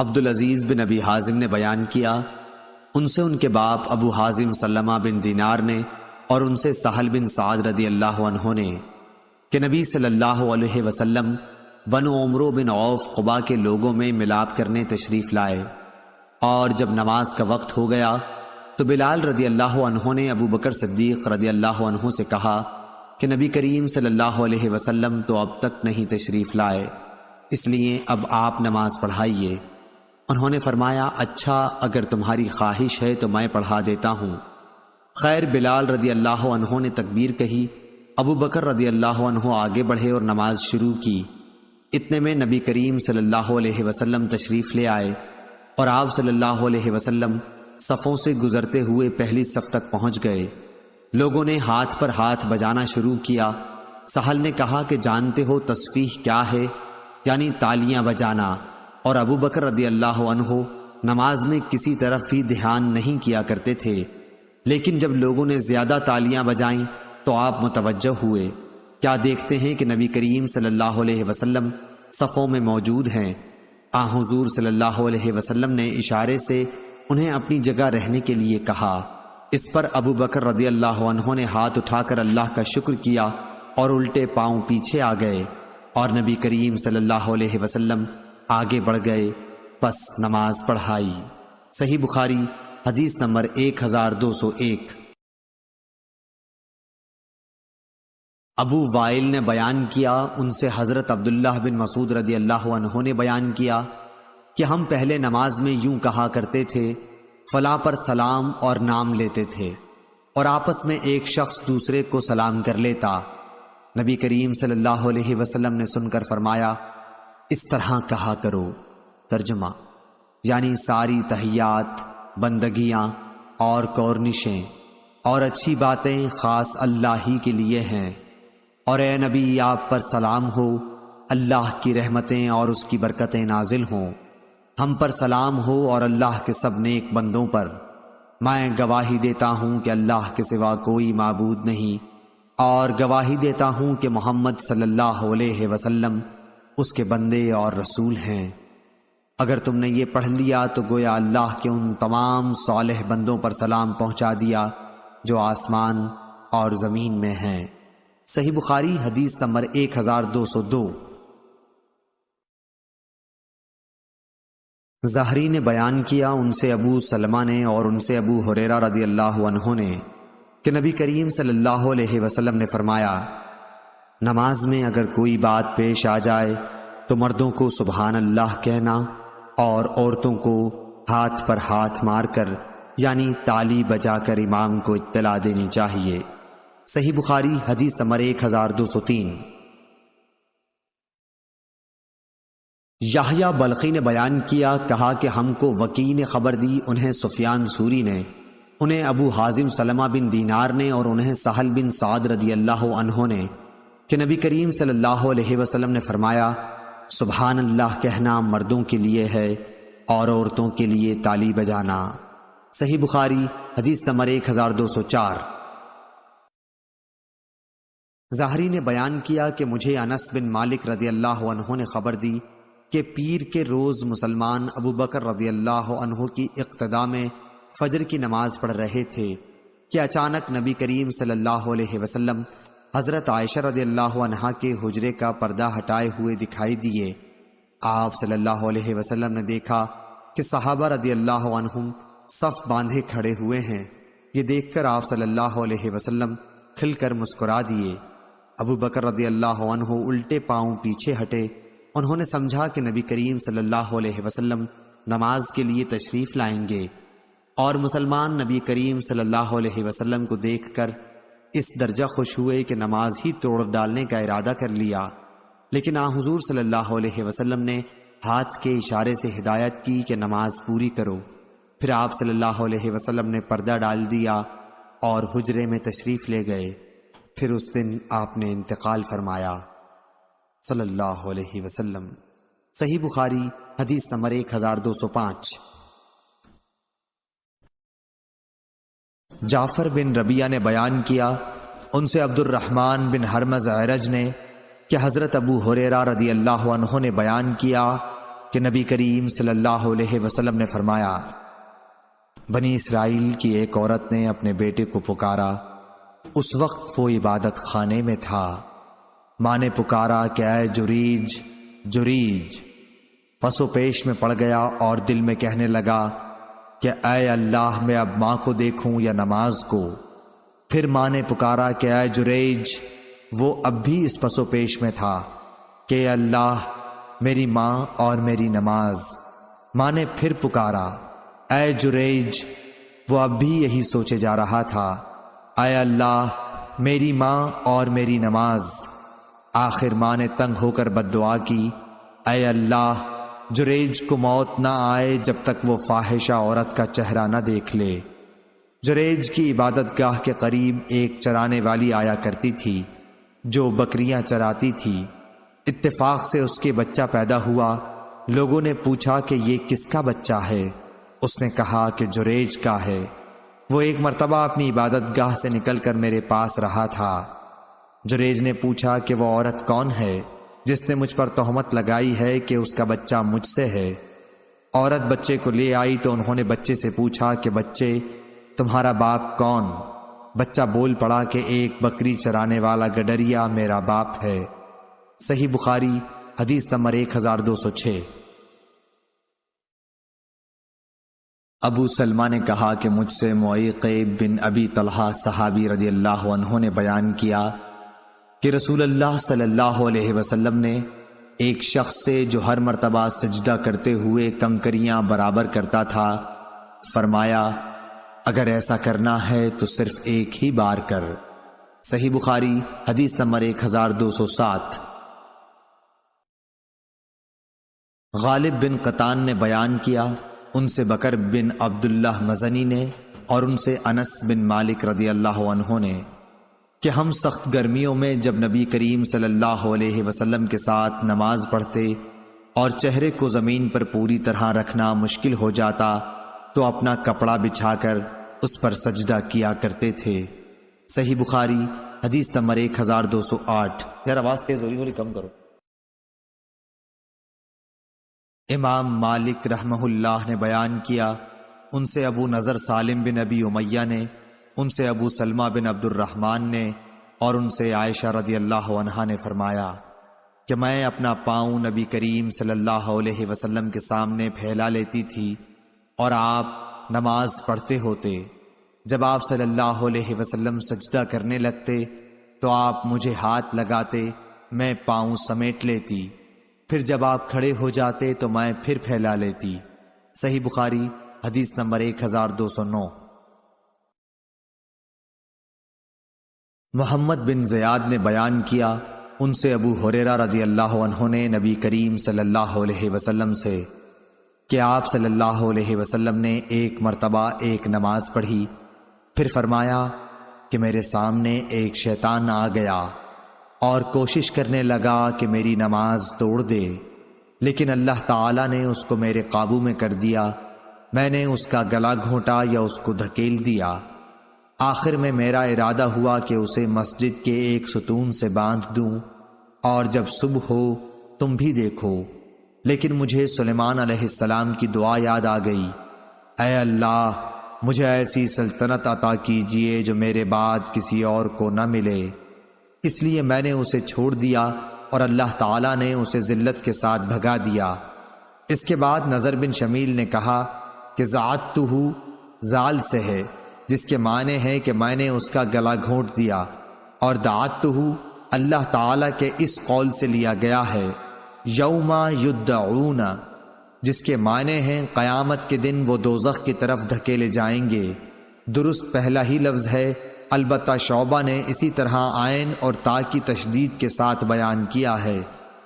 عبدالعزیز بن ابی حازم نے بیان کیا، ان سے ان کے باپ ابو حازم سلمہ بن دینار نے اور ان سے سہل بن سعد رضی اللہ عنہ نے کہ نبی صلی اللہ علیہ وسلم بنو عمرو بن عوف قبا کے لوگوں میں ملاپ کرنے تشریف لائے، اور جب نماز کا وقت ہو گیا تو بلال رضی اللہ عنہ نے ابو بکر صدیق رضی اللہ عنہ سے کہا کہ نبی کریم صلی اللہ علیہ وسلم تو اب تک نہیں تشریف لائے، اس لیے اب آپ نماز پڑھائیے۔ انہوں نے فرمایا، اچھا اگر تمہاری خواہش ہے تو میں پڑھا دیتا ہوں۔ خیر بلال رضی اللہ عنہ نے تکبیر کہی، ابو بکر رضی اللہ عنہ آگے بڑھے اور نماز شروع کی۔ اتنے میں نبی کریم صلی اللہ علیہ وسلم تشریف لے آئے اور آپ صلی اللہ علیہ وسلم صفوں سے گزرتے ہوئے پہلی صف تک پہنچ گئے۔ لوگوں نے ہاتھ پر ہاتھ بجانا شروع کیا۔ سہل نے کہا کہ جانتے ہو تصفیح کیا ہے؟ یعنی تالیاں بجانا۔ اور ابو بکر رضی اللہ عنہ نماز میں کسی طرف بھی دھیان نہیں کیا کرتے تھے، لیکن جب لوگوں نے زیادہ تالیاں بجائیں تو آپ متوجہ ہوئے۔ کیا دیکھتے ہیں کہ نبی کریم صلی اللہ علیہ وسلم صفوں میں موجود ہیں۔ حضور صلی اللہ علیہ وسلم نے اشارے سے انہیں اپنی جگہ رہنے کے لیے کہا۔ اس پر ابو بکر رضی اللہ عنہ نے ہاتھ اٹھا کر اللہ کا شکر کیا اور الٹے پاؤں پیچھے آ گئے، اور نبی کریم صلی اللہ علیہ وسلم آگے بڑھ گئے، پس نماز پڑھائی۔ صحیح بخاری حدیث نمبر 1201۔ ابو وائل نے بیان کیا، ان سے حضرت عبداللہ بن مسعود رضی اللہ عنہ نے بیان کیا کہ ہم پہلے نماز میں یوں کہا کرتے تھے، فلاں پر سلام اور نام لیتے تھے، اور آپس میں ایک شخص دوسرے کو سلام کر لیتا۔ نبی کریم صلی اللہ علیہ وسلم نے سن کر فرمایا، اس طرح کہا کرو۔ ترجمہ یعنی ساری تحیات، بندگیاں اور کورنشیں اور اچھی باتیں خاص اللہ ہی کے لیے ہیں، اور اے نبی آپ پر سلام ہو، اللہ کی رحمتیں اور اس کی برکتیں نازل ہوں۔ ہم پر سلام ہو اور اللہ کے سب نیک بندوں پر۔ میں گواہی دیتا ہوں کہ اللہ کے سوا کوئی معبود نہیں، اور گواہی دیتا ہوں کہ محمد صلی اللہ علیہ وسلم اس کے بندے اور رسول ہیں۔ اگر تم نے یہ پڑھ لیا تو گویا اللہ کے ان تمام صالح بندوں پر سلام پہنچا دیا جو آسمان اور زمین میں ہیں۔ صحیح بخاری حدیث نمبر 1202۔ زہری نے بیان کیا، ان سے ابو سلمہ نے اور ان سے ابو ہریرہ رضی اللہ عنہ نے کہ نبی کریم صلی اللہ علیہ وسلم نے فرمایا، نماز میں اگر کوئی بات پیش آ جائے تو مردوں کو سبحان اللہ کہنا اور عورتوں کو ہاتھ پر ہاتھ مار کر یعنی تالی بجا کر امام کو اطلاع دینی چاہیے۔ صحیح بخاری حدیث نمبر 1203۔ یحییٰ بلخی نے بیان کیا، کہا کہ ہم کو وکی نے خبر دی، انہیں سفیان ثوری نے، انہیں ابو حازم سلمہ بن دینار نے اور انہیں سہل بن سعد رضی اللہ عنہ نے کہ نبی کریم صلی اللہ علیہ وسلم نے فرمایا، سبحان اللہ کہنا مردوں کے لیے ہے اور عورتوں کے لیے تالی بجانا۔ صحیح بخاری حدیث نمبر 1204۔ زہری نے بیان کیا کہ مجھے انس بن مالک رضی اللہ عنہ نے خبر دی کہ پیر کے روز مسلمان ابو بکر رضی اللہ عنہ کی اقتداء میں فجر کی نماز پڑھ رہے تھے کہ اچانک نبی کریم صلی اللہ علیہ وسلم حضرت عائشہ رضی اللہ عنہا کے حجرے کا پردہ ہٹائے ہوئے دکھائی دیے۔ آپ صلی اللہ علیہ وسلم نے دیکھا کہ صحابہ رضی اللہ عنہم صف باندھے کھڑے ہوئے ہیں۔ یہ دیکھ کر آپ صلی اللہ علیہ وسلم کھل کر مسکرا دیے۔ ابو بکر رضی اللہ عنہ الٹے پاؤں پیچھے ہٹے۔ انہوں نے سمجھا کہ نبی کریم صلی اللہ علیہ وسلم نماز کے لیے تشریف لائیں گے، اور مسلمان نبی کریم صلی اللہ علیہ وسلم کو دیکھ کر اس درجہ خوش ہوئے کہ نماز ہی توڑ ڈالنے کا ارادہ کر لیا، لیکن حضور صلی اللہ علیہ وسلم نے ہاتھ کے اشارے سے ہدایت کی کہ نماز پوری کرو۔ پھر آپ صلی اللہ علیہ وسلم نے پردہ ڈال دیا اور حجرے میں تشریف لے گئے۔ پھر اس دن آپ نے انتقال فرمایا صلی اللہ علیہ وسلم۔ صحیح بخاری حدیث نمبر 1205۔ جعفر بن ربیعہ نے بیان کیا، ان سے عبد الرحمن بن حرمز عرج نے کہ حضرت ابو ہریرہ رضی اللہ عنہ نے بیان کیا کہ نبی کریم صلی اللہ علیہ وسلم نے فرمایا، بنی اسرائیل کی ایک عورت نے اپنے بیٹے کو پکارا، اس وقت وہ عبادت خانے میں تھا۔ ماں نے پکارا کہ اے جریج جریج، پس و پیش میں پڑ گیا اور دل میں کہنے لگا کہ اے اللہ، میں اب ماں کو دیکھوں یا نماز کو؟ پھر ماں نے پکارا کہ اے جریج، وہ اب بھی اس پس و پیش میں تھا کہ اے اللہ، میری ماں اور میری نماز۔ ماں نے پھر پکارا اے جریج، وہ اب بھی یہی سوچے جا رہا تھا، اے اللہ، میری ماں اور میری نماز۔ آخر ماں نے تنگ ہو کر بد دعا کی، اے اللہ، جریج کو موت نہ آئے جب تک وہ فاحشہ عورت کا چہرہ نہ دیکھ لے۔ جریج کی عبادت گاہ کے قریب ایک چرانے والی آیا کرتی تھی جو بکریاں چراتی تھی۔ اتفاق سے اس کے بچہ پیدا ہوا۔ لوگوں نے پوچھا کہ یہ کس کا بچہ ہے؟ اس نے کہا کہ جریج کا ہے، وہ ایک مرتبہ اپنی عبادت گاہ سے نکل کر میرے پاس رہا تھا۔ جریج نے پوچھا کہ وہ عورت کون ہے جس نے مجھ پر تہمت لگائی ہے کہ اس کا بچہ مجھ سے ہے؟ عورت بچے کو لے آئی تو انہوں نے بچے سے پوچھا کہ بچے، تمہارا باپ کون؟ بچہ بول پڑا کہ ایک بکری چرانے والا گڈریا میرا باپ ہے۔ صحیح بخاری حدیث نمبر 1206۔ ابو سلمہ نے کہا کہ مجھ سے معیقب بن ابی طلحہ صحابی رضی اللہ عنہ نے بیان کیا کہ رسول اللہ صلی اللہ علیہ وسلم نے ایک شخص سے جو ہر مرتبہ سجدہ کرتے ہوئے کنکریاں برابر کرتا تھا فرمایا، اگر ایسا کرنا ہے تو صرف ایک ہی بار کر۔ صحیح بخاری حدیث نمبر 1207۔ غالب بن قطان نے بیان کیا، ان سے بکر بن عبداللہ مزنی نے اور ان سے انس بن مالک رضی اللہ عنہ نے کہ ہم سخت گرمیوں میں جب نبی کریم صلی اللہ علیہ وسلم کے ساتھ نماز پڑھتے اور چہرے کو زمین پر پوری طرح رکھنا مشکل ہو جاتا تو اپنا کپڑا بچھا کر اس پر سجدہ کیا کرتے تھے۔ صحیح بخاری حدیث نمبر 1208۔ یار آواز تیز ہو رہی، تھوڑی کم کرو۔ امام مالک رحمہ اللہ نے بیان کیا، ان سے ابو نضر سالم بن ابی امیہ نے، ان سے ابو سلمہ بن عبد الرحمن نے اور ان سے عائشہ رضی اللہ عنہا نے فرمایا کہ میں اپنا پاؤں نبی کریم صلی اللہ علیہ وسلم کے سامنے پھیلا لیتی تھی اور آپ نماز پڑھتے ہوتے۔ جب آپ صلی اللہ علیہ وسلم سجدہ کرنے لگتے تو آپ مجھے ہاتھ لگاتے، میں پاؤں سمیٹ لیتی، پھر جب آپ کھڑے ہو جاتے تو میں پھر پھیلا لیتی۔ صحیح بخاری حدیث نمبر 1209۔ محمد بن زیاد نے بیان کیا، ان سے ابو ہریرہ رضی اللہ عنہ نے نبی کریم صلی اللہ علیہ وسلم سے کہ آپ صلی اللہ علیہ وسلم نے ایک مرتبہ ایک نماز پڑھی، پھر فرمایا کہ میرے سامنے ایک شیطان آ گیا اور کوشش کرنے لگا کہ میری نماز توڑ دے، لیکن اللہ تعالیٰ نے اس کو میرے قابو میں کر دیا۔ میں نے اس کا گلا گھونٹا یا اس کو دھکیل دیا۔ آخر میں میرا ارادہ ہوا کہ اسے مسجد کے ایک ستون سے باندھ دوں اور جب صبح ہو تم بھی دیکھو، لیکن مجھے سلیمان علیہ السلام کی دعا یاد آ گئی، اے اللہ، مجھے ایسی سلطنت عطا کیجئے جو میرے بعد کسی اور کو نہ ملے۔ اس لیے میں نے اسے چھوڑ دیا اور اللہ تعالیٰ نے اسے ذلت کے ساتھ بھگا دیا۔ اس کے بعد نظر بن شمیل نے کہا کہ زعتہ زال سے ہے، جس کے معنی ہے کہ میں نے اس کا گلا گھونٹ دیا، اور دعتہ اللہ تعالیٰ کے اس قول سے لیا گیا ہے یوم یدعون، جس کے معنی ہیں قیامت کے دن وہ دوزخ کی طرف دھکیلے جائیں گے۔ درست پہلا ہی لفظ ہے، البتہ شعبہ نے اسی طرح عین اور تا کی تشدید کے ساتھ بیان کیا ہے۔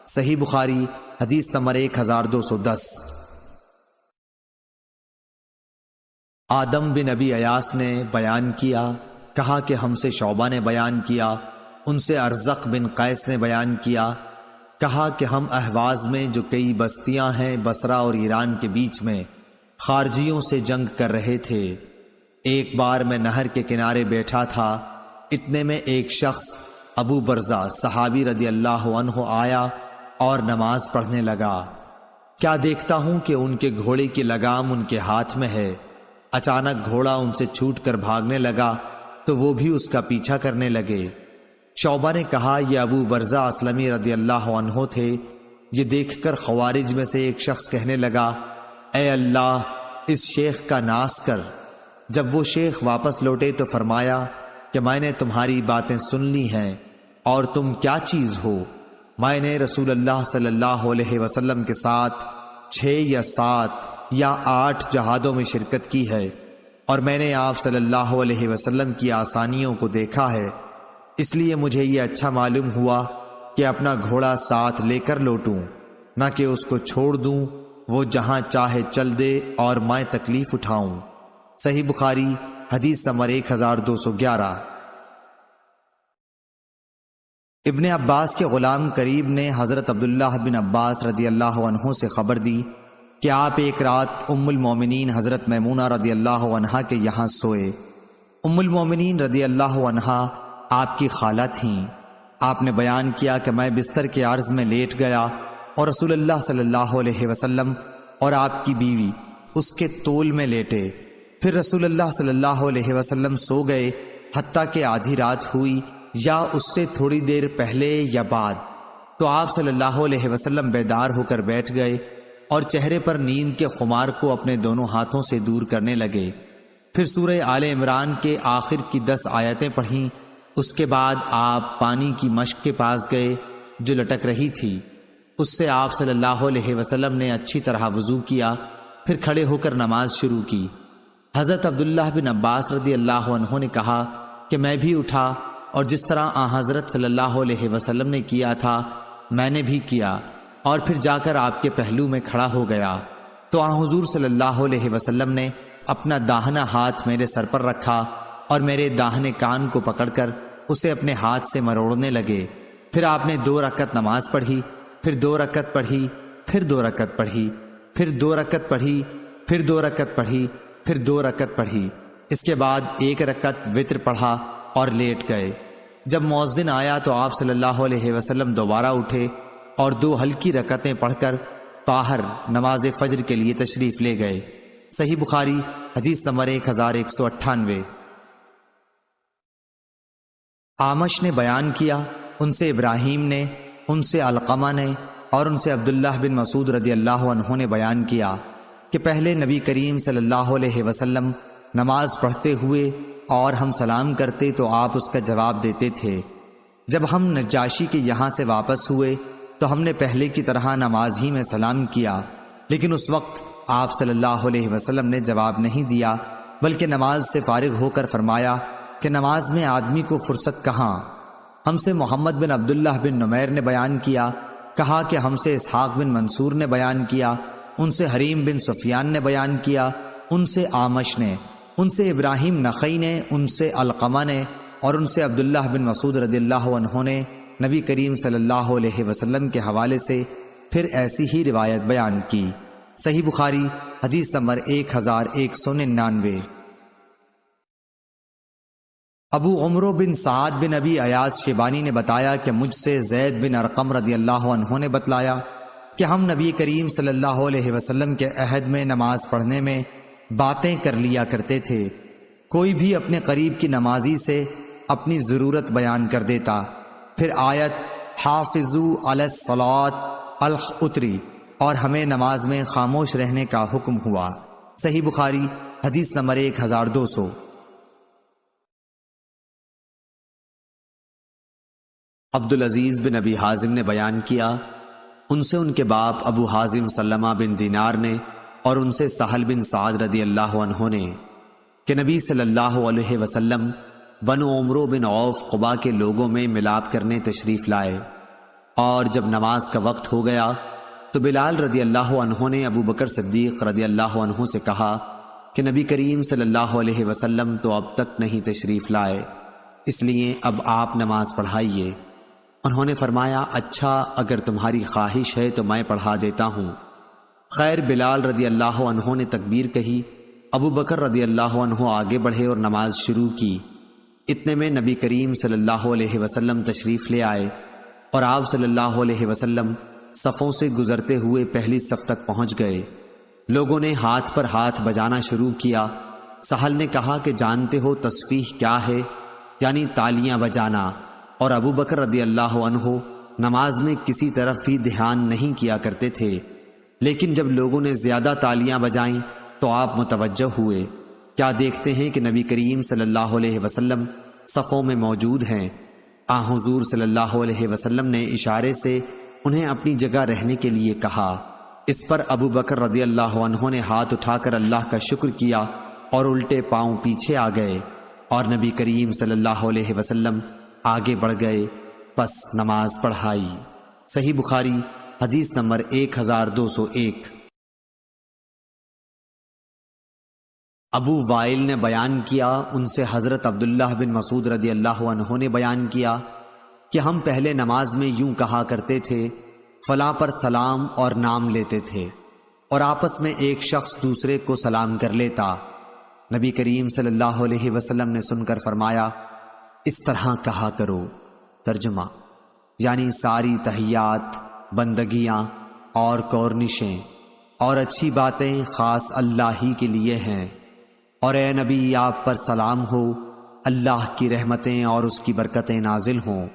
صحیح بخاری حدیث نمبر 1210۔ آدم بن ابی ایاس نے بیان کیا، کہا کہ ہم سے شعبہ نے بیان کیا، ان سے ارزق بن قیس نے بیان کیا، کہا کہ ہم اہواز میں جو کئی بستیاں ہیں بصرہ اور ایران کے بیچ میں خارجیوں سے جنگ کر رہے تھے۔ ایک بار میں نہر کے کنارے بیٹھا تھا، اتنے میں ایک شخص ابو برزہ صحابی رضی اللہ عنہ آیا اور نماز پڑھنے لگا۔ کیا دیکھتا ہوں کہ ان کے گھوڑے کی لگام ان کے ہاتھ میں ہے۔ اچانک گھوڑا ان سے چھوٹ کر بھاگنے لگا تو وہ بھی اس کا پیچھا کرنے لگے۔ شعبہ نے کہا یہ ابو برزہ اسلمی رضی اللہ عنہ تھے۔ یہ دیکھ کر خوارج میں سے ایک شخص کہنے لگا، اے اللہ اس شیخ کا ناس کر۔ جب وہ شیخ واپس لوٹے تو فرمایا کہ میں نے تمہاری باتیں سن لی ہیں، اور تم کیا چیز ہو؟ میں نے رسول اللہ صلی اللہ علیہ وسلم کے ساتھ 6 یا 7 یا 8 جہادوں میں شرکت کی ہے، اور میں نے آپ صلی اللہ علیہ وسلم کی آسانیوں کو دیکھا ہے، اس لیے مجھے یہ اچھا معلوم ہوا کہ اپنا گھوڑا ساتھ لے کر لوٹوں، نہ کہ اس کو چھوڑ دوں، وہ جہاں چاہے چل دے اور میں تکلیف اٹھاؤں۔ صحیح بخاری حدیث نمبر 1211۔ ابن عباس کے غلام قریب نے حضرت عبداللہ بن عباس رضی اللہ عنہ سے خبر دی کہ آپ ایک رات ام المومنین حضرت میمونہ رضی اللہ عنہا کے یہاں سوئے۔ ام المومنین رضی اللہ عنہا آپ کی خالہ تھیں۔ آپ نے بیان کیا کہ میں بستر کے عرض میں لیٹ گیا اور رسول اللہ صلی اللہ علیہ وسلم اور آپ کی بیوی اس کے طول میں لیٹے۔ پھر رسول اللہ صلی اللہ علیہ وسلم سو گئے حتیٰ کہ آدھی رات ہوئی یا اس سے تھوڑی دیر پہلے یا بعد، تو آپ صلی اللہ علیہ وسلم بیدار ہو کر بیٹھ گئے اور چہرے پر نیند کے خمار کو اپنے دونوں ہاتھوں سے دور کرنے لگے۔ پھر سورہ آل عمران کے آخر کی 10 آیتیں پڑھیں۔ اس کے بعد آپ پانی کی مشک کے پاس گئے جو لٹک رہی تھی، اس سے آپ صلی اللہ علیہ وسلم نے اچھی طرح وضو کیا، پھر کھڑے ہو کر نماز شروع کی۔ حضرت عبداللہ بن عباس رضی اللہ عنہ نے کہا کہ میں بھی اٹھا اور جس طرح حضرت صلی اللہ علیہ وسلم نے کیا تھا میں نے بھی کیا، اور پھر جا کر آپ کے پہلو میں کھڑا ہو گیا تو حضور صلی اللہ علیہ وسلم نے اپنا داہنا ہاتھ میرے سر پر رکھا اور میرے داہنے کان کو پکڑ کر اسے اپنے ہاتھ سے مروڑنے لگے۔ پھر آپ نے 2 رکعت نماز پڑھی، پھر 2 رکعت پڑھی، پھر 2 رکعت پڑھی، پھر 2 رکعت پڑھی، پھر 2 رکعت پڑھی، پھر 2 رکعت پڑھی۔ اس کے بعد 1 رکعت وتر پڑھا اور لیٹ گئے۔ جب مؤذن آیا تو آپ صلی اللہ علیہ وسلم دوبارہ اٹھے اور 2 ہلکی رکعتیں پڑھ کر باہر نماز فجر کے لیے تشریف لے گئے۔ صحیح بخاری حدیث نمبر 1198۔ اعمش نے بیان کیا، ان سے ابراہیم نے، ان سے علقمہ نے اور ان سے عبداللہ بن مسعود رضی اللہ عنہ نے بیان کیا کہ پہلے نبی کریم صلی اللہ علیہ وسلم نماز پڑھتے ہوئے اور ہم سلام کرتے تو آپ اس کا جواب دیتے تھے۔ جب ہم نجاشی کے یہاں سے واپس ہوئے تو ہم نے پہلے کی طرح نماز ہی میں سلام کیا، لیکن اس وقت آپ صلی اللہ علیہ وسلم نے جواب نہیں دیا، بلکہ نماز سے فارغ ہو کر فرمایا کہ نماز میں آدمی کو فرصت کہاں۔ ہم سے محمد بن عبداللہ بن نمیر نے بیان کیا، کہا کہ ہم سے اسحاق بن منصور نے بیان کیا، ان سے حریم بن سفیان نے بیان کیا، ان سے اعمش نے، ان سے ابراہیم نخعی نے، ان سے علقمہ نے اور ان سے عبداللہ بن مسعود رضی اللہ عنہ نے نبی کریم صلی اللہ علیہ وسلم کے حوالے سے پھر ایسی ہی روایت بیان کی۔ صحیح بخاری حدیث نمبر 1199۔ ابو عمرو بن سعد بن ابی ایاز شیبانی نے بتایا کہ مجھ سے زید بن ارقم رضی اللہ عنہ نے بتلایا کہ ہم نبی کریم صلی اللہ علیہ وسلم کے عہد میں نماز پڑھنے میں باتیں کر لیا کرتے تھے۔ کوئی بھی اپنے قریب کی نمازی سے اپنی ضرورت بیان کر دیتا، پھر آیت حافظوا علی الصلاۃ اتری اور ہمیں نماز میں خاموش رہنے کا حکم ہوا۔ صحیح بخاری حدیث نمبر 1200۔ عبدالعزیز بن ابی حازم نے بیان کیا، ان سے ان کے باپ ابو حازم سلمہ بن دینار نے اور ان سے سہل بن سعد رضی اللہ عنہ نے کہ نبی صلی اللہ علیہ وسلم بنو عمرو بن عوف قبا کے لوگوں میں ملاپ کرنے تشریف لائے، اور جب نماز کا وقت ہو گیا تو بلال رضی اللہ عنہ نے ابو بکر صدیق رضی اللہ عنہ سے کہا کہ نبی کریم صلی اللہ علیہ وسلم تو اب تک نہیں تشریف لائے، اس لیے اب آپ نماز پڑھائیے۔ انہوں نے فرمایا، اچھا اگر تمہاری خواہش ہے تو میں پڑھا دیتا ہوں۔ خیر بلال رضی اللہ عنہ نے تکبیر کہی، ابو بکر رضی اللہ عنہ آگے بڑھے اور نماز شروع کی۔ اتنے میں نبی کریم صلی اللہ علیہ وسلم تشریف لے آئے اور آپ صلی اللہ علیہ وسلم صفوں سے گزرتے ہوئے پہلی صف تک پہنچ گئے۔ لوگوں نے ہاتھ پر ہاتھ بجانا شروع کیا۔ سہل نے کہا کہ جانتے ہو تصفیح کیا ہے؟ یعنی تالیاں بجانا۔ اور ابو بکر رضی اللہ عنہ نماز میں کسی طرف بھی دھیان نہیں کیا کرتے تھے، لیکن جب لوگوں نے زیادہ تالیاں بجائیں تو آپ متوجہ ہوئے۔ کیا دیکھتے ہیں کہ نبی کریم صلی اللہ علیہ وسلم صفوں میں موجود ہیں۔ حضور صلی اللہ علیہ وسلم نے اشارے سے انہیں اپنی جگہ رہنے کے لیے کہا۔ اس پر ابو بکر رضی اللہ عنہ نے ہاتھ اٹھا کر اللہ کا شکر کیا اور الٹے پاؤں پیچھے آ گئے، اور نبی کریم صلی اللہ علیہ وسلم آگے بڑھ گئے، پس نماز پڑھائی۔ صحیح بخاری حدیث نمبر 1201۔ ابو وائل نے بیان کیا، ان سے حضرت عبداللہ بن مسعود رضی اللہ عنہ نے بیان کیا کہ ہم پہلے نماز میں یوں کہا کرتے تھے، فلاں پر سلام اور نام لیتے تھے، اور آپس میں ایک شخص دوسرے کو سلام کر لیتا۔ نبی کریم صلی اللہ علیہ وسلم نے سن کر فرمایا، اس طرح کہا کرو۔ ترجمہ یعنی ساری تحیات، بندگیاں اور کورنشیں اور اچھی باتیں خاص اللہ ہی کے لیے ہیں، اور اے نبی آپ پر سلام ہو، اللہ کی رحمتیں اور اس کی برکتیں نازل ہوں۔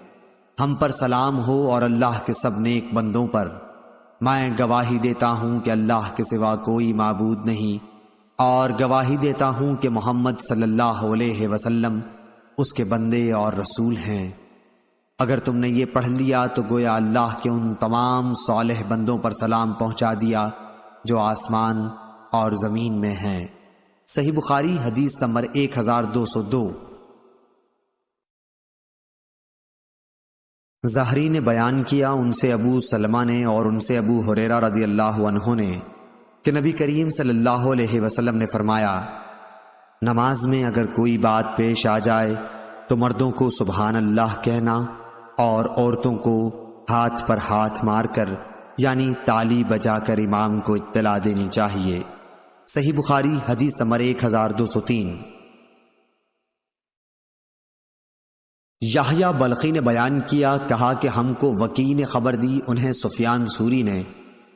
ہم پر سلام ہو اور اللہ کے سب نیک بندوں پر۔ میں گواہی دیتا ہوں کہ اللہ کے سوا کوئی معبود نہیں، اور گواہی دیتا ہوں کہ محمد صلی اللہ علیہ وسلم اس کے بندے اور رسول ہیں۔ اگر تم نے یہ پڑھ لیا تو گویا اللہ کے ان تمام صالح بندوں پر سلام پہنچا دیا جو آسمان اور زمین میں ہیں۔ صحیح بخاری حدیث نمبر 1202۔ زہری نے بیان کیا، ان سے ابو سلمہ نے اور ان سے ابو ہریرہ رضی اللہ عنہ نے کہ نبی کریم صلی اللہ علیہ وسلم نے فرمایا، نماز میں اگر کوئی بات پیش آ جائے تو مردوں کو سبحان اللہ کہنا اور عورتوں کو ہاتھ پر ہاتھ مار کر یعنی تالی بجا کر امام کو اطلاع دینی چاہیے۔ صحیح بخاری حدیث نمبر 1203۔ یحییٰ بلخی نے بیان کیا، کہا کہ ہم کو وکی نے خبر دی، انہیں سفیان ثوری نے،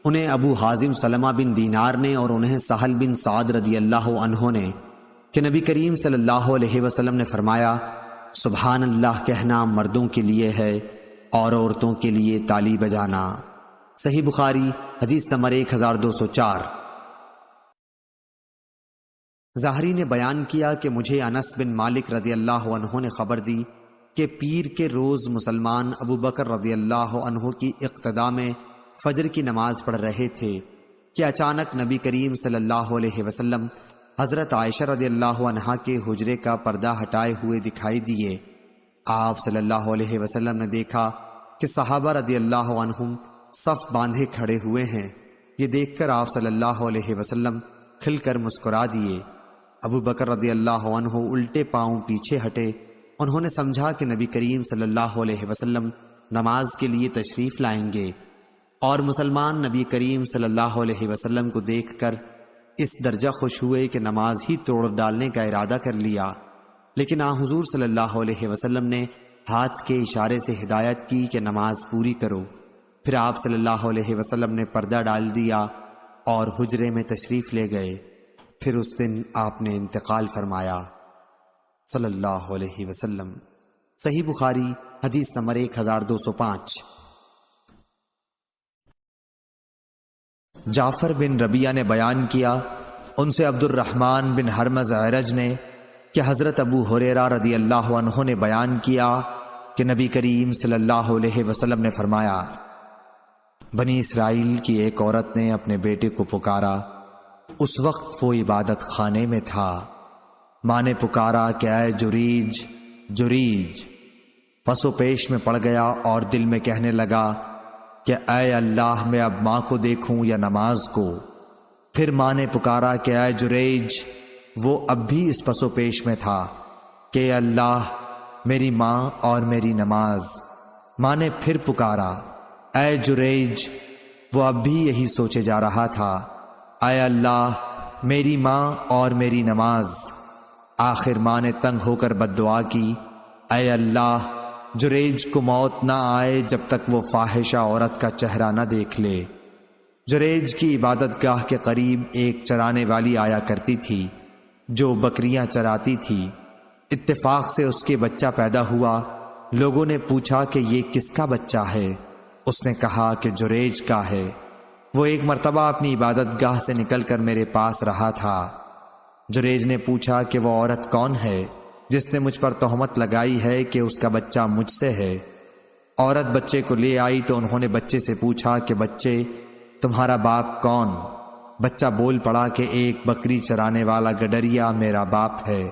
انہیں ابو حازم سلمہ بن دینار نے، اور انہیں سہل بن سعد رضی اللہ عنہ نے کہ نبی کریم صلی اللہ علیہ وسلم نے فرمایا، سبحان اللہ کہنا مردوں کے لیے ہے اور عورتوں کے لیے تالی بجانا۔ صحیح بخاری حدیث نمبر 1204۔ زہری نے بیان کیا کہ مجھے انس بن مالک رضی اللہ عنہ نے خبر دی کہ پیر کے روز مسلمان ابو بکر رضی اللہ عنہ کی اقتداء میں فجر کی نماز پڑھ رہے تھے کہ اچانک نبی کریم صلی اللہ علیہ وسلم حضرت عائشہ رضی اللہ عنہا کے حجرے کا پردہ ہٹائے ہوئے دکھائی دیے۔ آپ صلی اللہ علیہ وسلم نے دیکھا کہ صحابہ رضی اللہ عنہم صف باندھے کھڑے ہوئے ہیں۔ یہ دیکھ کر آپ صلی اللہ علیہ وسلم کھل کر مسکرا دیے۔ ابو بکر رضی اللہ عنہ الٹے پاؤں پیچھے ہٹے۔ انہوں نے سمجھا کہ نبی کریم صلی اللہ علیہ وسلم نماز کے لیے تشریف لائیں گے، اور مسلمان نبی کریم صلی اللہ علیہ وسلم کو دیکھ کر اس درجہ خوش ہوئے کہ نماز ہی توڑ ڈالنے کا ارادہ کر لیا، لیکن حضور صلی اللہ علیہ وسلم نے ہاتھ کے اشارے سے ہدایت کی کہ نماز پوری کرو۔ پھر آپ صلی اللہ علیہ وسلم نے پردہ ڈال دیا اور حجرے میں تشریف لے گئے۔ پھر اس دن آپ نے انتقال فرمایا صلی اللہ علیہ وسلم۔ صحیح بخاری حدیث نمبر 1205۔ جعفر بن ربیعہ نے بیان کیا، ان سے عبد الرحمن بن حرمز عرج نے کہ حضرت ابو ہریرہ رضی اللہ عنہ نے بیان کیا کہ نبی کریم صلی اللہ علیہ وسلم نے فرمایا، بنی اسرائیل کی ایک عورت نے اپنے بیٹے کو پکارا، اس وقت وہ عبادت خانے میں تھا۔ ماں نے پکارا کہ اے جریج جریج، پس و پیش میں پڑ گیا اور دل میں کہنے لگا کہ اے اللہ، میں اب ماں کو دیکھوں یا نماز کو؟ پھر ماں نے پکارا کہ اے جریج، وہ اب بھی اس پس و پیش میں تھا کہ اللہ، میری ماں اور میری نماز۔ ماں نے پھر پکارا اے جریج، وہ اب بھی یہی سوچے جا رہا تھا، اے اللہ، میری ماں اور میری نماز۔ آخر ماں نے تنگ ہو کر بد دعا کی، اے اللہ، جریج کو موت نہ آئے جب تک وہ فاحشہ عورت کا چہرہ نہ دیکھ لے۔ جریج کی عبادت گاہ کے قریب ایک چرانے والی آیا کرتی تھی جو بکریاں چراتی تھی۔ اتفاق سے اس کے بچہ پیدا ہوا۔ لوگوں نے پوچھا کہ یہ کس کا بچہ ہے؟ اس نے کہا کہ جریج کا ہے۔ وہ ایک مرتبہ اپنی عبادت گاہ سے نکل کر میرے پاس رہا تھا۔ جریج نے پوچھا کہ وہ عورت کون ہے جس نے مجھ پر تہمت لگائی ہے کہ اس کا بچہ مجھ سے ہے؟ عورت بچے کو لے آئی تو انہوں نے بچے سے پوچھا کہ بچے تمہارا باپ کون؟ بچہ بول پڑا کہ ایک بکری چرانے والا گڈریا میرا باپ ہے۔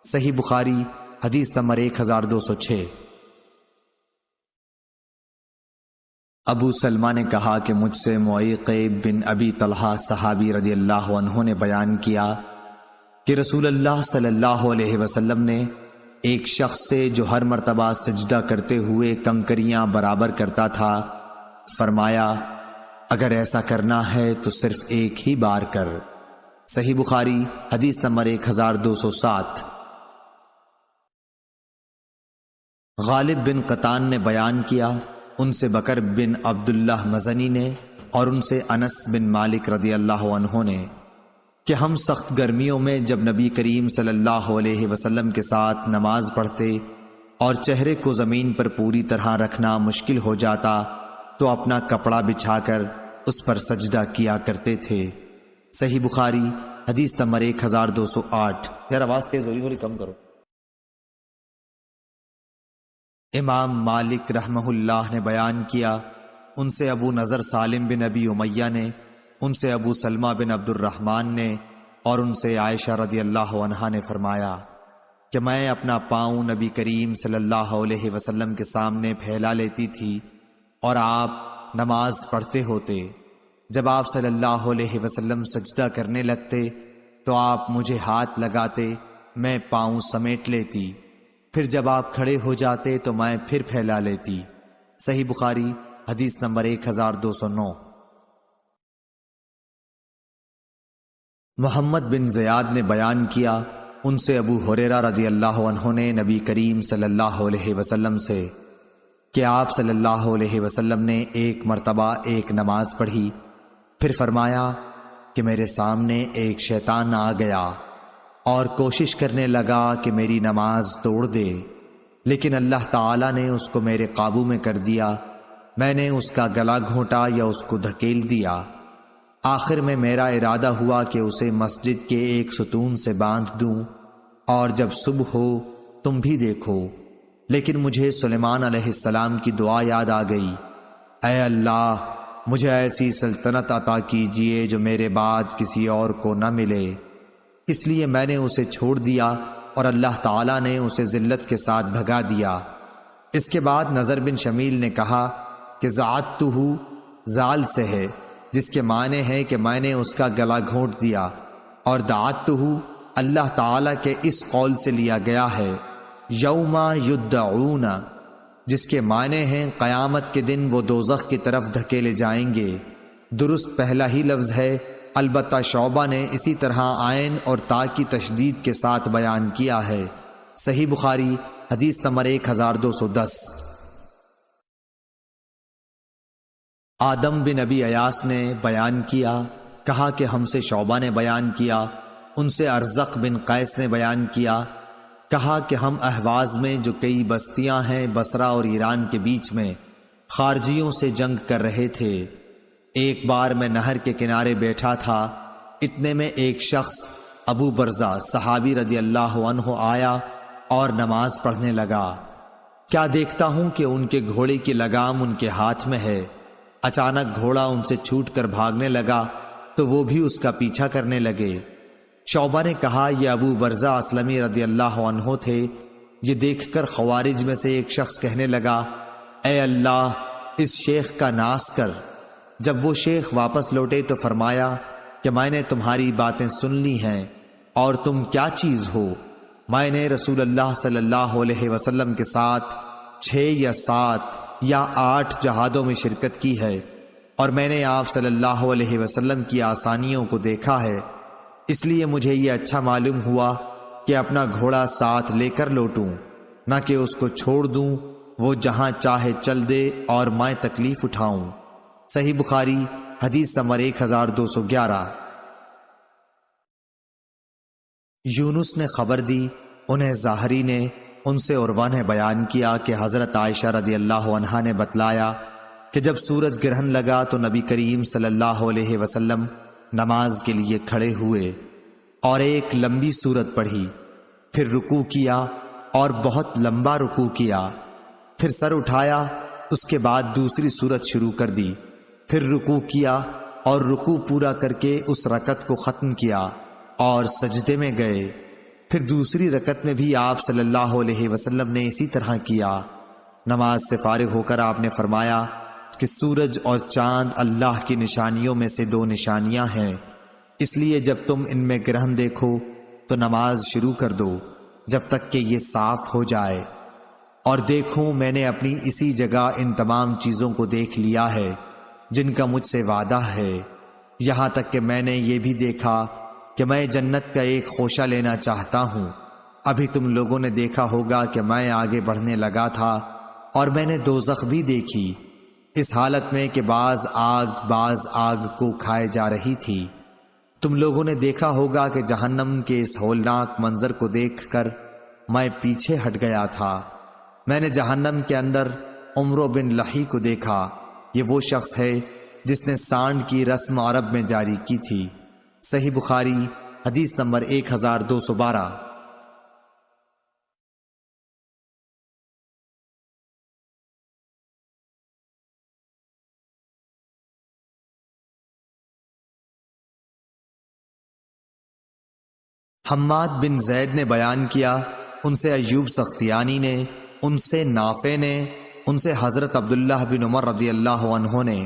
صحیح بخاری حدیث نمبر 1206۔ ابو سلمہ نے کہا کہ مجھ سے معیقب بن ابی طلحہ صحابی رضی اللہ عنہ نے بیان کیا کہ رسول اللہ صلی اللہ علیہ وسلم نے ایک شخص سے جو ہر مرتبہ سجدہ کرتے ہوئے کنکریاں برابر کرتا تھا فرمایا اگر ایسا کرنا ہے تو صرف ایک ہی بار کر۔ صحیح بخاری حدیث نمبر 1207۔ غالب بن قطان نے بیان کیا، ان سے بکر بن عبداللہ مزنی نے اور ان سے انس بن مالک رضی اللہ عنہ نے کہ ہم سخت گرمیوں میں جب نبی کریم صلی اللہ علیہ وسلم کے ساتھ نماز پڑھتے اور چہرے کو زمین پر پوری طرح رکھنا مشکل ہو جاتا تو اپنا کپڑا بچھا کر اس پر سجدہ کیا کرتے تھے۔ صحیح بخاری حدیث نمبر 1208۔ یار آواز تیز ہو رہی، تھوڑی کم کرو۔ امام مالک رحمہ اللہ نے بیان کیا، ان سے ابو نضر سالم بن ابی امیہ نے، ان سے ابو سلمہ بن عبد الرحمن نے اور ان سے عائشہ رضی اللہ عنہا نے فرمایا کہ میں اپنا پاؤں نبی کریم صلی اللہ علیہ وسلم کے سامنے پھیلا لیتی تھی اور آپ نماز پڑھتے ہوتے۔ جب آپ صلی اللہ علیہ وسلم سجدہ کرنے لگتے تو آپ مجھے ہاتھ لگاتے، میں پاؤں سمیٹ لیتی، پھر جب آپ کھڑے ہو جاتے تو میں پھر پھیلا لیتی۔ صحیح بخاری حدیث نمبر 1209۔ محمد بن زیاد نے بیان کیا، ان سے ابو ہریرہ رضی اللہ عنہ نے نبی کریم صلی اللہ علیہ وسلم سے کہ آپ صلی اللہ علیہ وسلم نے ایک مرتبہ ایک نماز پڑھی، پھر فرمایا کہ میرے سامنے ایک شیطان آ گیا اور کوشش کرنے لگا کہ میری نماز توڑ دے، لیکن اللہ تعالیٰ نے اس کو میرے قابو میں کر دیا۔ میں نے اس کا گلا گھونٹا یا اس کو دھکیل دیا۔ آخر میں میرا ارادہ ہوا کہ اسے مسجد کے ایک ستون سے باندھ دوں اور جب صبح ہو تم بھی دیکھو، لیکن مجھے سلیمان علیہ السلام کی دعا یاد آ گئی، اے اللہ مجھے ایسی سلطنت عطا کیجئے جو میرے بعد کسی اور کو نہ ملے۔ اس لیے میں نے اسے چھوڑ دیا اور اللہ تعالیٰ نے اسے ذلت کے ساتھ بھگا دیا۔ اس کے بعد نظر بن شمیل نے کہا کہ ذاتہ زال سے ہے، جس کے معنی ہے کہ میں نے اس کا گلا گھونٹ دیا، اور دعاتہ اللہ تعالیٰ کے اس قول سے لیا گیا ہے یوم یدعون، جس کے معنی ہیں قیامت کے دن وہ دوزخ کی طرف دھکیلے جائیں گے۔ درست پہلا ہی لفظ ہے، البتہ شعبہ نے اسی طرح عین اور تا کی تشدید کے ساتھ بیان کیا ہے۔ صحیح بخاری حدیث نمبر 1210۔ آدم بن ابی ایاس نے بیان کیا، کہا کہ ہم سے شعبہ نے بیان کیا، ان سے ارزق بن قیس نے بیان کیا، کہا کہ ہم اہواز میں جو کئی بستیاں ہیں بصرہ اور ایران کے بیچ میں خارجیوں سے جنگ کر رہے تھے۔ ایک بار میں نہر کے کنارے بیٹھا تھا، اتنے میں ایک شخص ابو برزہ صحابی رضی اللہ عنہ آیا اور نماز پڑھنے لگا۔ کیا دیکھتا ہوں کہ ان کے گھوڑے کی لگام ان کے ہاتھ میں ہے۔ اچانک گھوڑا ان سے چھوٹ کر بھاگنے لگا تو وہ بھی اس کا پیچھا کرنے لگے۔ شعبہ نے کہا یہ ابو برزہ اسلمی رضی اللہ عنہ تھے۔ یہ دیکھ کر خوارج میں سے ایک شخص کہنے لگا، اے اللہ اس شیخ کا ناس کر۔ جب وہ شیخ واپس لوٹے تو فرمایا کہ میں نے تمہاری باتیں سن لی ہیں، اور تم کیا چیز ہو؟ میں نے رسول اللہ صلی اللہ علیہ وسلم کے ساتھ 6 یا 7 یا 8 جہادوں میں شرکت کی ہے، اور میں نے آپ صلی اللہ علیہ وسلم کی آسانیوں کو دیکھا ہے، اس لیے مجھے یہ اچھا معلوم ہوا کہ اپنا گھوڑا ساتھ لے کر لوٹوں، نہ کہ اس کو چھوڑ دوں وہ جہاں چاہے چل دے اور میں تکلیف اٹھاؤں۔ صحیح بخاری حدیث نمبر 1211۔ یونس نے خبر دی، انہیں ظاہری نے، ان سے عروہ نے بیان کیا کہ حضرت عائشہ رضی اللہ عنہا نے بتلایا کہ جب سورج گرہن لگا تو نبی کریم صلی اللہ علیہ وسلم نماز کے لیے کھڑے ہوئے اور ایک لمبی سورت پڑھی، پھر رکوع کیا اور بہت لمبا رکوع کیا، پھر سر اٹھایا، اس کے بعد دوسری سورت شروع کر دی، پھر رکوع کیا اور رکوع پورا کر کے اس رکعت کو ختم کیا اور سجدے میں گئے۔ پھر دوسری رکعت میں بھی آپ صلی اللہ علیہ وسلم نے اسی طرح کیا۔ نماز سے فارغ ہو کر آپ نے فرمایا کہ سورج اور چاند اللہ کی نشانیوں میں سے 2 نشانیاں ہیں، اس لیے جب تم ان میں گرہن دیکھو تو نماز شروع کر دو جب تک کہ یہ صاف ہو جائے۔ اور دیکھوں میں نے اپنی اسی جگہ ان تمام چیزوں کو دیکھ لیا ہے جن کا مجھ سے وعدہ ہے، یہاں تک کہ میں نے یہ بھی دیکھا کہ میں جنت کا ایک خوشہ لینا چاہتا ہوں۔ ابھی تم لوگوں نے دیکھا ہوگا کہ میں آگے بڑھنے لگا تھا اور میں نے دوزخ بھی دیکھی، اس حالت میں کہ بعض آگ کو کھائے جا رہی تھی۔ تم لوگوں نے دیکھا ہوگا کہ جہنم کے اس ہولناک منظر کو دیکھ کر میں پیچھے ہٹ گیا تھا۔ میں نے جہنم کے اندر عمرو بن لحی کو دیکھا، یہ وہ شخص ہے جس نے سانڈ کی رسم عرب میں جاری کی تھی۔ صحیح بخاری حدیث نمبر 1212۔ حماد بن زید نے بیان کیا، ان سے ایوب سختیانی نے، ان سے نافع نے، ان سے حضرت عبداللہ بن عمر رضی اللہ عنہ نے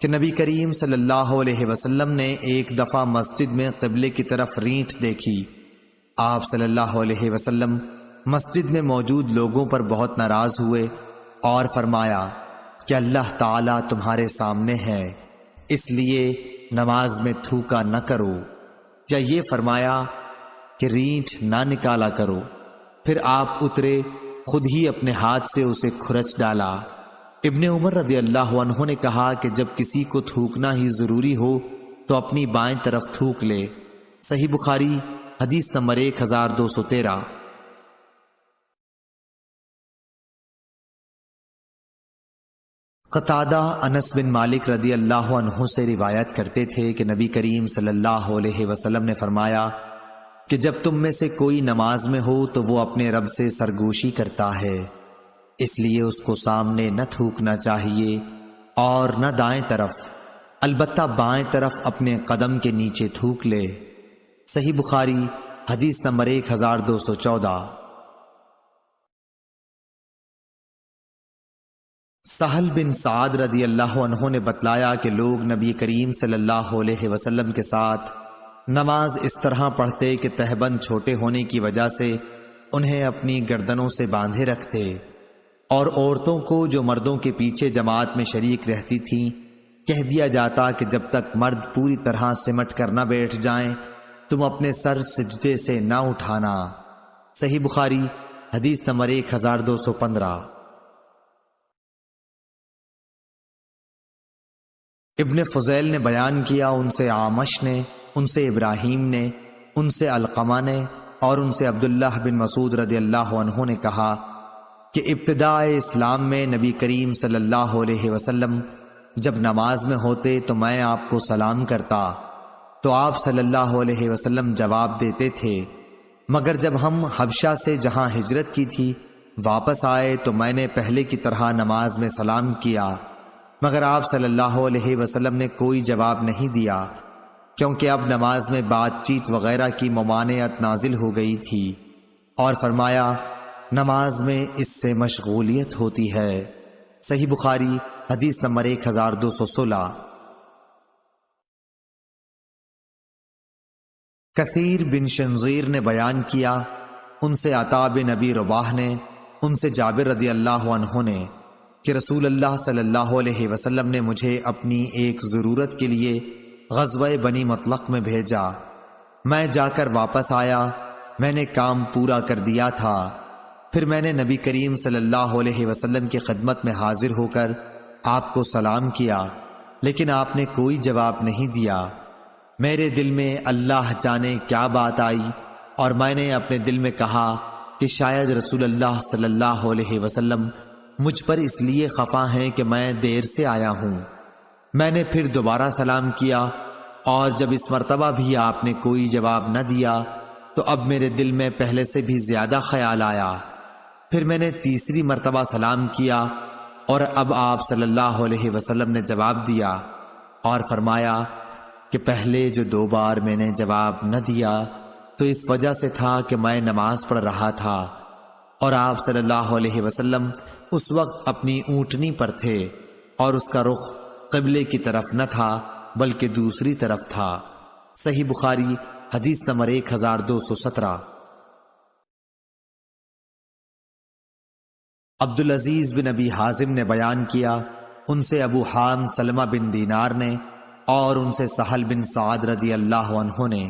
کہ نبی کریم صلی اللہ علیہ وسلم نے ایک دفعہ مسجد میں قبلے کی طرف رینٹ دیکھی۔ آپ صلی اللہ علیہ وسلم مسجد میں موجود لوگوں پر بہت ناراض ہوئے اور فرمایا کہ اللہ تعالیٰ تمہارے سامنے ہے، اس لیے نماز میں تھوکا نہ کرو، یا یہ فرمایا کہ رینٹ نہ نکالا کرو۔ پھر آپ اترے، خود ہی اپنے ہاتھ سے اسے کھرچ ڈالا۔ ابن عمر رضی اللہ عنہ نے کہا کہ جب کسی کو تھوکنا ہی ضروری ہو تو اپنی بائیں طرف تھوک لے۔ صحیح بخاری حدیث نمبر 1213۔ قتادہ انس بن مالک رضی اللہ عنہ سے روایت کرتے تھے کہ نبی کریم صلی اللہ علیہ وسلم نے فرمایا کہ جب تم میں سے کوئی نماز میں ہو تو وہ اپنے رب سے سرگوشی کرتا ہے، اس لیے اس کو سامنے نہ تھوکنا چاہیے اور نہ دائیں طرف، البتہ بائیں طرف اپنے قدم کے نیچے تھوک لے۔ صحیح بخاری حدیث نمبر 1214۔ سہل بن سعد رضی اللہ عنہ نے بتلایا کہ لوگ نبی کریم صلی اللہ علیہ وسلم کے ساتھ نماز اس طرح پڑھتے کہ تہبند چھوٹے ہونے کی وجہ سے انہیں اپنی گردنوں سے باندھے رکھتے، اور عورتوں کو جو مردوں کے پیچھے جماعت میں شریک رہتی تھیں کہہ دیا جاتا کہ جب تک مرد پوری طرح سمٹ کر نہ بیٹھ جائیں تم اپنے سر سجدے سے نہ اٹھانا۔ صحیح بخاری حدیث نمبر 1215۔ ابن فضیل نے بیان کیا، ان سے عامش نے، ان سے ابراہیم نے، ان سے علقمہ نے اور ان سے عبداللہ بن مسعود رضی اللہ عنہ نے کہا کہ ابتداء اسلام میں نبی کریم صلی اللہ علیہ وسلم جب نماز میں ہوتے تو میں آپ کو سلام کرتا تو آپ صلی اللہ علیہ وسلم جواب دیتے تھے، مگر جب ہم حبشہ سے جہاں ہجرت کی تھی واپس آئے تو میں نے پہلے کی طرح نماز میں سلام کیا، مگر آپ صلی اللہ علیہ وسلم نے کوئی جواب نہیں دیا، کیونکہ اب نماز میں بات چیت وغیرہ کی ممانعت نازل ہو گئی تھی، اور فرمایا نماز میں اس سے مشغولیت ہوتی ہے۔ صحیح بخاری حدیث نمبر 1216۔ کثیر بن شنزیر نے بیان کیا، ان سے عطا بن ابی رباح نے، ان سے جابر رضی اللہ عنہ نے کہ رسول اللہ صلی اللہ علیہ وسلم نے مجھے اپنی ایک ضرورت کے لیے غزوہ بنی مطلق میں بھیجا، میں جا کر واپس آیا، میں نے کام پورا کر دیا تھا، پھر میں نے نبی کریم صلی اللہ علیہ وسلم کی خدمت میں حاضر ہو کر آپ کو سلام کیا، لیکن آپ نے کوئی جواب نہیں دیا۔ میرے دل میں اللہ جانے کیا بات آئی، اور میں نے اپنے دل میں کہا کہ شاید رسول اللہ صلی اللہ علیہ وسلم مجھ پر اس لیے خفا ہیں کہ میں دیر سے آیا ہوں۔ میں نے پھر دوبارہ سلام کیا، اور جب اس مرتبہ بھی آپ نے کوئی جواب نہ دیا تو اب میرے دل میں پہلے سے بھی زیادہ خیال آیا۔ پھر میں نے تیسری مرتبہ سلام کیا، اور اب آپ صلی اللہ علیہ وسلم نے جواب دیا اور فرمایا کہ پہلے جو 2 بار میں نے جواب نہ دیا تو اس وجہ سے تھا کہ میں نماز پڑھ رہا تھا، اور آپ صلی اللہ علیہ وسلم اس وقت اپنی اونٹنی پر تھے اور اس کا رخ قبلے کی طرف نہ تھا بلکہ دوسری طرف تھا۔ صحیح بخاری حدیث نمبر 1217۔ عبدالعزیز بن ابی حازم نے بیان کیا، ان سے ابو حام سلمہ بن دینار نے اور ان سے سہل بن سعد رضی اللہ عنہ نے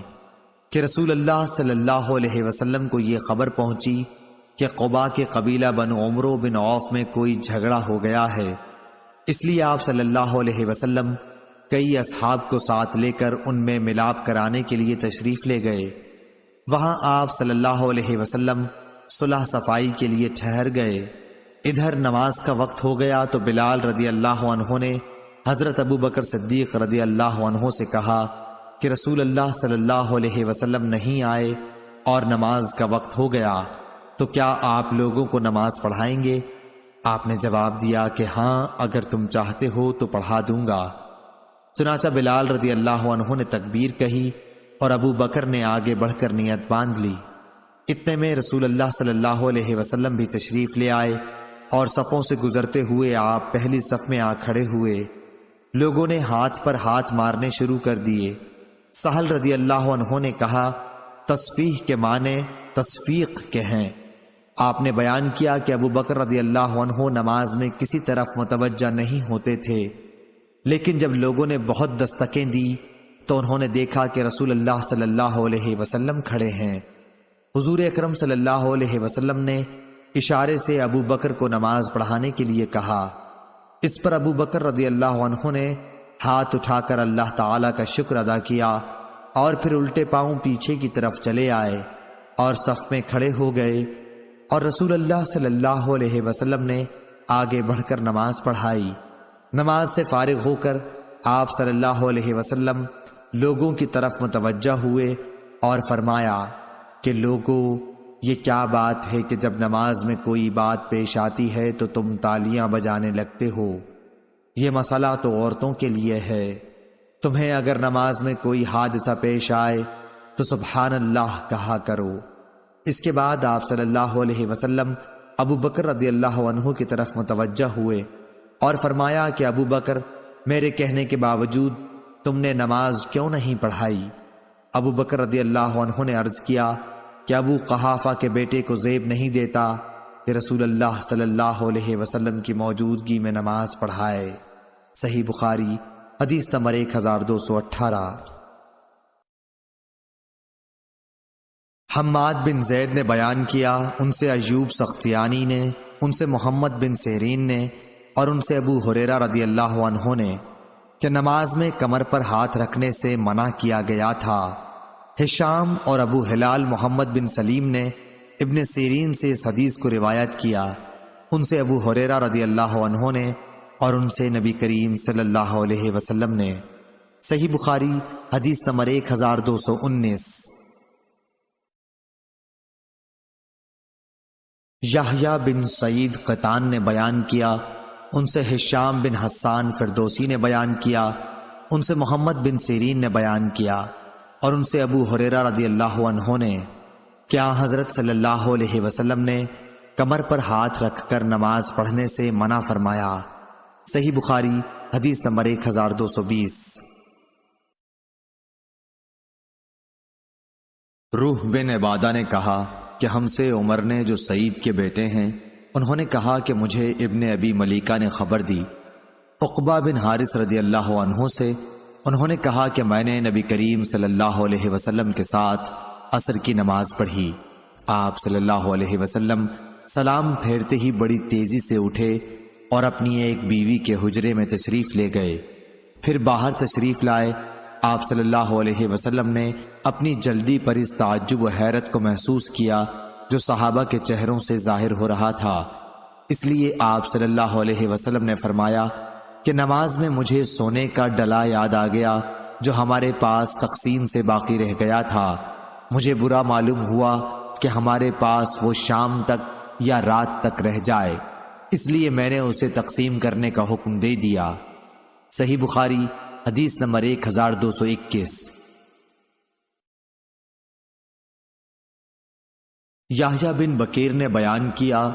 کہ رسول اللہ صلی اللہ علیہ وسلم کو یہ خبر پہنچی کہ قبا کے قبیلہ بنو عمرو بن عوف میں کوئی جھگڑا ہو گیا ہے، اس لیے آپ صلی اللہ علیہ وسلم کئی اصحاب کو ساتھ لے کر ان میں ملاپ کرانے کے لیے تشریف لے گئے۔ وہاں آپ صلی اللہ علیہ وسلم صلح صفائی کے لیے ٹھہر گئے۔ ادھر نماز کا وقت ہو گیا تو بلال رضی اللہ عنہ نے حضرت ابو بکر صدیق رضی اللہ عنہ سے کہا کہ رسول اللہ صلی اللہ علیہ وسلم نہیں آئے اور نماز کا وقت ہو گیا، تو کیا آپ لوگوں کو نماز پڑھائیں گے؟ آپ نے جواب دیا کہ ہاں، اگر تم چاہتے ہو تو پڑھا دوں گا۔ چنانچہ بلال رضی اللہ عنہ نے تکبیر کہی اور ابو بکر نے آگے بڑھ کر نیت باندھ لی۔ اتنے میں رسول اللہ صلی اللہ علیہ وسلم بھی تشریف لے آئے اور صفوں سے گزرتے ہوئے آپ پہلی صف میں آ کھڑے ہوئے۔ لوگوں نے ہاتھ پر ہاتھ مارنے شروع کر دیے۔ سہل رضی اللہ عنہ نے کہا، تصفیح کے معنی تصفیق کے ہیں۔ آپ نے بیان کیا کہ ابو بکر رضی اللہ عنہ نماز میں کسی طرف متوجہ نہیں ہوتے تھے، لیکن جب لوگوں نے بہت دستکیں دی تو انہوں نے دیکھا کہ رسول اللہ صلی اللہ علیہ وسلم کھڑے ہیں۔ حضور اکرم صلی اللہ علیہ وسلم نے اشارے سے ابو بکر کو نماز پڑھانے کے لیے کہا۔ اس پر ابو بکر رضی اللہ عنہ نے ہاتھ اٹھا کر اللہ تعالیٰ کا شکر ادا کیا اور پھر الٹے پاؤں پیچھے کی طرف چلے آئے اور صف میں کھڑے ہو گئے، اور رسول اللہ صلی اللہ علیہ وسلم نے آگے بڑھ کر نماز پڑھائی۔ نماز سے فارغ ہو کر آپ صلی اللہ علیہ وسلم لوگوں کی طرف متوجہ ہوئے اور فرمایا کہ لوگوں، یہ کیا بات ہے کہ جب نماز میں کوئی بات پیش آتی ہے تو تم تالیاں بجانے لگتے ہو؟ یہ مسئلہ تو عورتوں کے لیے ہے۔ تمہیں اگر نماز میں کوئی حادثہ پیش آئے تو سبحان اللہ کہا کرو۔ اس کے بعد آپ صلی اللہ علیہ وسلم ابو بکر رضی اللہ عنہ کی طرف متوجہ ہوئے اور فرمایا کہ ابو بکر، میرے کہنے کے باوجود تم نے نماز کیوں نہیں پڑھائی؟ ابو بکر رضی اللہ عنہ نے عرض کیا کہ ابو قحافہ کے بیٹے کو زیب نہیں دیتا کہ رسول اللہ صلی اللہ علیہ وسلم کی موجودگی میں نماز پڑھائے۔ صحیح بخاری حدیث نمبر 1218۔ حماد بن زید نے بیان کیا، ان سے ایوب سختیانی نے، ان سے محمد بن سیرین نے اور ان سے ابو ہریرہ رضی اللہ عنہ نے کہ نماز میں کمر پر ہاتھ رکھنے سے منع کیا گیا تھا۔ ہشام اور ابو ہلال محمد بن سلیم نے ابن سیرین سے اس حدیث کو روایت کیا، ان سے ابو ہریرہ رضی اللہ عنہ نے اور ان سے نبی کریم صلی اللہ علیہ وسلم نے۔ صحیح بخاری حدیث نمبر 1219۔ یحییٰ بن سعید قطان نے بیان کیا، ان سے ہشام بن حسان فردوسی نے بیان کیا، ان سے محمد بن سیرین نے بیان کیا اور ان سے ابو ہریرہ رضی اللہ عنہ نے کیا حضرت صلی اللہ علیہ وسلم نے کمر پر ہاتھ رکھ کر نماز پڑھنے سے منع فرمایا۔ صحیح بخاری حدیث نمبر 1220۔ روح بن عبادہ نے کہا کہ ہم سے عمر نے جو سعید کے بیٹے ہیں، انہوں نے کہا کہ مجھے ابن ابی ملیکہ نے خبر دی عقبہ بن حارث رضی اللہ عنہ سے، انہوں نے کہا کہ میں نے نبی کریم صلی اللہ علیہ وسلم کے ساتھ عصر کی نماز پڑھی۔ آپ صلی اللہ علیہ وسلم سلام پھیرتے ہی بڑی تیزی سے اٹھے اور اپنی ایک بیوی کے حجرے میں تشریف لے گئے۔ پھر باہر تشریف لائے۔ آپ صلی اللہ علیہ وسلم نے اپنی جلدی پر اس تعجب و حیرت کو محسوس کیا جو صحابہ کے چہروں سے ظاہر ہو رہا تھا۔ اس لیے آپ صلی اللہ علیہ وسلم نے فرمایا کہ نماز میں مجھے سونے کا ڈلا یاد آ گیا جو ہمارے پاس تقسیم سے باقی رہ گیا تھا۔ مجھے برا معلوم ہوا کہ ہمارے پاس وہ شام تک یا رات تک رہ جائے، اس لیے میں نے اسے تقسیم کرنے کا حکم دے دیا۔ صحیح بخاری حدیث نمبر 1221۔ یحییٰ بن بکیر نے بیان کیا،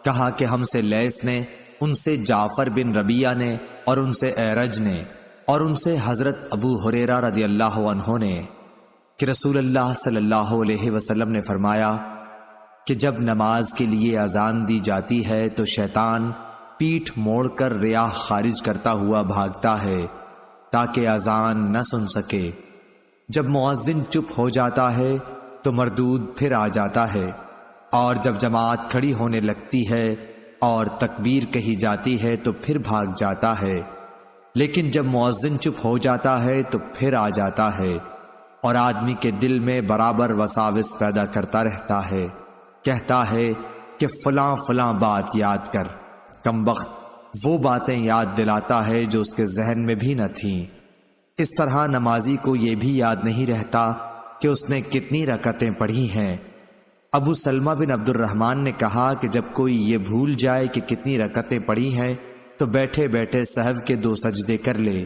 کہا کہ ہم سے لیث نے، ان سے جعفر بن ربیعہ نے، اور ان سے اعرج نے، اور ان سے حضرت ابو ہریرہ رضی اللہ عنہ نے کہ رسول اللہ صلی اللہ علیہ وسلم نے فرمایا کہ جب نماز کے لیے اذان دی جاتی ہے تو شیطان پیٹھ موڑ کر ریاح خارج کرتا ہوا بھاگتا ہے تاکہ اذان نہ سن سکے۔ جب مؤذن چپ ہو جاتا ہے تو مردود پھر آ جاتا ہے، اور جب جماعت کھڑی ہونے لگتی ہے اور تکبیر کہی جاتی ہے تو پھر بھاگ جاتا ہے، لیکن جب مؤذن چپ ہو جاتا ہے تو پھر آ جاتا ہے، اور آدمی کے دل میں برابر وساوس پیدا کرتا رہتا ہے، کہتا ہے کہ فلاں فلاں بات یاد کر۔ کمبخت وہ باتیں یاد دلاتا ہے جو اس کے ذہن میں بھی نہ تھیں۔ اس طرح نمازی کو یہ بھی یاد نہیں رہتا کہ اس نے کتنی رکعتیں پڑھی ہیں۔ ابو سلمہ بن عبد الرحمن نے کہا کہ جب کوئی یہ بھول جائے کہ کتنی رکعتیں پڑھی ہیں تو بیٹھے بیٹھے سہو کے 2 سجدے کر لے۔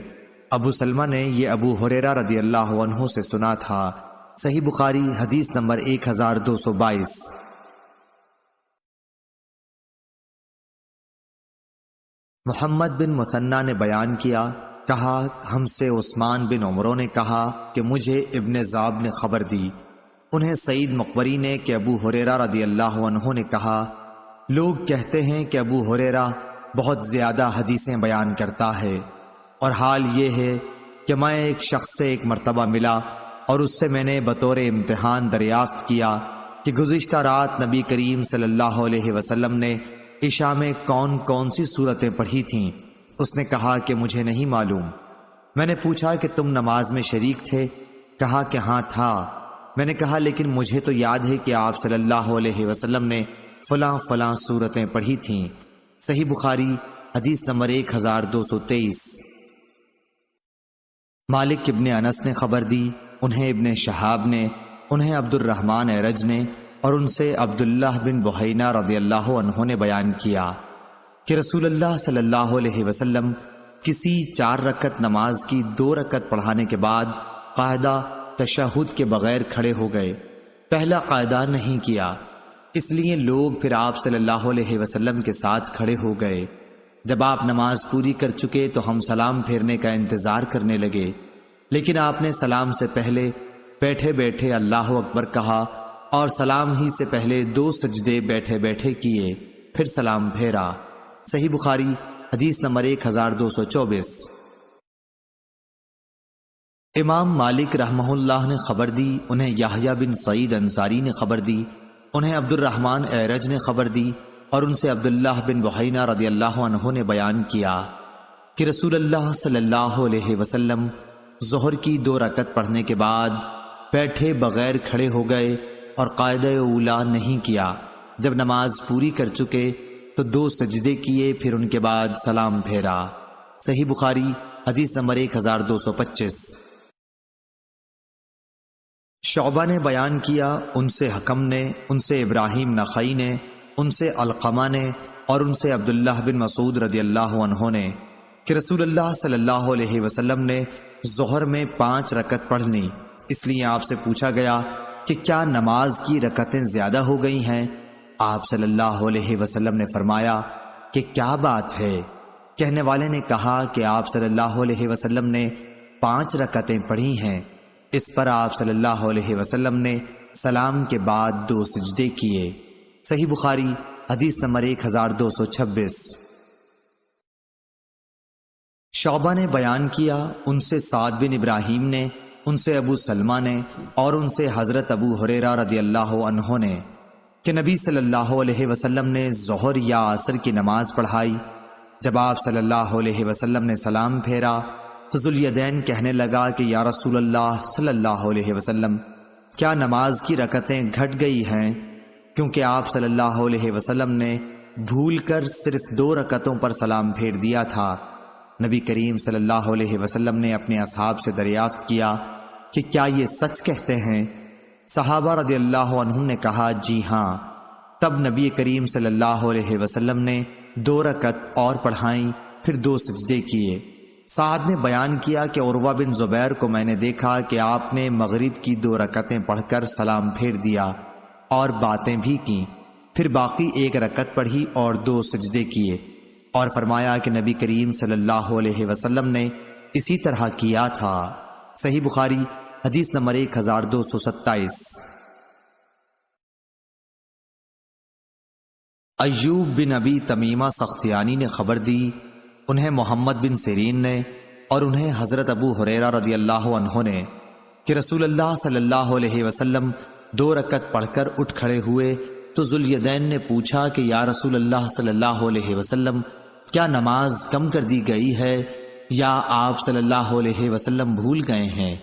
ابو سلمہ نے یہ ابو ہریرہ رضی اللہ عنہ سے سنا تھا۔ صحیح بخاری حدیث نمبر 1222۔ محمد بن مثنیٰ نے بیان کیا، کہا ہم سے عثمان بن عمرو نے کہا کہ مجھے ابن ذاب نے خبر دی، انہیں سعید مقبری نے کہ ابو ہریرہ رضی اللہ عنہ نے کہا، لوگ کہتے ہیں کہ ابو ہریرہ بہت زیادہ حدیثیں بیان کرتا ہے، اور حال یہ ہے کہ میں ایک شخص سے ایک مرتبہ ملا اور اس سے میں نے بطور امتحان دریافت کیا کہ گزشتہ رات نبی کریم صلی اللہ علیہ وسلم نے عشاء میں کون کون سی صورتیں پڑھی تھیں۔ اس نے کہا کہ مجھے نہیں معلوم۔ میں نے پوچھا کہ تم نماز میں شریک تھے؟ کہا کہ ہاں تھا۔ میں نے کہا لیکن مجھے تو یاد ہے کہ آپ صلی اللہ علیہ وسلم نے فلاں فلاں صورتیں پڑھی تھیں۔ صحیح بخاری حدیث نمبر 1223۔ مالک ابن انس نے خبر دی، انہیں ابن شہاب نے، انہیں عبد الرحمن اعرج نے، اور ان سے عبداللہ بن بحینہ رضی اللہ عنہ نے بیان کیا کہ رسول اللہ صلی اللہ علیہ وسلم کسی 4 رکعت نماز کی 2 رکعت پڑھانے کے بعد قاعدہ تشہد کے بغیر کھڑے ہو گئے۔ پہلا قاعدہ نہیں کیا، اس لیے لوگ پھر آپ صلی اللہ علیہ وسلم کے ساتھ کھڑے ہو گئے۔ جب آپ نماز پوری کر چکے تو ہم سلام پھیرنے کا انتظار کرنے لگے، لیکن آپ نے سلام سے پہلے بیٹھے بیٹھے اللہ اکبر کہا اور سلام ہی سے پہلے 2 سجدے بیٹھے بیٹھے کیے، پھر سلام پھیرا۔ صحیح بخاری حدیث نمبر 1224۔ امام مالک رحمہ اللہ نے خبر دی، انہیں یحییٰ بن سعید انصاری نے خبر دی، انہیں عبد الرحمن اعرج نے خبر دی، اور ان سے عبداللہ بن بحینہ رضی اللہ عنہ نے بیان کیا کہ رسول اللہ صلی اللہ علیہ وسلم ظہر کی 2 رکعت پڑھنے کے بعد بیٹھے بغیر کھڑے ہو گئے اور قاعدہ اولا نہیں کیا۔ جب نماز پوری کر چکے تو 2 سجدے کیے، پھر ان کے بعد سلام پھیرا۔ صحیح بخاری حدیث نمبر 1225۔ شعبہ نے بیان کیا، ان سے حکم نے، ان سے ابراہیم نخعی نے، ان سے علقمہ نے، اور ان سے عبداللہ بن مسعود رضی اللہ عنہ نے کہ رسول اللہ صلی اللہ علیہ وسلم نے ظہر میں 5 رکعت پڑھ لیں۔ اس لیے آپ سے پوچھا گیا کہ کیا نماز کی رکعتیں زیادہ ہو گئی ہیں؟ آپ صلی اللہ علیہ وسلم نے فرمایا کہ کیا بات ہے؟ کہنے والے نے کہا کہ آپ صلی اللہ علیہ وسلم نے 5 رکعتیں پڑھی ہیں۔ اس پر آپ صلی اللہ علیہ وسلم نے سلام کے بعد 2 سجدے کیے۔ صحیح بخاری حدیث نمبر 1226۔ شعبہ نے بیان کیا، ان سے سعد بن ابراہیم نے، ان سے ابو سلمہ نے، اور ان سے حضرت ابو ہریرہ رضی اللہ عنہ نے کہ نبی صلی اللہ علیہ وسلم نے ظہر یا عصر کی نماز پڑھائی۔ جب آپ صلی اللہ علیہ وسلم نے سلام پھیرا تو ذوالیدین کہنے لگا کہ یا رسول اللہ صلی اللہ علیہ وسلم، کیا نماز کی رکعتیں گھٹ گئی ہیں؟ کیونکہ آپ صلی اللہ علیہ وسلم نے بھول کر صرف 2 رکعتوں پر سلام پھیر دیا تھا۔ نبی کریم صلی اللہ علیہ وسلم نے اپنے اصحاب سے دریافت کیا کہ کیا یہ سچ کہتے ہیں؟ صحابہ رضی اللہ عنہم نے کہا جی ہاں۔ تب نبی کریم صلی اللہ علیہ وسلم نے 2 رکعت اور پڑھائیں، پھر 2 سجدے کیے۔ سعد نے بیان کیا کہ عروہ بن زبیر کو میں نے دیکھا کہ آپ نے مغرب کی 2 رکعتیں پڑھ کر سلام پھیر دیا اور باتیں بھی کیں، پھر باقی 1 رکعت پڑھی اور 2 سجدے کیے، اور فرمایا کہ نبی کریم صلی اللہ علیہ وسلم نے اسی طرح کیا تھا۔ صحیح بخاری حدیث نمبر 1227۔ ایوب بن ابی تمیمہ سختیانی نے خبر دی، انہیں محمد بن سیرین نے اور انہیں حضرت ابو ہریرہ رضی اللہ عنہ نے کہ رسول اللہ صلی اللہ علیہ وسلم 2 رکعت پڑھ کر اٹھ کھڑے ہوئے تو ذوالیدین نے پوچھا کہ یا رسول اللہ صلی اللہ علیہ وسلم، کیا نماز کم کر دی گئی ہے یا آپ صلی اللہ علیہ وسلم بھول گئے ہیں؟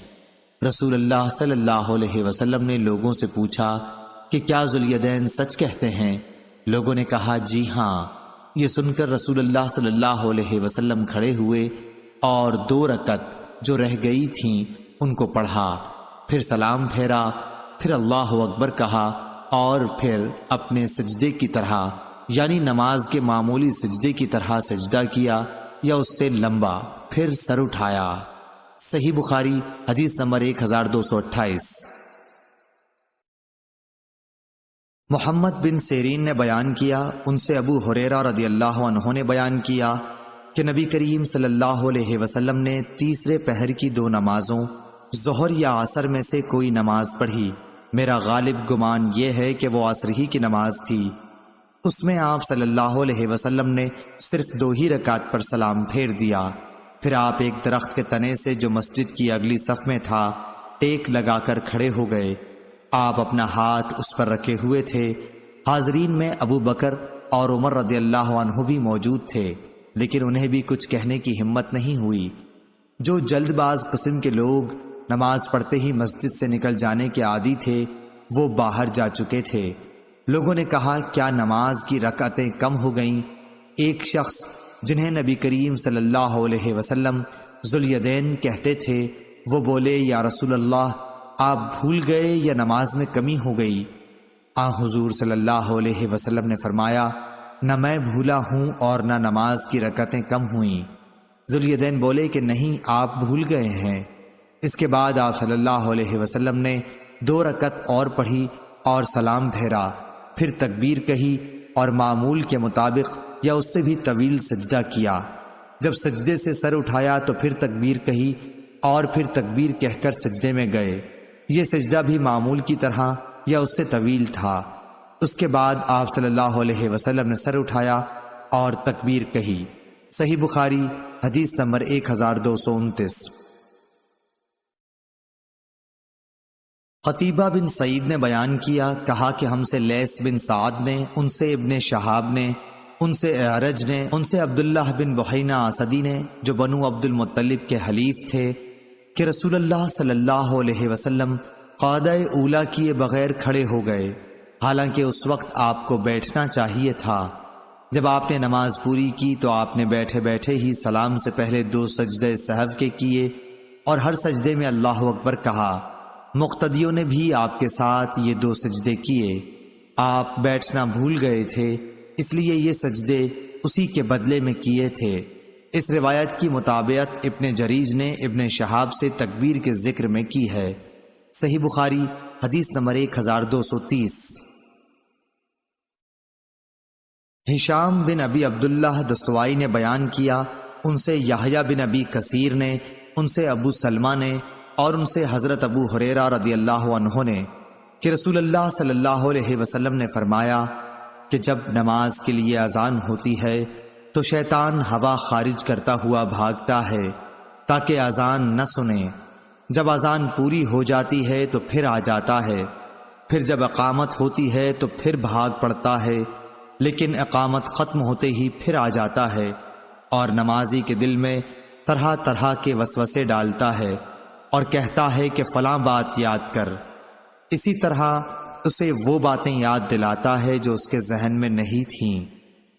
رسول اللہ صلی اللہ علیہ وسلم نے لوگوں سے پوچھا کہ کیا ذوالیدین سچ کہتے ہیں؟ لوگوں نے کہا جی ہاں۔ یہ سن کر رسول اللہ صلی اللہ علیہ وسلم کھڑے ہوئے اور 2 رکعت جو رہ گئی تھیں ان کو پڑھا، پھر سلام پھیرا، پھر اللہ اکبر کہا اور پھر اپنے سجدے کی طرح یعنی نماز کے معمولی سجدے کی طرح سجدہ کیا یا اس سے لمبا، پھر سر اٹھایا۔ صحیح بخاری حدیث نمبر 1228۔ محمد بن سیرین نے بیان کیا، ان سے ابو ہریرہ رضی اللہ عنہ نے بیان کیا کہ نبی کریم صلی اللہ علیہ وسلم نے تیسرے پہر کی 2 نمازوں ظہر یا عصر میں سے کوئی نماز پڑھی۔ میرا غالب گمان یہ ہے کہ وہ عصر ہی کی نماز تھی۔ اس میں آپ صلی اللہ علیہ وسلم نے صرف 2 ہی رکعت پر سلام پھیر دیا، پھر آپ ایک درخت کے تنے سے جو مسجد کی اگلی صف میں تھا ٹیک لگا کر کھڑے ہو گئے۔ آپ اپنا ہاتھ اس پر رکھے ہوئے تھے۔ حاضرین میں ابو بکر اور عمر رضی اللہ عنہ بھی موجود تھے، لیکن انہیں بھی کچھ کہنے کی ہمت نہیں ہوئی۔ جو جلد باز قسم کے لوگ نماز پڑھتے ہی مسجد سے نکل جانے کے عادی تھے وہ باہر جا چکے تھے۔ لوگوں نے کہا کیا نماز کی رکعتیں کم ہو گئیں؟ ایک شخص جنہیں نبی کریم صلی اللہ علیہ وسلم ذوالیدین کہتے تھے وہ بولے یا رسول اللہ، آپ بھول گئے یا نماز میں کمی ہو گئی؟ حضور صلی اللہ علیہ وسلم نے فرمایا نہ میں بھولا ہوں اور نہ نماز کی رکعتیں کم ہوئیں۔ ذوالیدین بولے کہ نہیں، آپ بھول گئے ہیں۔ اس کے بعد آپ صلی اللہ علیہ وسلم نے 2 رکعت اور پڑھی اور سلام پھیرا، پھر تکبیر کہی اور معمول کے مطابق یا اس سے بھی طویل سجدہ کیا۔ جب سجدے سے سر اٹھایا تو پھر تکبیر کہی اور پھر تکبیر کہہ کر سجدے میں گئے۔ یہ سجدہ بھی معمول کی طرح یا اس سے طویل تھا۔ اس کے بعد آپ صلی اللہ علیہ وسلم نے سر اٹھایا اور تکبیر کہی۔ صحیح بخاری حدیث نمبر 1229۔ قتیبہ بن سعید نے بیان کیا، کہا کہ ہم سے لیث بن سعد نے، ان سے ابن شہاب نے، ان سے اعرج نے، ان سے عبداللہ بن بحینہ اسدی نے جو بنو عبد المطلب کے حلیف تھے کہ رسول اللہ صلی اللہ علیہ وسلم قعدہ اولیٰ کیے بغیر کھڑے ہو گئے، حالانکہ اس وقت آپ کو بیٹھنا چاہیے تھا۔ جب آپ نے نماز پوری کی تو آپ نے بیٹھے بیٹھے ہی سلام سے پہلے 2 سجدے سہو کے کیے اور ہر سجدے میں اللہ اکبر کہا۔ مقتدیوں نے بھی آپ کے ساتھ یہ 2 سجدے کیے۔ آپ بیٹھنا بھول گئے تھے، اس لیے یہ سجدے اسی کے بدلے میں کیے تھے۔ اس روایت کی مطابقت ابن جریج نے ابن شہاب سے تکبیر کے ذکر میں کی ہے۔ صحیح بخاری حدیث نمبر 1230۔ ہشام بن ابی عبداللہ دستوائی نے بیان کیا، ان سے یحییٰ بن ابی کثیر نے، ان سے ابو سلمہ نے اور ان سے حضرت ابو ہریرہ رضی اللہ عنہ نے کہ رسول اللہ صلی اللہ علیہ وسلم نے فرمایا کہ جب نماز کے لیے اذان ہوتی ہے تو شیطان ہوا خارج کرتا ہوا بھاگتا ہے تاکہ اذان نہ سنے۔ جب اذان پوری ہو جاتی ہے تو پھر آ جاتا ہے، پھر جب اقامت ہوتی ہے تو پھر بھاگ پڑتا ہے، لیکن اقامت ختم ہوتے ہی پھر آ جاتا ہے، اور نمازی کے دل میں طرح طرح کے وسوسے ڈالتا ہے اور کہتا ہے کہ فلاں بات یاد کر۔ اسی طرح اسے وہ باتیں یاد دلاتا ہے جو اس کے ذہن میں نہیں تھیں،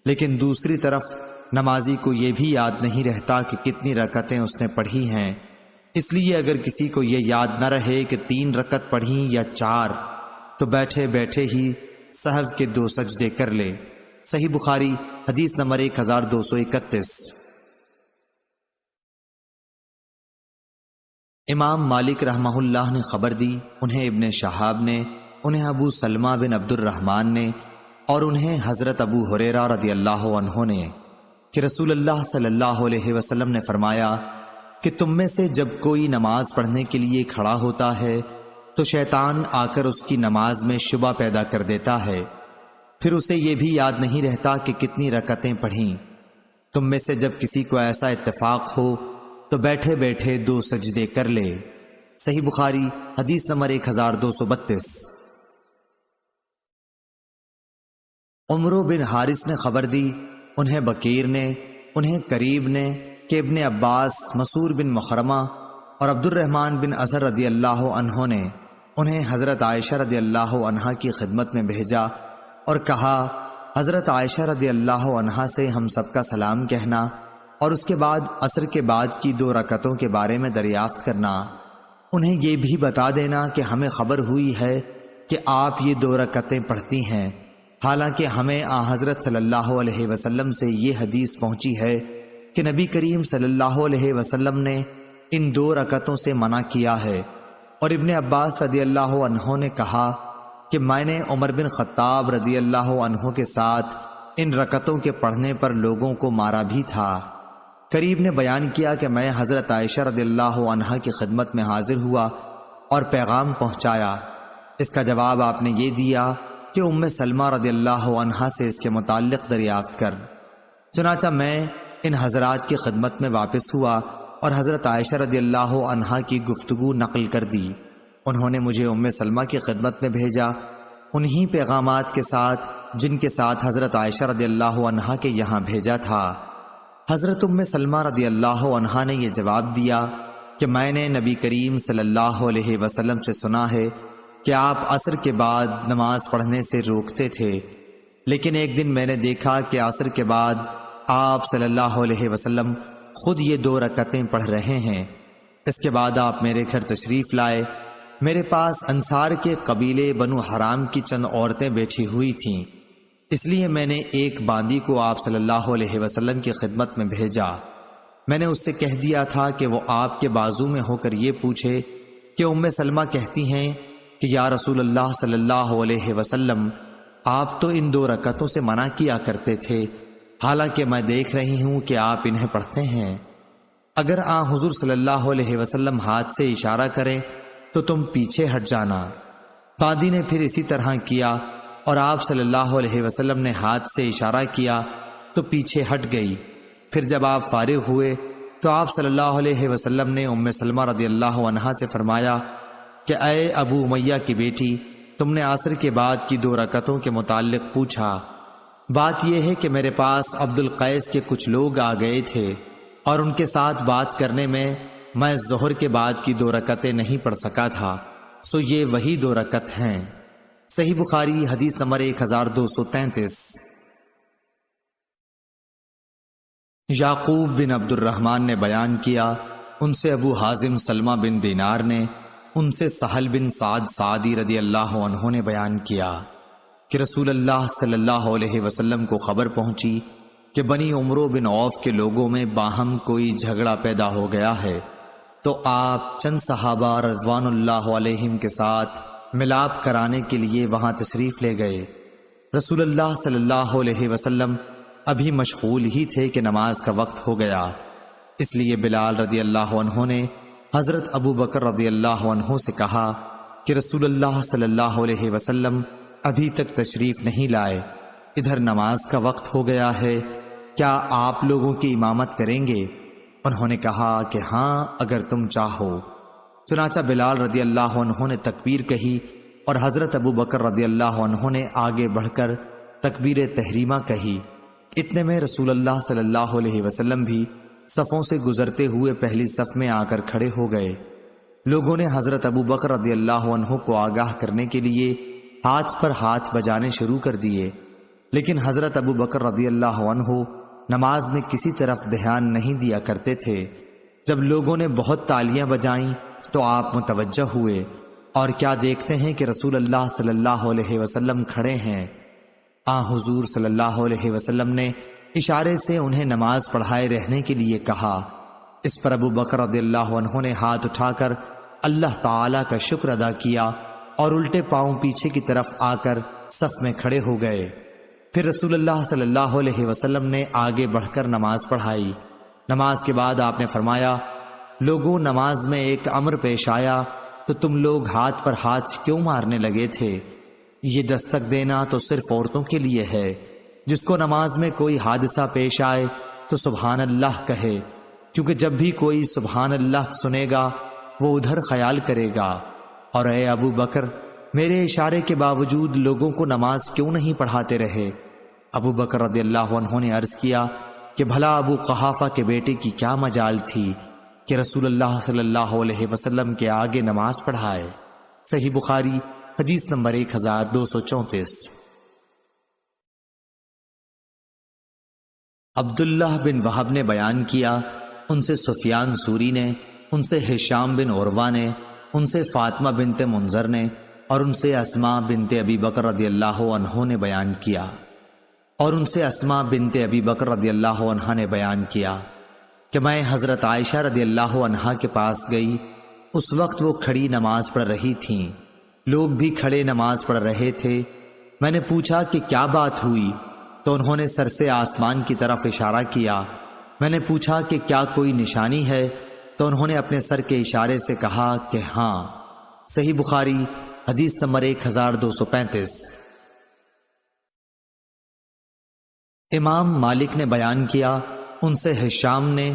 لیکن دوسری طرف نمازی کو یہ بھی یاد نہیں رہتا کہ کتنی رکعتیں اس نے پڑھی ہیں۔ اس لیے اگر کسی کو یہ یاد نہ رہے کہ 3 رکعت پڑھی یا 4، تو بیٹھے بیٹھے ہی سہو کے 2 سجدے کر لے۔ صحیح بخاری حدیث نمبر 1231۔ امام مالک رحمہ اللہ نے خبر دی، انہیں ابن شہاب نے، انہیں ابو سلمہ بن عبد الرحمن نے، اور انہیں حضرت ابو ہریرہ رضی اللہ عنہ نے، کہ رسول اللہ صلی اللہ علیہ وسلم نے فرمایا کہ تم میں سے جب کوئی نماز پڑھنے کے لیے کھڑا ہوتا ہے تو شیطان آ کر اس کی نماز میں شبہ پیدا کر دیتا ہے، پھر اسے یہ بھی یاد نہیں رہتا کہ کتنی رکعتیں پڑھیں۔ تم میں سے جب کسی کو ایسا اتفاق ہو تو بیٹھے بیٹھے 2 سجدے کر لے۔ صحیح بخاری حدیث نمبر 1232۔ عمرو بن حارث نے خبر دی، انہیں بکیر نے، انہیں قریب نے، کہ ابن عباس، مسور بن مخرمہ اور عبد الرحمن بن اظہر رضی اللہ عنہ نے انہیں حضرت عائشہ رضی اللہ عنہا کی خدمت میں بھیجا اور کہا، حضرت عائشہ رضی اللہ عنہا سے ہم سب کا سلام کہنا اور اس کے بعد عصر کے بعد کی 2 رکعتوں کے بارے میں دریافت کرنا۔ انہیں یہ بھی بتا دینا کہ ہمیں خبر ہوئی ہے کہ آپ یہ 2 رکعتیں پڑھتی ہیں، حالانکہ ہمیں حضرت صلی اللہ علیہ وسلم سے یہ حدیث پہنچی ہے کہ نبی کریم صلی اللہ علیہ وسلم نے ان 2 رکعتوں سے منع کیا ہے۔ اور ابن عباس رضی اللہ عنہ نے کہا کہ میں نے عمر بن خطاب رضی اللہ عنہ کے ساتھ ان رکعتوں کے پڑھنے پر لوگوں کو مارا بھی تھا۔ قریب نے بیان کیا کہ میں حضرت عائشہ رضی اللہ عنہا کی خدمت میں حاضر ہوا اور پیغام پہنچایا۔ اس کا جواب آپ نے یہ دیا کہ ام سلمہ رضی اللہ عنہا سے اس کے متعلق دریافت کر۔ چنانچہ میں ان حضرات کی خدمت میں واپس ہوا اور حضرت عائشہ رضی اللہ عنہا کی گفتگو نقل کر دی۔ انہوں نے مجھے ام سلمہ کی خدمت میں بھیجا، انہی پیغامات کے ساتھ جن کے ساتھ حضرت عائشہ رضی اللہ عنہا کے یہاں بھیجا تھا۔ حضرت ام سلمہ رضی اللہ عنہا نے یہ جواب دیا کہ میں نے نبی کریم صلی اللہ علیہ وسلم سے سنا ہے کہ آپ عصر کے بعد نماز پڑھنے سے روکتے تھے، لیکن ایک دن میں نے دیکھا کہ عصر کے بعد آپ صلی اللہ علیہ وسلم خود یہ 2 رکعتیں پڑھ رہے ہیں۔ اس کے بعد آپ میرے گھر تشریف لائے، میرے پاس انصار کے قبیلے بنو حرام کی چند عورتیں بیٹھی ہوئی تھیں، اس لیے میں نے ایک باندی کو آپ صلی اللہ علیہ وسلم کی خدمت میں بھیجا۔ میں نے اس سے کہہ دیا تھا کہ وہ آپ کے بازو میں ہو کر یہ پوچھے کہ ام سلمہ کہتی ہیں کہ یا رسول اللہ صلی اللہ علیہ وسلم، آپ تو ان 2 رکعتوں سے منع کیا کرتے تھے، حالانکہ میں دیکھ رہی ہوں کہ آپ انہیں پڑھتے ہیں۔ اگر حضور صلی اللہ علیہ وسلم ہاتھ سے اشارہ کریں تو تم پیچھے ہٹ جانا۔ باندی نے پھر اسی طرح کیا اور آپ صلی اللہ علیہ وسلم نے ہاتھ سے اشارہ کیا تو پیچھے ہٹ گئی۔ پھر جب آپ فارغ ہوئے تو آپ صلی اللہ علیہ وسلم نے ام سلمہ رضی اللہ عنہا سے فرمایا کہ اے ابو امیہ کی بیٹی، تم نے عصر کے بعد کی 2 رکعتوں کے متعلق پوچھا۔ بات یہ ہے کہ میرے پاس عبد القیس کے کچھ لوگ آ گئے تھے اور ان کے ساتھ بات کرنے میں ظہر کے بعد کی 2 رکعتیں نہیں پڑھ سکا تھا، سو یہ وہی 2 رکعت ہیں۔ صحیح بخاری حدیث نمبر 1233۔ یعقوب بن عبد الرحمن نے بیان کیا، ان سے ابو حازم سلمہ بن دینار نے، ان سے سہل بن سعد سعدی رضی اللہ عنہ نے بیان کیا کہ رسول اللہ صلی اللہ علیہ وسلم کو خبر پہنچی کہ بنی عمرو بن عوف کے لوگوں میں باہم کوئی جھگڑا پیدا ہو گیا ہے، تو آپ چند صحابہ رضوان اللہ علیہم کے ساتھ ملاپ کرانے کے لیے وہاں تشریف لے گئے۔ رسول اللہ صلی اللہ علیہ وسلم ابھی مشغول ہی تھے کہ نماز کا وقت ہو گیا، اس لیے بلال رضی اللہ عنہ نے حضرت ابو بکر رضی اللہ عنہ سے کہا کہ رسول اللہ صلی اللہ علیہ وسلم ابھی تک تشریف نہیں لائے، ادھر نماز کا وقت ہو گیا ہے، کیا آپ لوگوں کی امامت کریں گے؟ انہوں نے کہا کہ ہاں اگر تم چاہو۔ چنانچہ بلال رضی اللہ عنہ نے تکبیر کہی اور حضرت ابو بکر رضی اللہ عنہ نے آگے بڑھ کر تکبیر تحریمہ کہی۔ اتنے میں رسول اللہ صلی اللہ علیہ وسلم بھی صفوں سے گزرتے ہوئے پہلی صف میں آ کر کھڑے ہو گئے۔ لوگوں نے حضرت ابو بکر رضی اللہ عنہ کو آگاہ کرنے کے لیے ہاتھ پر ہاتھ بجانے شروع کر دیے، لیکن حضرت ابو بکر رضی اللہ عنہ نماز میں کسی طرف دھیان نہیں دیا کرتے تھے۔ جب لوگوں نے بہت تالیاں بجائیں تو آپ متوجہ ہوئے اور کیا دیکھتے ہیں کہ رسول اللہ صلی اللہ علیہ وسلم کھڑے ہیں۔ حضور صلی اللہ علیہ وسلم نے اشارے سے انہیں نماز پڑھائے رہنے کے لیے کہا۔ اس پر ابو بکر رضی اللہ عنہ نے ہاتھ اٹھا کر اللہ تعالیٰ کا شکر ادا کیا اور الٹے پاؤں پیچھے کی طرف آ کر صف میں کھڑے ہو گئے۔ پھر رسول اللہ صلی اللہ علیہ وسلم نے آگے بڑھ کر نماز پڑھائی۔ نماز کے بعد آپ نے فرمایا، لوگوں، نماز میں ایک امر پیش آیا تو تم لوگ ہاتھ پر ہاتھ کیوں مارنے لگے تھے؟ یہ دستک دینا تو صرف عورتوں کے لیے ہے۔ جس کو نماز میں کوئی حادثہ پیش آئے تو سبحان اللہ کہے، کیونکہ جب بھی کوئی سبحان اللہ سنے گا وہ ادھر خیال کرے گا۔ اور اے ابو بکر، میرے اشارے کے باوجود لوگوں کو نماز کیوں نہیں پڑھاتے رہے؟ ابو بکر رضی اللہ عنہ نے عرض کیا کہ بھلا ابو قحافہ کے بیٹے کی کیا مجال تھی کہ رسول اللہ صلی اللہ علیہ وسلم کے آگے نماز پڑھائے۔ صحیح بخاری حدیث نمبر 1234۔ عبداللہ بن وہب نے بیان کیا، ان سے سفیان سوری نے، ان سے ہشام بن عروہ نے، ان سے فاطمہ بنت منذر نے، اور ان سے اسماء بنت ابی بکر رضی اللہ عنہ نے بیان کیا، کہ میں حضرت عائشہ رضی اللہ عنہا کے پاس گئی۔ اس وقت وہ کھڑی نماز پڑھ رہی تھیں، لوگ بھی کھڑے نماز پڑھ رہے تھے۔ میں نے پوچھا کہ کیا بات ہوئی، تو انہوں نے سر سے آسمان کی طرف اشارہ کیا۔ میں نے پوچھا کہ کیا کوئی نشانی ہے، تو انہوں نے اپنے سر کے اشارے سے کہا کہ ہاں۔ صحیح بخاری حدیث نمبر 1235۔ امام مالک نے بیان کیا، ان سے ہشام نے،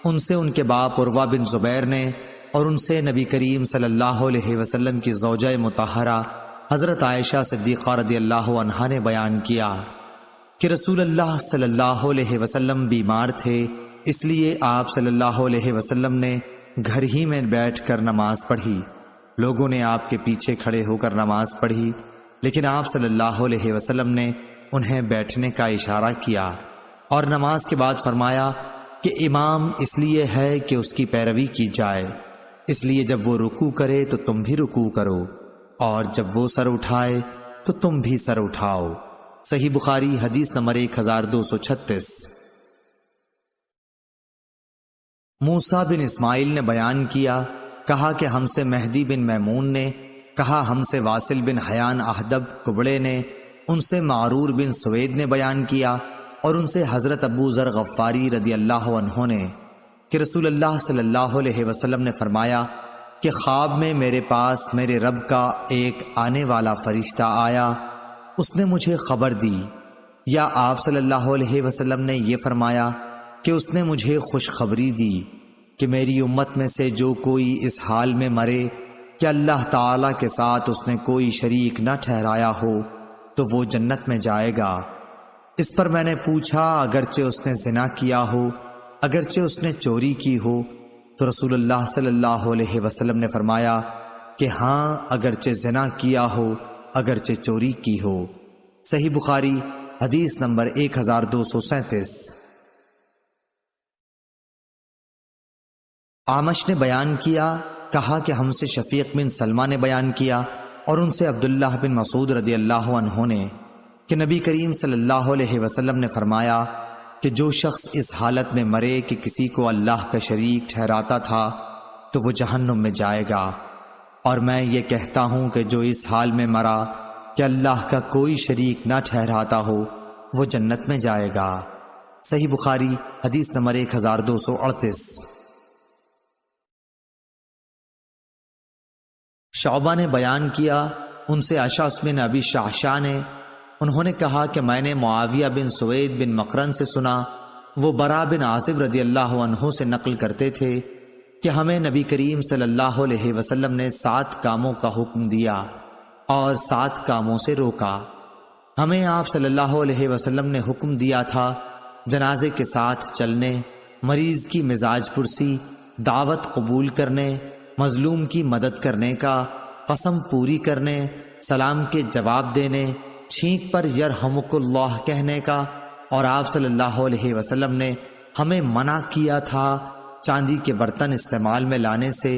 ان سے ان کے باپ عروہ بن زبیر نے، اور ان سے نبی کریم صلی اللہ علیہ وسلم کی زوجہ مطہرہ حضرت عائشہ صدیقہ رضی اللہ عنہا نے بیان کیا کہ رسول اللہ صلی اللہ علیہ وسلم بیمار تھے، اس لیے آپ صلی اللہ علیہ وسلم نے گھر ہی میں بیٹھ کر نماز پڑھی۔ لوگوں نے آپ کے پیچھے کھڑے ہو کر نماز پڑھی، لیکن آپ صلی اللہ علیہ وسلم نے انہیں بیٹھنے کا اشارہ کیا اور نماز کے بعد فرمایا کہ امام اس لیے ہے کہ اس کی پیروی کی جائے، اس لیے جب وہ رکوع کرے تو تم بھی رکوع کرو، اور جب وہ سر اٹھائے تو تم بھی سر اٹھاؤ۔ صحیح بخاری حدیث نمبر 1236۔ موسیٰ بن اسماعیل نے بیان کیا، کہا کہ ہم سے مہدی بن میمون نے، کہا ہم سے واصل بن حیان احدب کبڑے نے، ان سے معرور بن سوید نے بیان کیا، اور ان سے حضرت ابو ذر غفاری رضی اللہ عنہ نے کہ رسول اللہ صلی اللہ علیہ وسلم نے فرمایا کہ خواب میں میرے پاس میرے رب کا ایک آنے والا فرشتہ آیا، اس نے مجھے خبر دی، یا آپ صلی اللہ علیہ وسلم نے یہ فرمایا کہ اس نے مجھے خوشخبری دی کہ میری امت میں سے جو کوئی اس حال میں مرے کہ اللہ تعالیٰ کے ساتھ اس نے کوئی شریک نہ ٹھہرایا ہو تو وہ جنت میں جائے گا۔ اس پر میں نے پوچھا، اگرچہ اس نے زنا کیا ہو، اگرچہ اس نے چوری کی ہو؟ تو رسول اللہ صلی اللہ علیہ وسلم نے فرمایا کہ ہاں، اگرچہ زنا کیا ہو، اگرچہ چوری کی ہو۔ صحیح بخاری حدیث نمبر 1237۔ اعمش نے بیان کیا، کہا کہ ہم سے شفیق بن سلمہ نے بیان کیا، اور ان سے عبداللہ بن مسعود رضی اللہ عنہ نے کہ نبی کریم صلی اللہ علیہ وسلم نے فرمایا کہ جو شخص اس حالت میں مرے کہ کسی کو اللہ کا شریک ٹھہراتا تھا تو وہ جہنم میں جائے گا، اور میں یہ کہتا ہوں کہ جو اس حال میں مرا کہ اللہ کا کوئی شریک نہ ٹھہراتا ہو وہ جنت میں جائے گا۔ صحیح بخاری حدیث نمبر 1238۔ شعبہ نے بیان کیا، ان سے اشعث بن ابی شعشع نے، انہوں نے کہا کہ میں نے معاویہ بن سوید بن مقرن سے سنا، وہ برا بن عازب رضی اللہ عنہ سے نقل کرتے تھے کہ ہمیں نبی کریم صلی اللہ علیہ وسلم نے 7 کاموں کا حکم دیا، اور 7 کاموں سے روکا۔ ہمیں آپ صلی اللہ علیہ وسلم نے حکم دیا تھا جنازے کے ساتھ چلنے، مریض کی مزاج پرسی، دعوت قبول کرنے، مظلوم کی مدد کرنے کا، قسم پوری کرنے، سلام کے جواب دینے، چھینک پر یرحمک اللہ کہنے کا، اور آپ صلی اللہ علیہ وسلم نے ہمیں منع کیا تھا چاندی کے برتن استعمال میں لانے سے،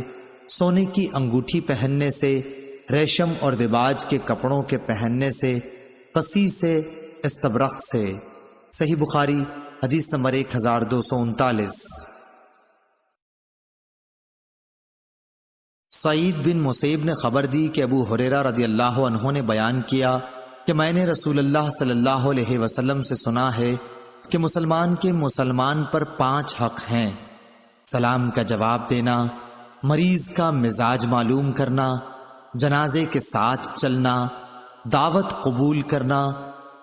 سونے کی انگوٹھی پہننے سے، ریشم اور دباج کے کپڑوں کے پہننے سے، قصی سے، استبرق سے۔ صحیح بخاری حدیث نمبر 1239۔ سعید بن مسیب نے خبر دی کہ ابو ہریرہ رضی اللہ عنہ نے بیان کیا کہ میں نے رسول اللہ صلی اللہ علیہ وسلم سے سنا ہے کہ مسلمان کے مسلمان پر 5 حق ہیں: سلام کا جواب دینا، مریض کا مزاج معلوم کرنا، جنازے کے ساتھ چلنا، دعوت قبول کرنا،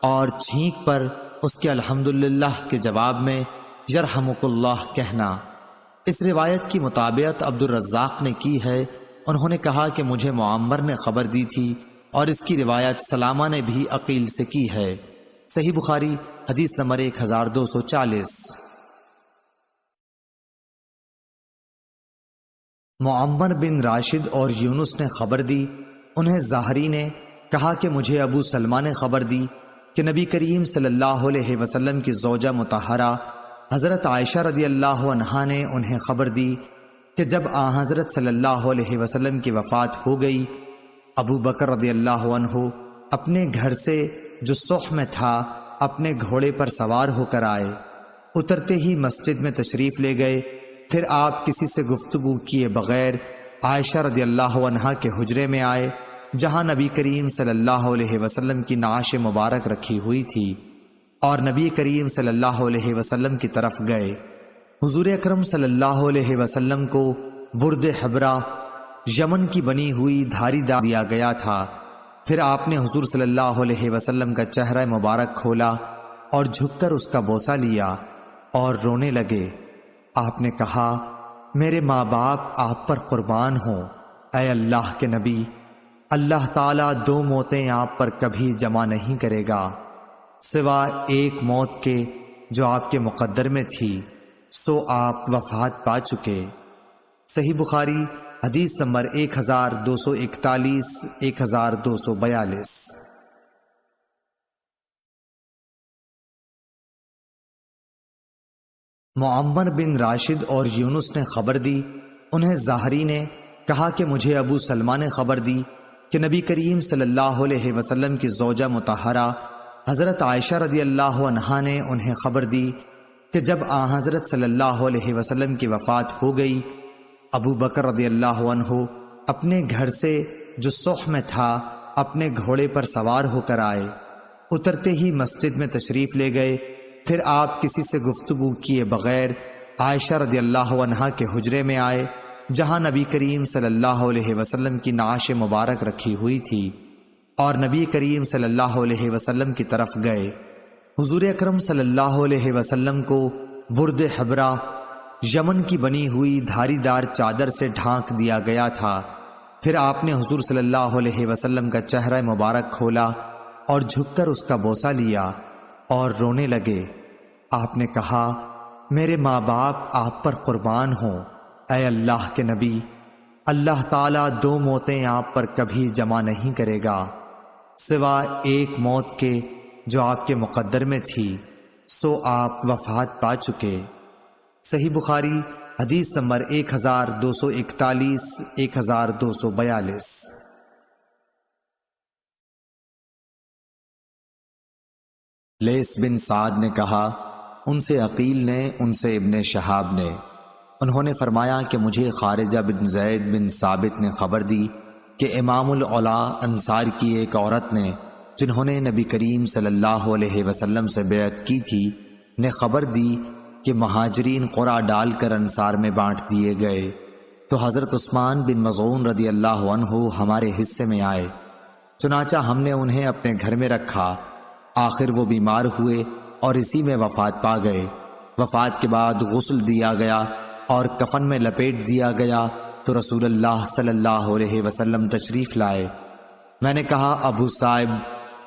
اور چھینک پر اس کے الحمدللہ کے جواب میں یرحمک اللہ کہنا۔ اس روایت کی مطابقت عبد الرزاق نے کی ہے۔ انہوں نے کہا کہ مجھے معمر نے خبر دی تھی، اور اس کی روایت سلامہ نے بھی عقیل سے کی ہے۔ صحیح بخاری حدیث نمبر 1240۔ معمر بن راشد اور یونس نے خبر دی، انہیں ظاہری نے کہا کہ مجھے ابو سلمہ نے خبر دی کہ نبی کریم صلی اللہ علیہ وسلم کی زوجہ مطہرہ حضرت عائشہ رضی اللہ عنہا نے انہیں خبر دی کہ جب حضرت صلی اللہ علیہ وسلم کی وفات ہو گئی، ابو بکر رضی اللہ عنہ اپنے گھر سے جو صح میں تھا اپنے گھوڑے پر سوار ہو کر آئے، اترتے ہی مسجد میں تشریف لے گئے، پھر آپ کسی سے گفتگو کیے بغیر عائشہ رضی اللہ عنہا کے حجرے میں آئے جہاں نبی کریم صلی اللہ علیہ وسلم کی نعش مبارک رکھی ہوئی تھی، اور نبی کریم صلی اللہ علیہ وسلم کی طرف گئے۔ حضور اکرم صلی اللہ علیہ وسلم کو برد حبرہ یمن کی بنی ہوئی دھاری دار دیا گیا تھا۔ پھر آپ نے حضور صلی اللہ علیہ وسلم کا چہرہ مبارک کھولا اور جھک کر اس کا بوسہ لیا اور رونے لگے۔ آپ نے کہا، میرے ماں باپ آپ پر قربان ہوں، اے اللہ کے نبی، اللہ تعالیٰ 2 موتیں آپ پر کبھی جمع نہیں کرے گا سوا ایک موت کے جو آپ کے مقدر میں تھی، سو آپ وفات پا چکے۔ صحیح بخاری حدیث نمبر 1241 1242۔ معمر بن راشد اور یونس نے خبر دی، انہیں ظاہری نے کہا کہ مجھے ابو سلمہ نے خبر دی کہ نبی کریم صلی اللہ علیہ وسلم کی زوجہ مطہرہ حضرت عائشہ رضی اللہ عنہا نے انہیں خبر دی کہ جب حضرت صلی اللہ علیہ وسلم کی وفات ہو گئی، ابو بکر رضی اللہ عنہ اپنے گھر سے جو صح میں تھا اپنے گھوڑے پر سوار ہو کر آئے، اترتے ہی مسجد میں تشریف لے گئے، پھر آپ کسی سے گفتگو کیے بغیر عائشہ رضی اللہ عنہا کے حجرے میں آئے جہاں نبی کریم صلی اللہ علیہ وسلم کی نعش مبارک رکھی ہوئی تھی، اور نبی کریم صلی اللہ علیہ وسلم کی طرف گئے۔ حضور اکرم صلی اللہ علیہ وسلم کو برد حبرہ یمن کی بنی ہوئی دھاری دار چادر سے ڈھانک دیا گیا تھا۔ پھر آپ نے حضور صلی اللہ علیہ وسلم کا چہرہ مبارک کھولا اور جھک کر اس کا بوسہ لیا اور رونے لگے۔ آپ نے کہا، میرے ماں باپ آپ پر قربان ہوں، اے اللہ کے نبی، اللہ تعالیٰ 2 موتیں آپ پر کبھی جمع نہیں کرے گا سوا ایک موت کے جو آپ کے مقدر میں تھی، سو آپ وفات پا چکے۔ صحیح بخاری حدیث نمبر 1241 1242۔ لیث بن سعد نے کہا، ان سے عقیل نے، ان سے ابن شہاب نے، انہوں نے فرمایا کہ مجھے خارجہ بن زید بن ثابت نے خبر دی کہ امام العلا انصار کی ایک عورت نے، جنہوں نے نبی کریم صلی اللہ علیہ وسلم سے بیعت کی تھی، نے خبر دی کہ مہاجرین قرعہ ڈال کر انصار میں بانٹ دیے گئے، تو حضرت عثمان بن مظعون رضی اللہ عنہ ہمارے حصے میں آئے، چنانچہ ہم نے انہیں اپنے گھر میں رکھا۔ آخر وہ بیمار ہوئے اور اسی میں وفات پا گئے۔ وفات کے بعد غسل دیا گیا اور کفن میں لپیٹ دیا گیا تو رسول اللہ صلی اللہ علیہ وسلم تشریف لائے۔ میں نے کہا ابو صاحب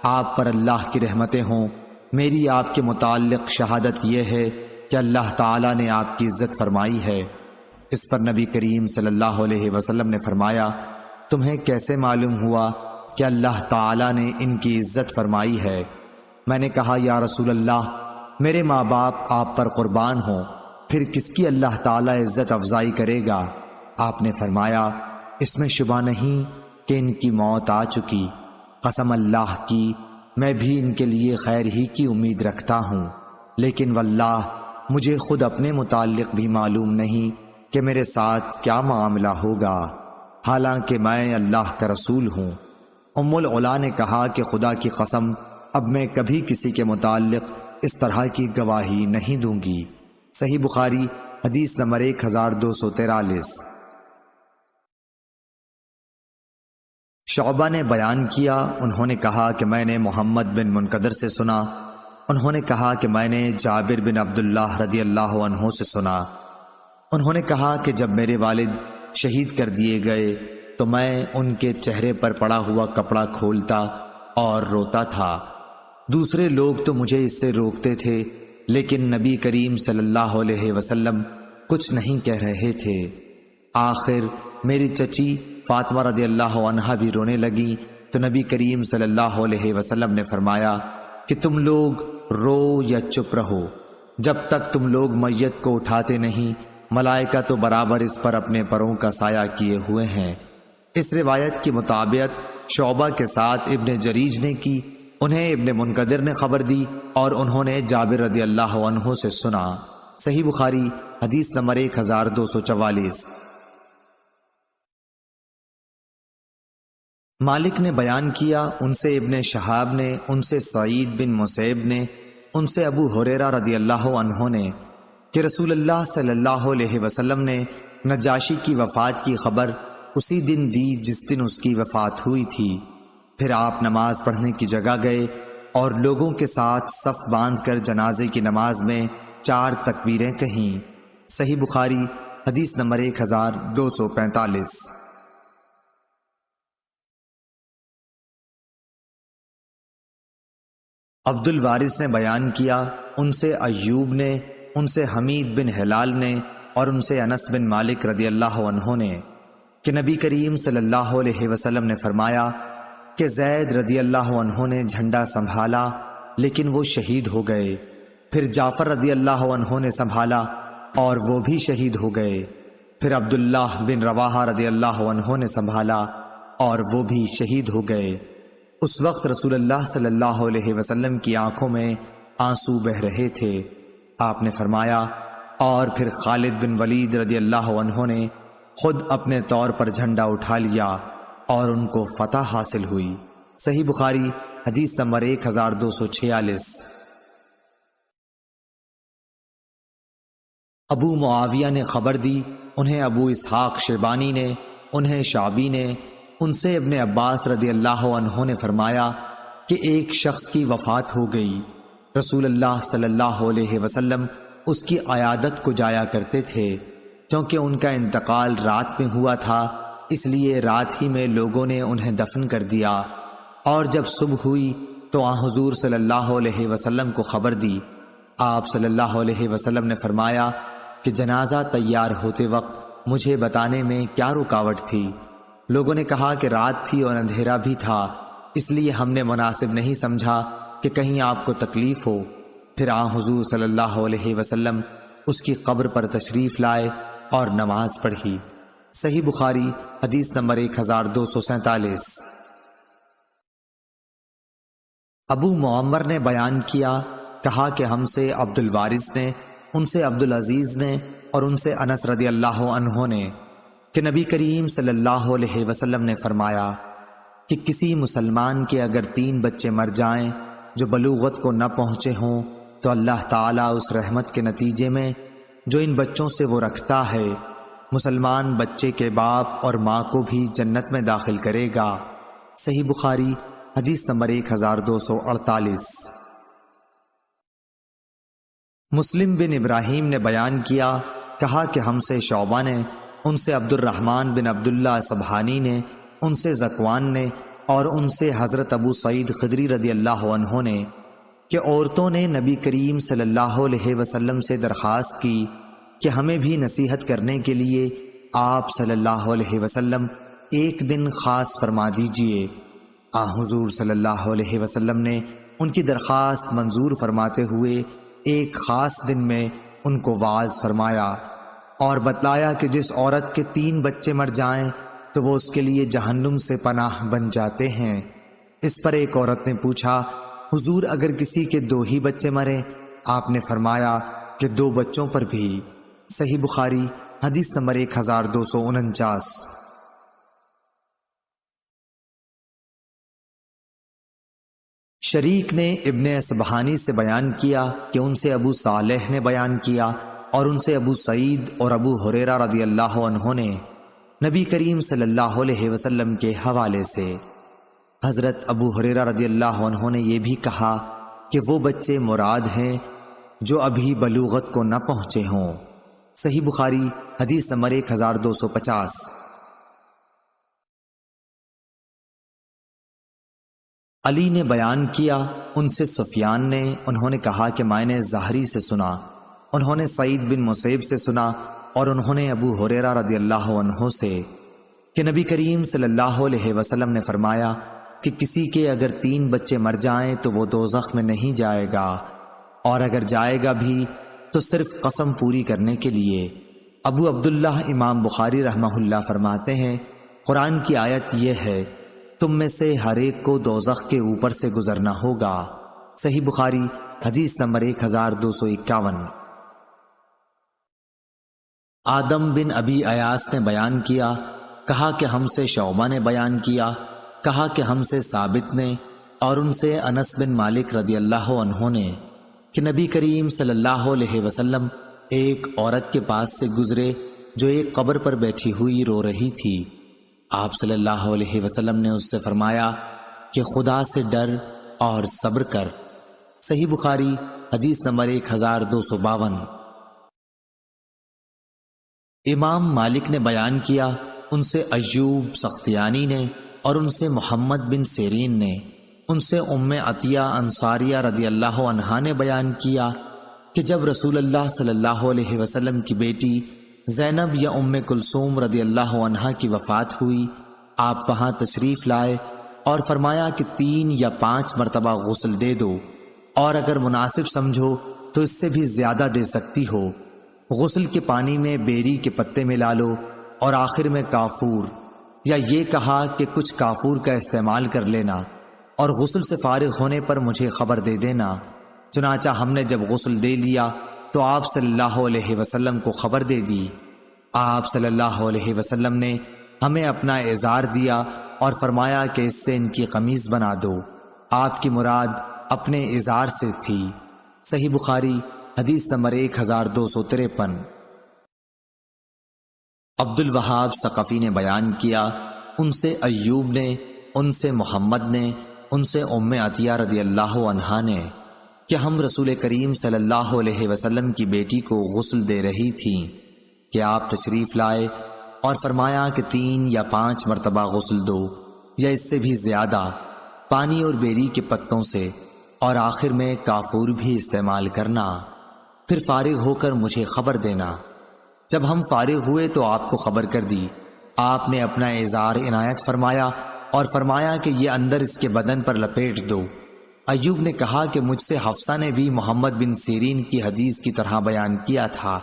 آپ پر اللہ کی رحمتیں ہوں، میری آپ کے متعلق شہادت یہ ہے کہ اللہ تعالیٰ نے آپ کی عزت فرمائی ہے۔ اس پر نبی کریم صلی اللہ علیہ وسلم نے فرمایا تمہیں کیسے معلوم ہوا کہ اللہ تعالیٰ نے ان کی عزت فرمائی ہے؟ میں نے کہا یا رسول اللہ میرے ماں باپ آپ پر قربان ہوں، پھر کس کی اللہ تعالیٰ عزت افزائی کرے گا؟ آپ نے فرمایا اس میں شبہ نہیں کہ ان کی موت آ چکی، قسم اللہ کی میں بھی ان کے لیے خیر ہی کی امید رکھتا ہوں، لیکن واللہ مجھے خود اپنے متعلق بھی معلوم نہیں کہ میرے ساتھ کیا معاملہ ہوگا، حالانکہ میں اللہ کا رسول ہوں۔ ام العلا نے کہا کہ خدا کی قسم اب میں کبھی کسی کے متعلق اس طرح کی گواہی نہیں دوں گی۔ صحیح بخاری حدیث نمبر 1243۔ شعبہ نے بیان کیا، انہوں نے کہا کہ میں نے محمد بن منقدر سے سنا، انہوں نے کہا کہ میں نے جابر بن عبداللہ رضی اللہ عنہ سے سنا، انہوں نے کہا کہ جب میرے والد شہید کر دیے گئے تو میں ان کے چہرے پر پڑا ہوا کپڑا کھولتا اور روتا تھا، دوسرے لوگ تو مجھے اس سے روکتے تھے لیکن نبی کریم صلی اللہ علیہ وسلم کچھ نہیں کہہ رہے تھے۔ آخر میری چچی فاطمہ رضی اللہ عنہا بھی رونے لگی تو نبی کریم صلی اللہ علیہ وسلم نے فرمایا کہ تم لوگ رو یا چپ رہو، جب تک تم لوگ میت کو اٹھاتے نہیں ملائکہ تو برابر اس پر اپنے پروں کا سایہ کیے ہوئے ہیں۔ اس روایت کی مطابقت شعبہ کے ساتھ ابن جریج نے کی، انہیں ابن منقدر نے خبر دی اور انہوں نے جابر رضی اللہ عنہ سے سنا۔ صحیح بخاری حدیث نمبر 1244۔ مالک نے بیان کیا، ان سے ابن شہاب نے، ان سے سعید بن مسیب نے، ان سے ابو ہریرہ رضی اللہ عنہ نے کہ رسول اللہ صلی اللہ علیہ وسلم نے نجاشی کی وفات کی خبر اسی دن دی جس دن اس کی وفات ہوئی تھی۔ پھر آپ نماز پڑھنے کی جگہ گئے اور لوگوں کے ساتھ صف باندھ کر جنازے کی نماز میں 4 تکبیریں کہیں۔ صحیح بخاری حدیث نمبر 1245۔ عبد الوارث نے بیان کیا، ان سے ایوب نے، ان سے حمید بن ہلال نے اور ان سے انس بن مالک رضی اللہ عنہ نے کہ نبی کریم صلی اللہ علیہ وسلم نے فرمایا کہ زید رضی اللہ عنہ نے جھنڈا سنبھالا لیکن وہ شہید ہو گئے، پھر جعفر رضی اللہ عنہ نے سنبھالا اور وہ بھی شہید ہو گئے، پھر عبداللہ بن رواحہ رضی اللہ عنہ نے سنبھالا اور وہ بھی شہید ہو گئے۔ اس وقت رسول اللہ صلی اللہ علیہ وسلم کی آنکھوں میں آنسو بہہ رہے تھے۔ آپ نے فرمایا اور پھر خالد بن ولید رضی اللہ عنہ نے خود اپنے طور پر جھنڈا اٹھا لیا اور ان کو فتح حاصل ہوئی۔ صحیح بخاری حدیث نمبر 1246۔ ابو معاویہ نے خبر دی، انہیں ابو اسحاق شیبانی نے، انہیں شعبی نے، ان سے ابن عباس رضی اللہ عنہ نے فرمایا کہ ایک شخص کی وفات ہو گئی، رسول اللہ صلی اللہ علیہ وسلم اس کی عیادت کو جایا کرتے تھے، کیونکہ ان کا انتقال رات میں ہوا تھا، اس لیے رات ہی میں لوگوں نے انہیں دفن کر دیا، اور جب صبح ہوئی تو حضور صلی اللہ علیہ وسلم کو خبر دی۔ آپ صلی اللہ علیہ وسلم نے فرمایا کہ جنازہ تیار ہوتے وقت مجھے بتانے میں کیا رکاوٹ تھی؟ لوگوں نے کہا کہ رات تھی اور اندھیرا بھی تھا، اس لیے ہم نے مناسب نہیں سمجھا کہ کہیں آپ کو تکلیف ہو۔ پھر حضور صلی اللہ علیہ وسلم اس کی قبر پر تشریف لائے اور نماز پڑھی۔ صحیح بخاری حدیث نمبر 1247۔ ابو معمر نے بیان کیا، کہا کہ ہم سے عبد الوارث نے، ان سے عبد العزیز نے اور ان سے انس رضی اللہ عنہ نے کہ نبی کریم صلی اللہ علیہ وسلم نے فرمایا کہ کسی مسلمان کے اگر 3 بچے مر جائیں جو بلوغت کو نہ پہنچے ہوں تو اللہ تعالیٰ اس رحمت کے نتیجے میں جو ان بچوں سے وہ رکھتا ہے مسلمان بچے کے باپ اور ماں کو بھی جنت میں داخل کرے گا۔ صحیح بخاری حدیث نمبر 1248۔ مسلم بن ابراہیم نے بیان کیا، کہا کہ ہم سے شعبہ نے، ان سے عبد الرحمن بن عبداللہ سبحانی نے، ان سے ذکوان نے، اور ان سے حضرت ابو سعید خدری رضی اللہ عنہ نے کہ عورتوں نے نبی کریم صلی اللہ علیہ وسلم سے درخواست کی کہ ہمیں بھی نصیحت کرنے کے لیے آپ صلی اللہ علیہ وسلم ایک دن خاص فرما دیجئے۔ حضور صلی اللہ علیہ وسلم نے ان کی درخواست منظور فرماتے ہوئے ایک خاص دن میں ان کو واعظ فرمایا اور بتلایا کہ جس عورت کے 3 بچے مر جائیں تو وہ اس کے لیے جہنم سے پناہ بن جاتے ہیں۔ اس پر ایک عورت نے پوچھا، حضور اگر کسی کے 2 ہی بچے مریں؟ آپ نے فرمایا کہ 2 بچوں پر بھی۔ صحیح بخاری حدیث نمبر 1249۔ شریک نے ابن اصبہانی سے بیان کیا کہ ان سے ابو صالح نے بیان کیا اور ان سے ابو سعید اور ابو ہریرہ رضی اللہ عنہ نے نبی کریم صلی اللہ علیہ وسلم کے حوالے سے۔ حضرت ابو ہریرہ رضی اللہ عنہ نے یہ بھی کہا کہ وہ بچے مراد ہیں جو ابھی بلوغت کو نہ پہنچے ہوں۔ صحیح بخاری حدیث نمبر 1250۔ علی نے بیان کیا ان سے سفیان نے، انہوں نے کہا کہ میں نے زہری سے سنا، انہوں نے سعید بن مسیب سے سنا اور انہوں نے ابو ہریرہ رضی اللہ عنہ سے کہ نبی کریم صلی اللہ علیہ وسلم نے فرمایا کہ کسی کے اگر 3 بچے مر جائیں تو وہ دوزخ میں نہیں جائے گا، اور اگر جائے گا بھی تو صرف قسم پوری کرنے کے لیے۔ ابو عبداللہ امام بخاری رحمہ اللہ فرماتے ہیں قرآن کی آیت یہ ہے، تم میں سے ہر ایک کو دوزخ کے اوپر سے گزرنا ہوگا۔ صحیح بخاری حدیث نمبر 1251۔ آدم بن ابی ایاس نے بیان کیا، کہا کہ ہم سے شعبہ نے بیان کیا، کہا کہ ہم سے ثابت نے اور ان سے انس بن مالک رضی اللہ عنہ نے کہ نبی کریم صلی اللہ علیہ وسلم ایک عورت کے پاس سے گزرے جو ایک قبر پر بیٹھی ہوئی رو رہی تھی۔ آپ صلی اللہ علیہ وسلم نے اس سے فرمایا کہ خدا سے ڈر اور صبر کر۔ صحیح بخاری حدیث نمبر 1252۔ امام مالک نے بیان کیا ان سے ایوب سختیانی نے اور ان سے محمد بن سیرین نے، ان سے ام عطیہ انصاریہ رضی اللہ عنہا نے بیان کیا کہ جب رسول اللہ صلی اللہ علیہ وسلم کی بیٹی زینب یا ام کلثوم رضی اللہ عنہا کی وفات ہوئی، آپ وہاں تشریف لائے اور فرمایا کہ 3 یا 5 مرتبہ غسل دے دو، اور اگر مناسب سمجھو تو اس سے بھی زیادہ دے سکتی ہو۔ غسل کے پانی میں بیری کے پتے ملا لو اور آخر میں کافور، یا یہ کہا کہ کچھ کافور کا استعمال کر لینا، اور غسل سے فارغ ہونے پر مجھے خبر دے دینا۔ چنانچہ ہم نے جب غسل دے لیا تو آپ صلی اللہ علیہ وسلم کو خبر دے دی۔ آپ صلی اللہ علیہ وسلم نے ہمیں اپنا ازار دیا اور فرمایا کہ اس سے ان کی قمیض بنا دو۔ آپ کی مراد اپنے ازار سے تھی۔ صحیح بخاری حدیث نمبر 1253۔ عبد الوہاب ثقفی نے بیان کیا ان سے ایوب نے، ان سے محمد نے، ان سے ام عطیہ رضی اللہ عنہا نے کہ ہم رسول کریم صلی اللہ علیہ وسلم کی بیٹی کو غسل دے رہی تھیں کہ آپ تشریف لائے اور فرمایا کہ 3 یا 5 مرتبہ غسل دو، یا اس سے بھی زیادہ، پانی اور بیری کے پتوں سے، اور آخر میں کافور بھی استعمال کرنا، پھر فارغ ہو کر مجھے خبر دینا۔ جب ہم فارغ ہوئے تو آپ کو خبر کر دی۔ آپ نے اپنا ازار عنایت فرمایا اور فرمایا کہ یہ اندر اس کے بدن پر لپیٹ دو۔ ایوب نے کہا کہ مجھ سے حفصہ نے بھی محمد بن سیرین کی حدیث کی طرح بیان کیا تھا۔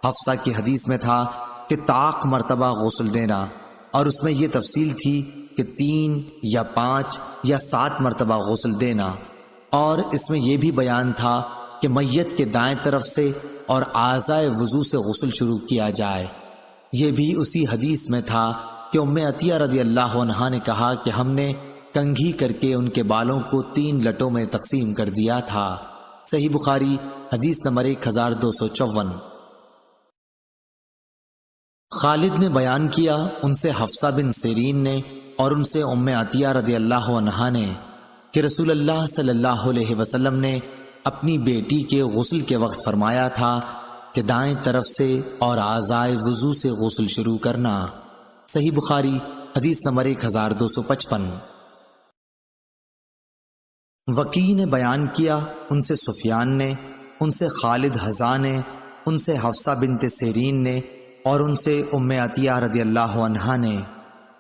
حفصہ کی حدیث میں تھا کہ طاق مرتبہ غسل دینا، اور اس میں یہ تفصیل تھی کہ 3 یا 5 یا 7 مرتبہ غسل دینا، اور اس میں یہ بھی بیان تھا کہ میت کے دائیں طرف سے اور اعضائے وضو سے غسل شروع کیا جائے۔ یہ بھی اسی حدیث میں تھا کہ ام عطیہ رضی اللہ عنہا نے کہا کہ ہم نے کنگھی کر کے ان کے بالوں کو 3 لٹوں میں تقسیم کر دیا تھا۔ صحیح بخاری حدیث نمبر 1254۔ خالد نے بیان کیا ان سے حفصہ بن سیرین نے اور ان سے ام عطیہ رضی اللہ عنہا نے کہ رسول اللہ صلی اللہ علیہ وسلم نے اپنی بیٹی کے غسل کے وقت فرمایا تھا کہ دائیں طرف سے اور اعضائے وضو سے غسل شروع کرنا۔ صحیح بخاری حدیث نمبر 1255۔ وکی نے بیان کیا، ان سے سفیان نے، ان سے خالد حذا نے، ان سے حفصہ بنت سیرین نے، اور ان سے ام عطیہ رضی اللہ عنہا نے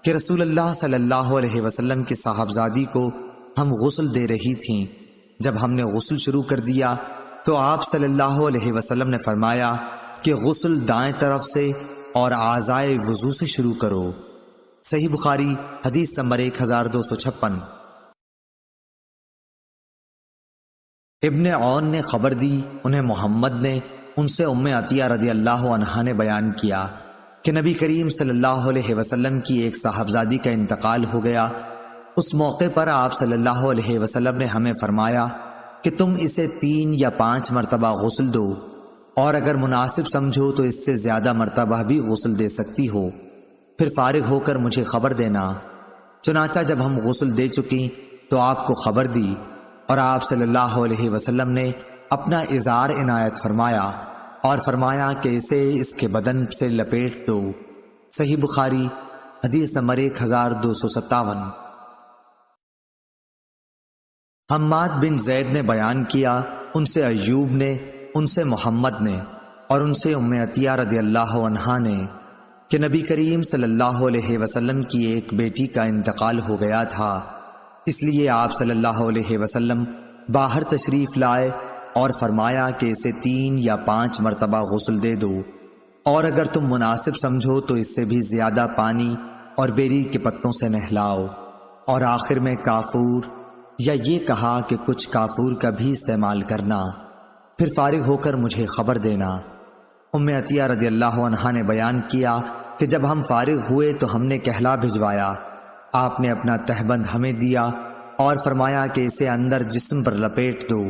کہ رسول اللہ صلی اللہ علیہ وسلم کی صاحبزادی کو ہم غسل دے رہی تھیں۔ جب ہم نے غسل شروع کر دیا تو آپ صلی اللہ علیہ وسلم نے فرمایا کہ غسل دائیں طرف سے اور اعضائے وضو سے شروع کرو۔ صحیح بخاری حدیث نمبر 1256۔ ابن عون نے خبر دی، انہیں محمد نے، ان سے ام عطیہ رضی اللہ عنہا نے بیان کیا کہ نبی کریم صلی اللہ علیہ وسلم کی ایک صاحبزادی کا انتقال ہو گیا۔ اس موقع پر آپ صلی اللہ علیہ وسلم نے ہمیں فرمایا کہ تم اسے 3 یا 5 مرتبہ غسل دو، اور اگر مناسب سمجھو تو اس سے زیادہ مرتبہ بھی غسل دے سکتی ہو، پھر فارغ ہو کر مجھے خبر دینا۔ چنانچہ جب ہم غسل دے چکیں تو آپ کو خبر دی، اور آپ صلی اللہ علیہ وسلم نے اپنا ازار عنایت فرمایا اور فرمایا کہ اسے اس کے بدن سے لپیٹ دو۔ صحیح بخاری حدیث نمبر 1257۔ حماد بن زید نے بیان کیا، ان سے ایوب نے، ان سے محمد نے، اور ان سے ام عطیہ رضی اللہ عنہا نے کہ نبی کریم صلی اللہ علیہ وسلم کی ایک بیٹی کا انتقال ہو گیا تھا، اس لیے آپ صلی اللہ علیہ وسلم باہر تشریف لائے اور فرمایا کہ اسے 3 یا 5 مرتبہ غسل دے دو، اور اگر تم مناسب سمجھو تو اس سے بھی زیادہ پانی اور بیری کے پتوں سے نہلاؤ، اور آخر میں کافور، یا یہ کہا کہ کچھ کافور کا بھی استعمال کرنا، پھر فارغ ہو کر مجھے خبر دینا۔ ام عطیہ رضی اللہ عنہا نے بیان کیا کہ جب ہم فارغ ہوئے تو ہم نے کہلا بھجوایا، آپ نے اپنا تہبند ہمیں دیا اور فرمایا کہ اسے اندر جسم پر لپیٹ دو۔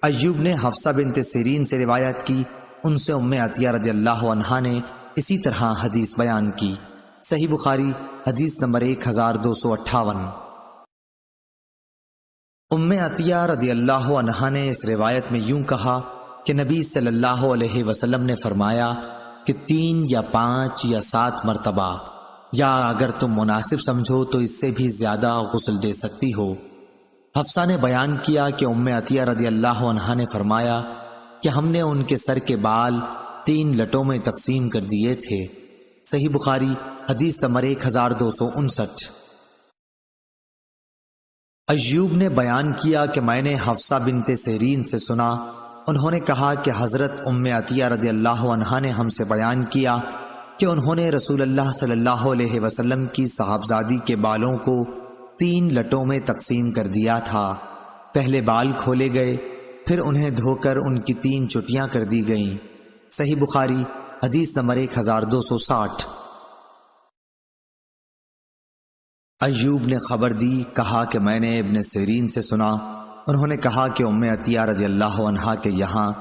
ایوب نے حفصہ بنت سیرین سے روایت کی، ان سے ام عطیہ رضی اللہ عنہا نے اسی طرح حدیث بیان کی۔ صحیح بخاری حدیث نمبر 1258۔ ام عطیہ رضی اللہ عنہا نے اس روایت میں یوں کہا کہ نبی صلی اللہ علیہ وسلم نے فرمایا کہ 3 یا 5 یا 7 مرتبہ، یا اگر تم مناسب سمجھو تو اس سے بھی زیادہ غسل دے سکتی ہو۔ حفصہ نے بیان کیا کہ ام عطیہ رضی اللہ عنہا نے فرمایا کہ ہم نے ان کے سر کے بال 3 لٹوں میں تقسیم کر دیے تھے۔ صحیح بخاری حدیث نمبر 1259۔ ایوب نے بیان کیا کہ میں نے حفصہ بنت سیرین سے سنا، انہوں نے کہا کہ حضرت ام عطیہ رضی اللہ عنہا نے ہم سے بیان کیا کہ انہوں نے رسول اللہ صلی اللہ علیہ وسلم کی صاحبزادی کے بالوں کو 3 لٹوں میں تقسیم کر دیا تھا۔ پہلے بال کھولے گئے، پھر انہیں دھو کر ان کی 3 چٹیاں کر دی گئیں۔ صحیح بخاری حدیث نمبر 1260۔ ایوب نے خبر دی، کہا کہ میں نے ابن سیرین سے سنا، انہوں نے کہا کہ ام عطیہ رضی اللہ عنہا کے یہاں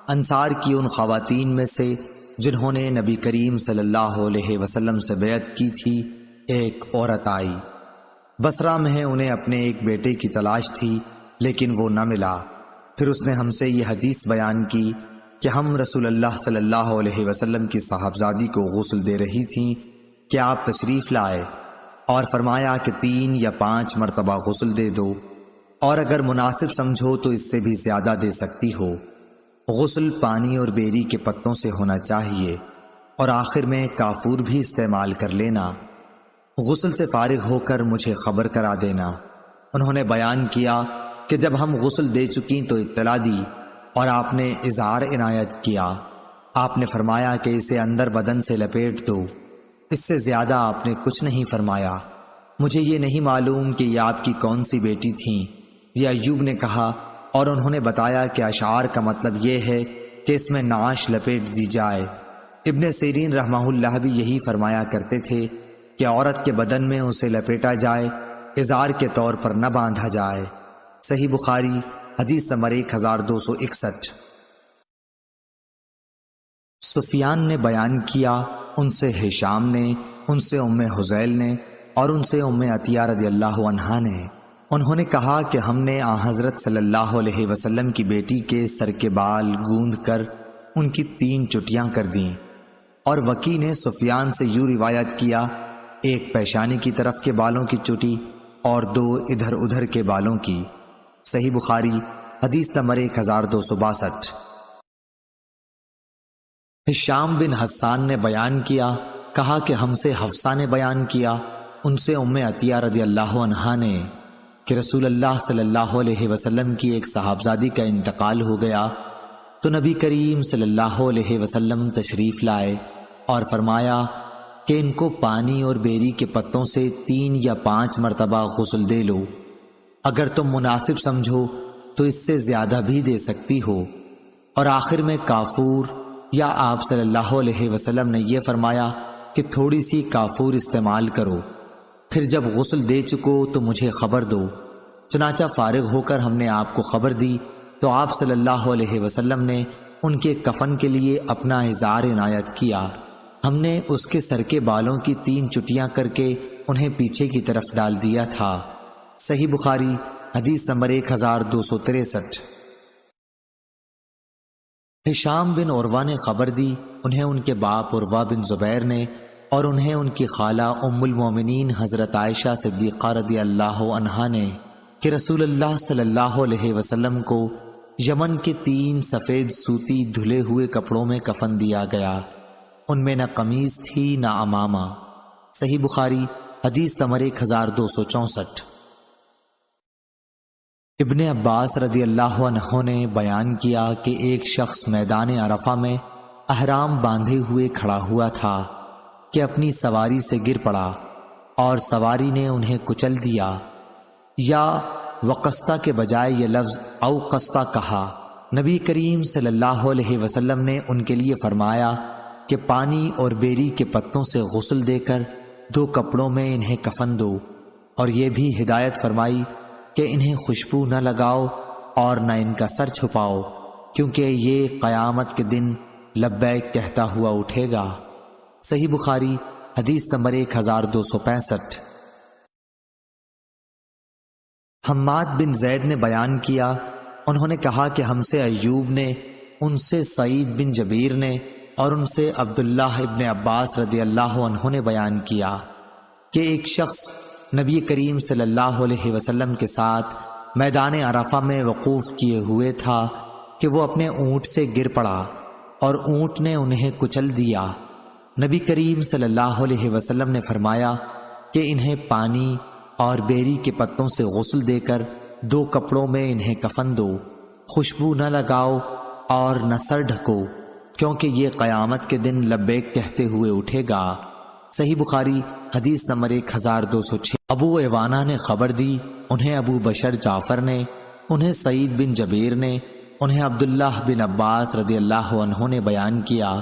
انصار کی ان خواتین میں سے جنہوں نے نبی کریم صلی اللہ علیہ وسلم سے بیعت کی تھی ایک عورت آئی۔ بصرہ میں انہیں اپنے ایک بیٹے کی تلاش تھی لیکن وہ نہ ملا۔ پھر اس نے ہم سے یہ حدیث بیان کی کہ ہم رسول اللہ صلی اللہ علیہ وسلم کی صاحبزادی کو غسل دے رہی تھیں کہ آپ تشریف لائے اور فرمایا کہ 3 یا 5 مرتبہ غسل دے دو، اور اگر مناسب سمجھو تو اس سے بھی زیادہ دے سکتی ہو۔ غسل پانی اور بیری کے پتوں سے ہونا چاہیے، اور آخر میں کافور بھی استعمال کر لینا۔ غسل سے فارغ ہو کر مجھے خبر کرا دینا۔ انہوں نے بیان کیا کہ جب ہم غسل دے چکیں تو اطلاع دی، اور آپ نے اظہار عنایت کیا۔ آپ نے فرمایا کہ اسے اندر بدن سے لپیٹ دو، اس سے زیادہ آپ نے کچھ نہیں فرمایا۔ مجھے یہ نہیں معلوم کہ یہ آپ کی کون سی بیٹی تھیں، یہ ایوب نے کہا، اور انہوں نے بتایا کہ اشعار کا مطلب یہ ہے کہ اس میں نعش لپیٹ دی جائے۔ ابن سیرین رحمہ اللہ بھی یہی فرمایا کرتے تھے کہ عورت کے بدن میں اسے لپیٹا جائے، اظہار کے طور پر نہ باندھا جائے۔ صحیح بخاری حدیث نمبر 1261۔ سفیان نے بیان کیا، ان سے ہشام نے، ان سے ام حذیل نے، اور ان سے ام عطیہ رضی اللہ عنہا نے، انہوں نے کہا کہ ہم نے حضرت صلی اللہ علیہ وسلم کی بیٹی کے سر کے بال گوندھ کر ان کی 3 چٹیاں کر دیں۔ اور وکی نے سفیان سے یوں روایت کیا، ایک پیشانی کی طرف کے بالوں کی چٹی اور 2 ادھر ادھر کے بالوں کی۔ صحیح بخاری حدیث نمبر 1262۔ ہشام بن حسان نے بیان کیا، کہا کہ ہم سے حفصہ نے بیان کیا، ان سے ام عطیہ رضی اللہ عنہا نے کہ رسول اللہ صلی اللہ علیہ وسلم کی ایک صاحبزادی کا انتقال ہو گیا تو نبی کریم صلی اللہ علیہ وسلم تشریف لائے اور فرمایا کہ ان کو پانی اور بیری کے پتوں سے 3 یا 5 مرتبہ غسل دے لو، اگر تم مناسب سمجھو تو اس سے زیادہ بھی دے سکتی ہو۔ اور آخر میں کافور یا آپ صلی اللہ علیہ وسلم نے یہ فرمایا کہ تھوڑی سی کافور استعمال کرو، پھر جب غسل دے چکو تو مجھے خبر دو۔ چنانچہ فارغ ہو کر ہم نے آپ کو خبر دی تو آپ صلی اللہ علیہ وسلم نے ان کے کفن کے لیے اپنا اظہار عنایت کیا۔ ہم نے اس کے سر کے بالوں کی 3 چٹیاں کر کے انہیں پیچھے کی طرف ڈال دیا تھا۔ صحیح بخاری حدیث نمبر 1263۔ ہشام بن عروہ نے خبر دی، انہیں ان کے باپ عروہ بن زبیر نے، اور انہیں ان کی خالہ ام المومنین حضرت عائشہ صدیقہ رضی اللہ عنہا نے کہ رسول اللہ صلی اللہ علیہ وسلم کو یمن کے 3 سفید سوتی دھلے ہوئے کپڑوں میں کفن دیا گیا، ان میں نہ قمیض تھی نہ عمامہ۔ صحیح بخاری حدیث نمبر 1264۔ ابن عباس رضی اللہ عنہ نے بیان کیا کہ ایک شخص میدان عرفہ میں احرام باندھے ہوئے کھڑا ہوا تھا کہ اپنی سواری سے گر پڑا اور سواری نے انہیں کچل دیا، یا وقستہ کے بجائے یہ لفظ اوقستہ کہا۔ نبی کریم صلی اللہ علیہ وسلم نے ان کے لیے فرمایا کہ پانی اور بیری کے پتوں سے غسل دے کر 2 کپڑوں میں انہیں کفن دو، اور یہ بھی ہدایت فرمائی کہ انہیں خوشبو نہ لگاؤ اور نہ ان کا سر چھپاؤ، کیونکہ یہ قیامت کے دن لبیک کہتا ہوا اٹھے گا۔ صحیح بخاری حدیث نمبر 1265۔ حماد بن زید نے بیان کیا، انہوں نے کہا کہ ہم سے ایوب نے، ان سے سعید بن جبیر نے، اور ان سے عبداللہ ابن عباس رضی اللہ عنہ نے بیان کیا کہ ایک شخص نبی کریم صلی اللہ علیہ وسلم کے ساتھ میدان عرفہ میں وقوف کیے ہوئے تھا کہ وہ اپنے اونٹ سے گر پڑا اور اونٹ نے انہیں کچل دیا۔ نبی کریم صلی اللہ علیہ وسلم نے فرمایا کہ انہیں پانی اور بیری کے پتوں سے غسل دے کر 2 کپڑوں میں انہیں کفن دو، خوشبو نہ لگاؤ اور نہ سر ڈھکو، کیونکہ یہ قیامت کے دن لبیک کہتے ہوئے اٹھے گا۔ صحیح بخاری حدیث نمبر 1206۔ ابو عوانہ نے خبر دی، انہیں ابو بشر جعفر نے، انہیں سعید بن جبیر نے، انہیں عبداللہ بن عباس رضی اللہ عنہ نے بیان کیا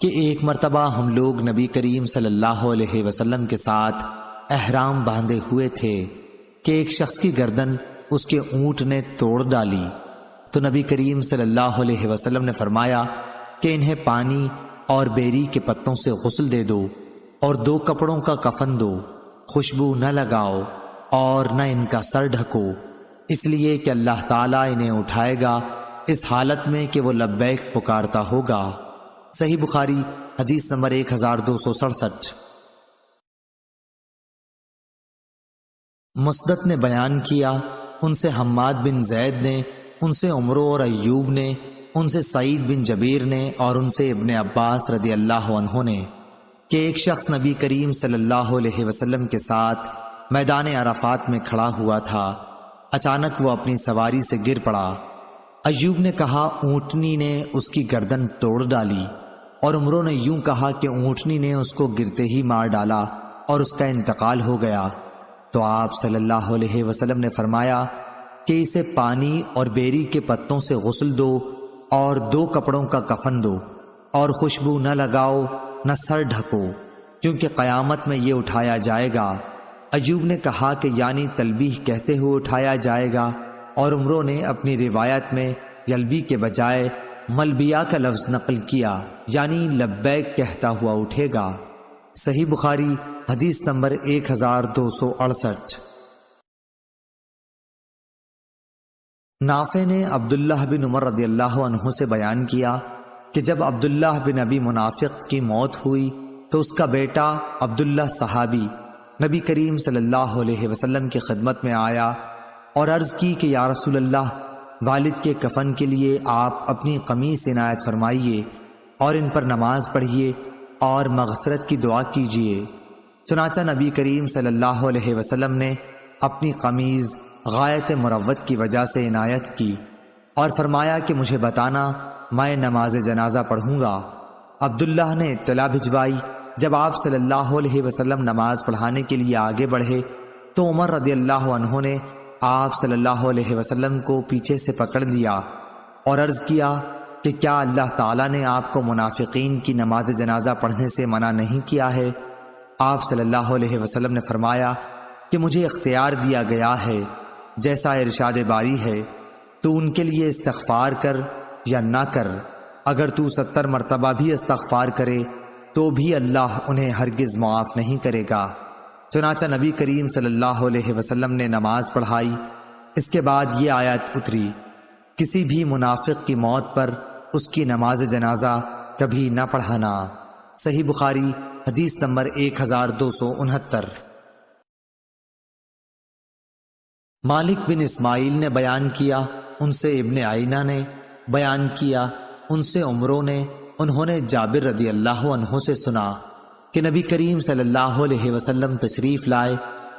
کہ ایک مرتبہ ہم لوگ نبی کریم صلی اللہ علیہ وسلم کے ساتھ احرام باندھے ہوئے تھے کہ ایک شخص کی گردن اس کے اونٹ نے توڑ ڈالی، تو نبی کریم صلی اللہ علیہ وسلم نے فرمایا کہ انہیں پانی اور بیری کے پتوں سے غسل دے دو اور 2 کپڑوں کا کفن دو، خوشبو نہ لگاؤ اور نہ ان کا سر ڈھکو، اس لیے کہ اللہ تعالیٰ انہیں اٹھائے گا اس حالت میں کہ وہ لبیک پکارتا ہوگا۔ صحیح بخاری حدیث نمبر 1267۔ مسدد نے بیان کیا، ان سے حماد بن زید نے، ان سے عمرو اور ایوب نے، ان سے سعید بن جبیر نے، اور ان سے ابن عباس رضی اللہ عنہ نے کہ ایک شخص نبی کریم صلی اللہ علیہ وسلم کے ساتھ میدان عرفات میں کھڑا ہوا تھا، اچانک وہ اپنی سواری سے گر پڑا۔ ایوب نے کہا اونٹنی نے اس کی گردن توڑ ڈالی، اور عمرو نے یوں کہا کہ اونٹنی نے اس کو گرتے ہی مار ڈالا اور اس کا انتقال ہو گیا۔ تو آپ صلی اللہ علیہ وسلم نے فرمایا کہ اسے پانی اور بیری کے پتوں سے غسل دو اور 2 کپڑوں کا کفن دو، اور خوشبو نہ لگاؤ نہ سر ڈھکو، کیونکہ قیامت میں یہ اٹھایا جائے گا۔ ایوب نے کہا کہ یعنی تلبیح کہتے ہوئے اٹھایا جائے گا، اور عمرو نے اپنی روایت میں یلبی کے بجائے ملبیہ کا لفظ نقل کیا، یعنی لبیک کہتا ہوا اٹھے گا۔ صحیح بخاری حدیث نمبر 1268۔ نافع نے عبداللہ بن عمر رضی اللہ عنہ سے بیان کیا کہ جب عبداللہ بن ابی منافق کی موت ہوئی تو اس کا بیٹا عبداللہ صحابی نبی کریم صلی اللہ علیہ وسلم کی خدمت میں آیا اور عرض کی کہ یا رسول اللہ، والد کے کفن کے لیے آپ اپنی قمیص عنایت فرمائیے اور ان پر نماز پڑھیے اور مغفرت کی دعا کیجیے۔ چنانچہ نبی کریم صلی اللہ علیہ وسلم نے اپنی قمیض غایت مروت کی وجہ سے عنایت کی اور فرمایا کہ مجھے بتانا، میں نماز جنازہ پڑھوں گا۔ عبداللہ نے اطلاع بھجوائی۔ جب آپ صلی اللہ علیہ وسلم نماز پڑھانے کے لیے آگے بڑھے تو عمر رضی اللہ عنہ نے آپ صلی اللہ علیہ وسلم کو پیچھے سے پکڑ لیا اور عرض کیا کہ کیا اللہ تعالیٰ نے آپ کو منافقین کی نماز جنازہ پڑھنے سے منع نہیں کیا ہے؟ آپ صلی اللہ علیہ وسلم نے فرمایا کہ مجھے اختیار دیا گیا ہے، جیسا ارشاد باری ہے، تو ان کے لیے استغفار کر یا نہ کر، اگر تو 70 مرتبہ بھی استغفار کرے تو بھی اللہ انہیں ہرگز معاف نہیں کرے گا۔ چنانچہ نبی کریم صلی اللہ علیہ وسلم نے نماز پڑھائی۔ اس کے بعد یہ آیت اتری، کسی بھی منافق کی موت پر اس کی نماز جنازہ کبھی نہ پڑھانا۔ صحیح بخاری حدیث نمبر 1269۔ مالک بن اسماعیل نے بیان کیا، ان سے ابن عینہ نے بیان کیا، ان سے عمروں نے، انہوں نے جابر رضی اللہ عنہ سے سنا کہ نبی کریم صلی اللہ علیہ وسلم تشریف لائے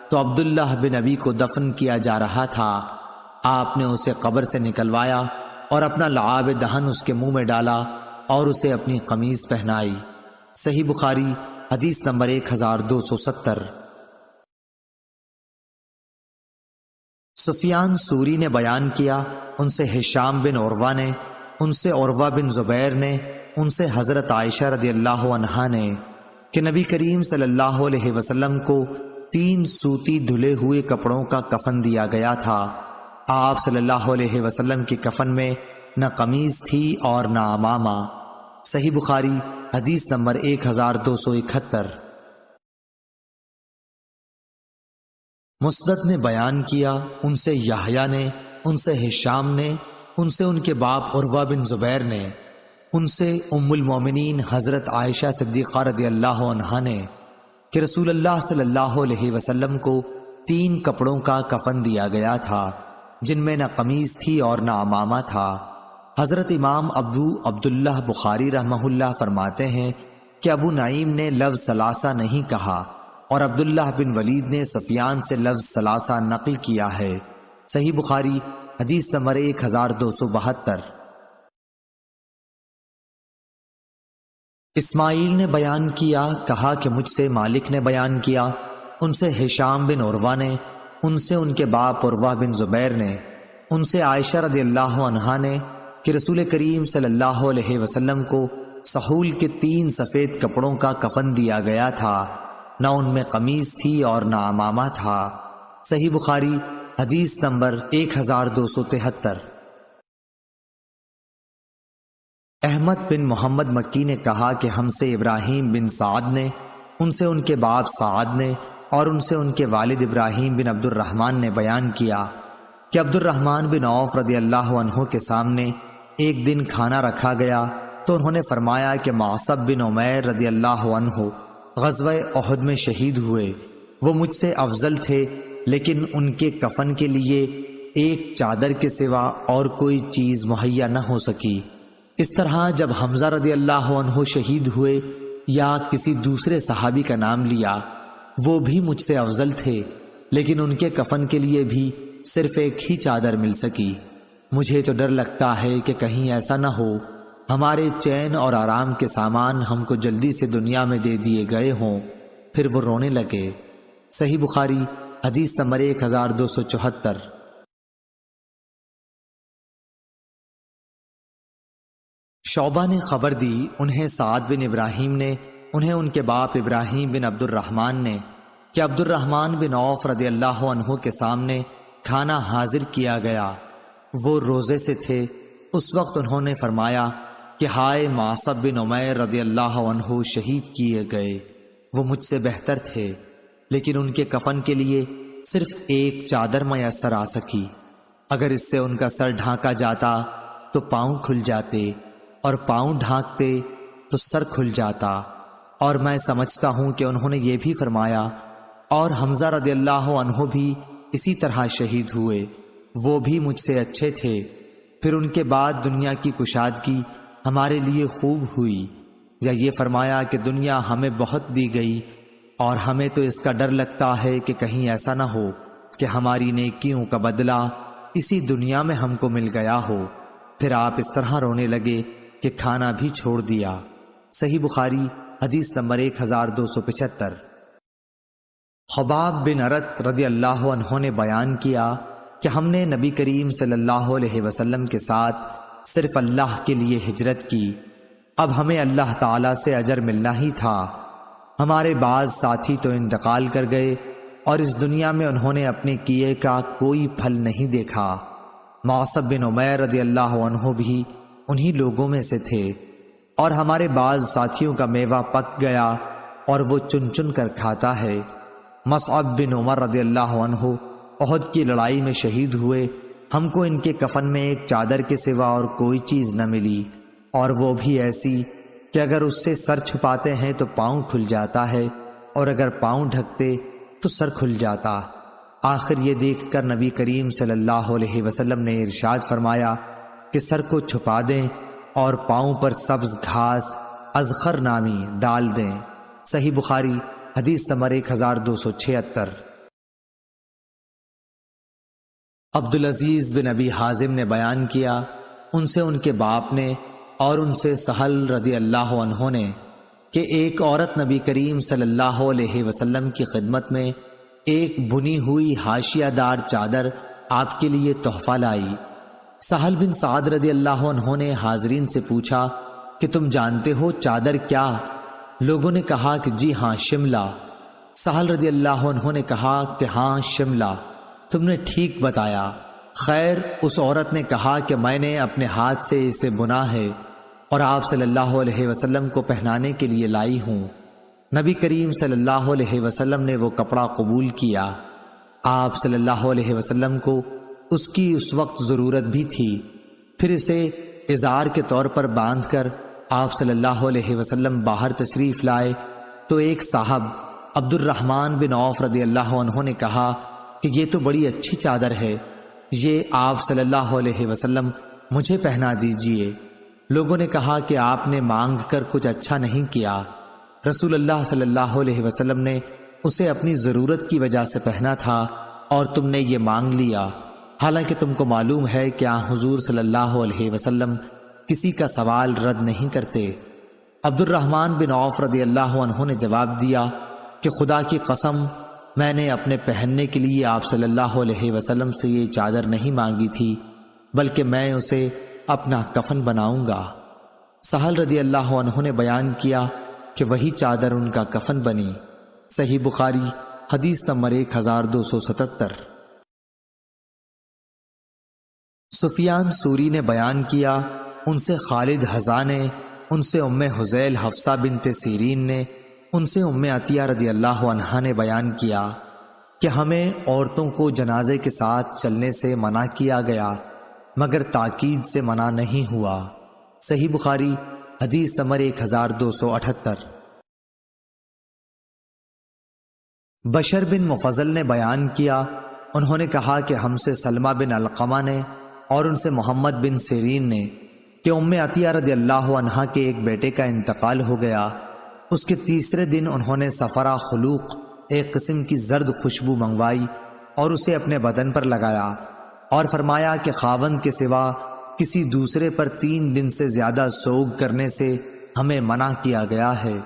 تو عبداللہ بن ابی کو دفن کیا جا رہا تھا۔ آپ نے اسے قبر سے نکلوایا اور اپنا لعاب دہن اس کے منہ میں ڈالا اور اسے اپنی قمیض پہنائی۔ صحیح بخاری حدیث نمبر 1270۔ سفیان سوری نے بیان کیا، ان سے ہشام بن عروہ نے، ان سے عروہ بن زبیر نے، ان سے حضرت عائشہ رضی اللہ عنہا نے کہ نبی کریم صلی اللہ علیہ وسلم کو 3 سوتی دھلے ہوئے کپڑوں کا کفن دیا گیا تھا۔ آپ صلی اللہ علیہ وسلم کی کفن میں نہ قمیض تھی اور نہ عمامہ۔ صحیح بخاری حدیث نمبر 1271۔ مسدد نے بیان کیا، ان سے یحییٰ نے، ان سے ہشام نے، ان سے ان کے باپ عروہ بن زبیر نے، ان سے ام المومنین حضرت عائشہ صدیقہ رضی اللہ عنہا نے کہ رسول اللہ صلی اللہ علیہ وسلم کو 3 کپڑوں کا کفن دیا گیا تھا، جن میں نہ قمیض تھی اور نہ عمامہ تھا۔ حضرت امام ابو عبداللہ بخاری رحمہ اللہ فرماتے ہیں کہ ابو نعیم نے لفظ ثلاثہ نہیں کہا اور عبداللہ بن ولید نے سفیان سے لفظ ثلاثہ نقل کیا ہے۔ صحیح بخاری حدیث نمبر 1272۔ اسماعیل نے بیان کیا، کہا کہ مجھ سے مالک نے بیان کیا، ان سے ہشام بن عروہ نے، ان سے ان کے باپ عروہ بن زبیر نے، ان سے عائشہ رضی اللہ عنہا نے کہ رسول کریم صلی اللہ علیہ وسلم کو سحول کے 3 سفید کپڑوں کا کفن دیا گیا تھا، نہ ان میں قمیض تھی اور نہ عمامہ تھا۔ صحیح بخاری حدیث نمبر 1273۔ احمد بن محمد مکی نے کہا کہ ہم سے ابراہیم بن سعد نے، ان سے ان کے باپ سعد نے اور ان سے ان کے والد ابراہیم بن عبد الرحمن نے بیان کیا کہ عبد الرحمن بن عوف رضی اللہ عنہ کے سامنے ایک دن کھانا رکھا گیا تو انہوں نے فرمایا کہ معصب بن عمیر رضی اللہ عنہ غزوہ احد میں شہید ہوئے، وہ مجھ سے افضل تھے، لیکن ان کے کفن کے لیے ایک چادر کے سوا اور کوئی چیز مہیا نہ ہو سکی۔ اس طرح جب حمزہ رضی اللہ عنہ شہید ہوئے یا کسی دوسرے صحابی کا نام لیا، وہ بھی مجھ سے افضل تھے، لیکن ان کے کفن کے لیے بھی صرف ایک ہی چادر مل سکی۔ مجھے تو ڈر لگتا ہے کہ کہیں ایسا نہ ہو ہمارے چین اور آرام کے سامان ہم کو جلدی سے دنیا میں دے دیے گئے ہوں۔ پھر وہ رونے لگے۔ صحیح بخاری حدیث نمبر 1274۔ شعبہ نے خبر دی، انہیں سعد بن ابراہیم نے، انہیں ان کے باپ ابراہیم بن عبد الرحمن نے کہ عبد الرحمن بن عوف رضی اللہ عنہ کے سامنے کھانا حاضر کیا گیا، وہ روزے سے تھے۔ اس وقت انہوں نے فرمایا کہ ہائے معصب بن عمیر رضی اللہ عنہ شہید کیے گئے، وہ مجھ سے بہتر تھے، لیکن ان کے کفن کے لیے صرف ایک چادر میسر آ سکی۔ اگر اس سے ان کا سر ڈھانکا جاتا تو پاؤں کھل جاتے، اور پاؤں ڈھانکتے تو سر کھل جاتا۔ اور میں سمجھتا ہوں کہ انہوں نے یہ بھی فرمایا اور حمزہ رضی اللہ عنہ بھی اسی طرح شہید ہوئے، وہ بھی مجھ سے اچھے تھے۔ پھر ان کے بعد دنیا کی کشادگی ہمارے لیے خوب ہوئی، یا یہ فرمایا کہ دنیا ہمیں بہت دی گئی اور ہمیں تو اس کا ڈر لگتا ہے کہ کہیں ایسا نہ ہو کہ ہماری نیکیوں کا بدلہ اسی دنیا میں ہم کو مل گیا ہو۔ پھر آپ اس طرح رونے لگے کہ کھانا بھی چھوڑ دیا۔ صحیح بخاری حدیث نمبر 1275۔ خباب بن ارت رضی اللہ عنہ نے بیان کیا کہ ہم نے نبی کریم صلی اللہ علیہ وسلم کے ساتھ صرف اللہ کے لیے ہجرت کی، اب ہمیں اللہ تعالیٰ سے اجر ملنا ہی تھا۔ ہمارے بعض ساتھی تو انتقال کر گئے اور اس دنیا میں انہوں نے اپنے کیے کا کوئی پھل نہیں دیکھا۔ معصب بن عمیر رضی اللہ عنہ بھی انہی لوگوں میں سے تھے، اور ہمارے بعض ساتھیوں کا میوہ پک گیا اور وہ چن چن کر کھاتا ہے۔ مصعب بن عمر رضی اللہ عنہ احد کی لڑائی میں شہید ہوئے، ہم کو ان کے کفن میں ایک چادر کے سوا اور کوئی چیز نہ ملی، اور وہ بھی ایسی کہ اگر اس سے سر چھپاتے ہیں تو پاؤں کھل جاتا ہے، اور اگر پاؤں ڈھکتے تو سر کھل جاتا۔ آخر یہ دیکھ کر نبی کریم صلی اللہ علیہ وسلم نے ارشاد فرمایا کہ سر کو چھپا دیں اور پاؤں پر سبز گھاس ازخر نامی ڈال دیں۔ صحیح بخاری حدیث نمبر 1276۔ عبدالعزیز بن ابی حازم نے بیان کیا، ان سے ان کے باپ نے اور ان سے سہل رضی اللہ عنہ نے کہ ایک عورت نبی کریم صلی اللہ علیہ وسلم کی خدمت میں ایک بنی ہوئی حاشیہ دار چادر آپ کے لیے تحفہ لائی۔ سہل بن سعد رضی اللہ عنہ نے حاضرین سے پوچھا کہ تم جانتے ہو چادر کیا؟ لوگوں نے کہا کہ جی ہاں، شملہ۔ سہل رضی اللہ عنہ نے کہا کہ ہاں شملہ، تم نے ٹھیک بتایا۔ خیر، اس عورت نے کہا کہ میں نے اپنے ہاتھ سے اسے بنا ہے اور آپ صلی اللہ علیہ وسلم کو پہنانے کے لیے لائی ہوں۔ نبی کریم صلی اللہ علیہ وسلم نے وہ کپڑا قبول کیا۔ آپ صلی اللہ علیہ وسلم کو اس کی اس وقت ضرورت بھی تھی، پھر اسے ازار کے طور پر باندھ کر آپ صلی اللہ علیہ وسلم باہر تشریف لائے تو ایک صاحب عبد الرحمن بن عوف رضی اللہ عنہ نے کہا کہ یہ تو بڑی اچھی چادر ہے، یہ آپ صلی اللہ علیہ وسلم مجھے پہنا دیجئے۔ لوگوں نے کہا کہ آپ نے مانگ کر کچھ اچھا نہیں کیا، رسول اللہ صلی اللہ علیہ وسلم نے اسے اپنی ضرورت کی وجہ سے پہنا تھا اور تم نے یہ مانگ لیا، حالانکہ تم کو معلوم ہے کہ حضور صلی اللہ علیہ وسلم کسی کا سوال رد نہیں کرتے۔ عبد الرحمن بن عوف رضی اللہ عنہ نے جواب دیا کہ خدا کی قسم، میں نے اپنے پہننے کے لیے آپ صلی اللہ علیہ وسلم سے یہ چادر نہیں مانگی تھی، بلکہ میں اسے اپنا کفن بناؤں گا۔ سہل رضی اللہ عنہ نے بیان کیا کہ وہی چادر ان کا کفن بنی۔ صحیح بخاری حدیث نمبر 1277۔ سفیان سوری نے بیان کیا، ان سے خالد حذا نے، ان سے ام حذیل حفصہ بنت سیرین نے، ان سے ام عطیہ رضی اللہ عنہا نے بیان کیا کہ ہمیں عورتوں کو جنازے کے ساتھ چلنے سے منع کیا گیا مگر تاکید سے منع نہیں ہوا۔ صحیح بخاری حدیث نمبر 1278۔ بشر بن مفضل نے بیان کیا، انہوں نے کہا کہ ہم سے سلمہ بن علقمہ نے اور ان سے محمد بن سیرین نے کہ ام عطیہ رضی اللہ عنہا کے ایک بیٹے کا انتقال ہو گیا۔ اس کے تیسرے دن انہوں نے صفرہ خلوق، ایک قسم کی زرد خوشبو منگوائی اور اسے اپنے بدن پر لگایا اور فرمایا کہ خاوند کے سوا کسی دوسرے پر 3 دن سے زیادہ سوگ کرنے سے ہمیں منع کیا گیا ہے۔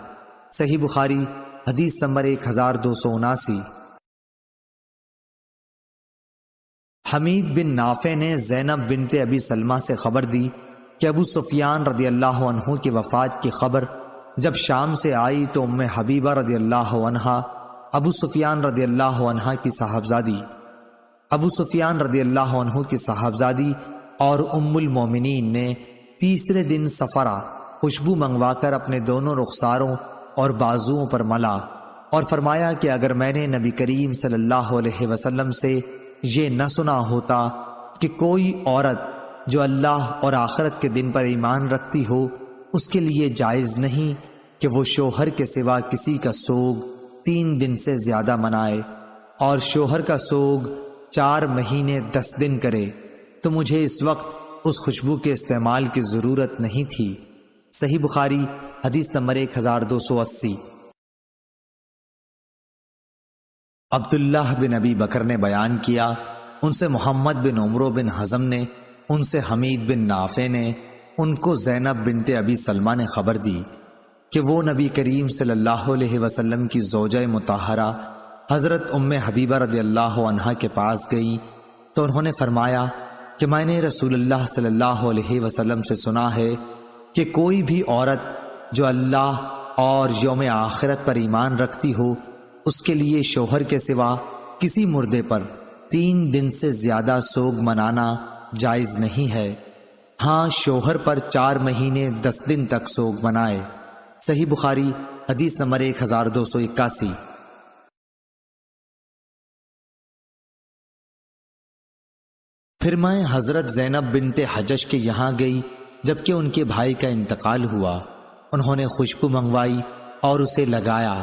صحیح بخاری حدیث نمبر 1279۔ حمید بن نافع نے زینب بنت ابی سلمہ سے خبر دی کہ ابو سفیان رضی اللہ عنہ کی وفات کی خبر جب شام سے آئی تو ام حبیبہ رضی اللہ عنہا ابو سفیان رضی اللہ عنہ کی صاحبزادی اور ام المومنین نے تیسرے دن صفرہ خوشبو منگوا کر اپنے دونوں رخساروں اور بازوؤں پر ملا اور فرمایا کہ اگر میں نے نبی کریم صلی اللہ علیہ وسلم سے یہ نہ سنا ہوتا کہ کوئی عورت جو اللہ اور آخرت کے دن پر ایمان رکھتی ہو اس کے لیے جائز نہیں کہ وہ شوہر کے سوا کسی کا سوگ 3 دن سے زیادہ منائے، اور شوہر کا سوگ 4 مہینے 10 دن کرے تو مجھے اس وقت اس خوشبو کے استعمال کی ضرورت نہیں تھی۔ صحیح بخاری حدیث نمبر 1280۔ عبداللہ بن ابی بکر نے بیان کیا، ان سے محمد بن عمرو بن حزم نے، ان سے حمید بن نافع نے، ان کو زینب بنت ابی سلمہ نے خبر دی کہ وہ نبی کریم صلی اللہ علیہ وسلم کی زوجہ مطہرہ حضرت ام حبیبہ رضی اللہ عنہا کے پاس گئی تو انہوں نے فرمایا کہ میں نے رسول اللہ صلی اللہ علیہ وسلم سے سنا ہے کہ کوئی بھی عورت جو اللہ اور یوم آخرت پر ایمان رکھتی ہو، اس کے لیے شوہر کے سوا کسی مردے پر 3 دن سے زیادہ سوگ منانا جائز نہیں ہے، ہاں شوہر پر 4 مہینے 10 دن تک سوگ منائے۔ صحیح بخاری حدیث نمبر 1281۔ پھر میں حضرت زینب بنت حجش کے یہاں گئی جبکہ ان کے بھائی کا انتقال ہوا۔ انہوں نے خوشبو منگوائی اور اسے لگایا،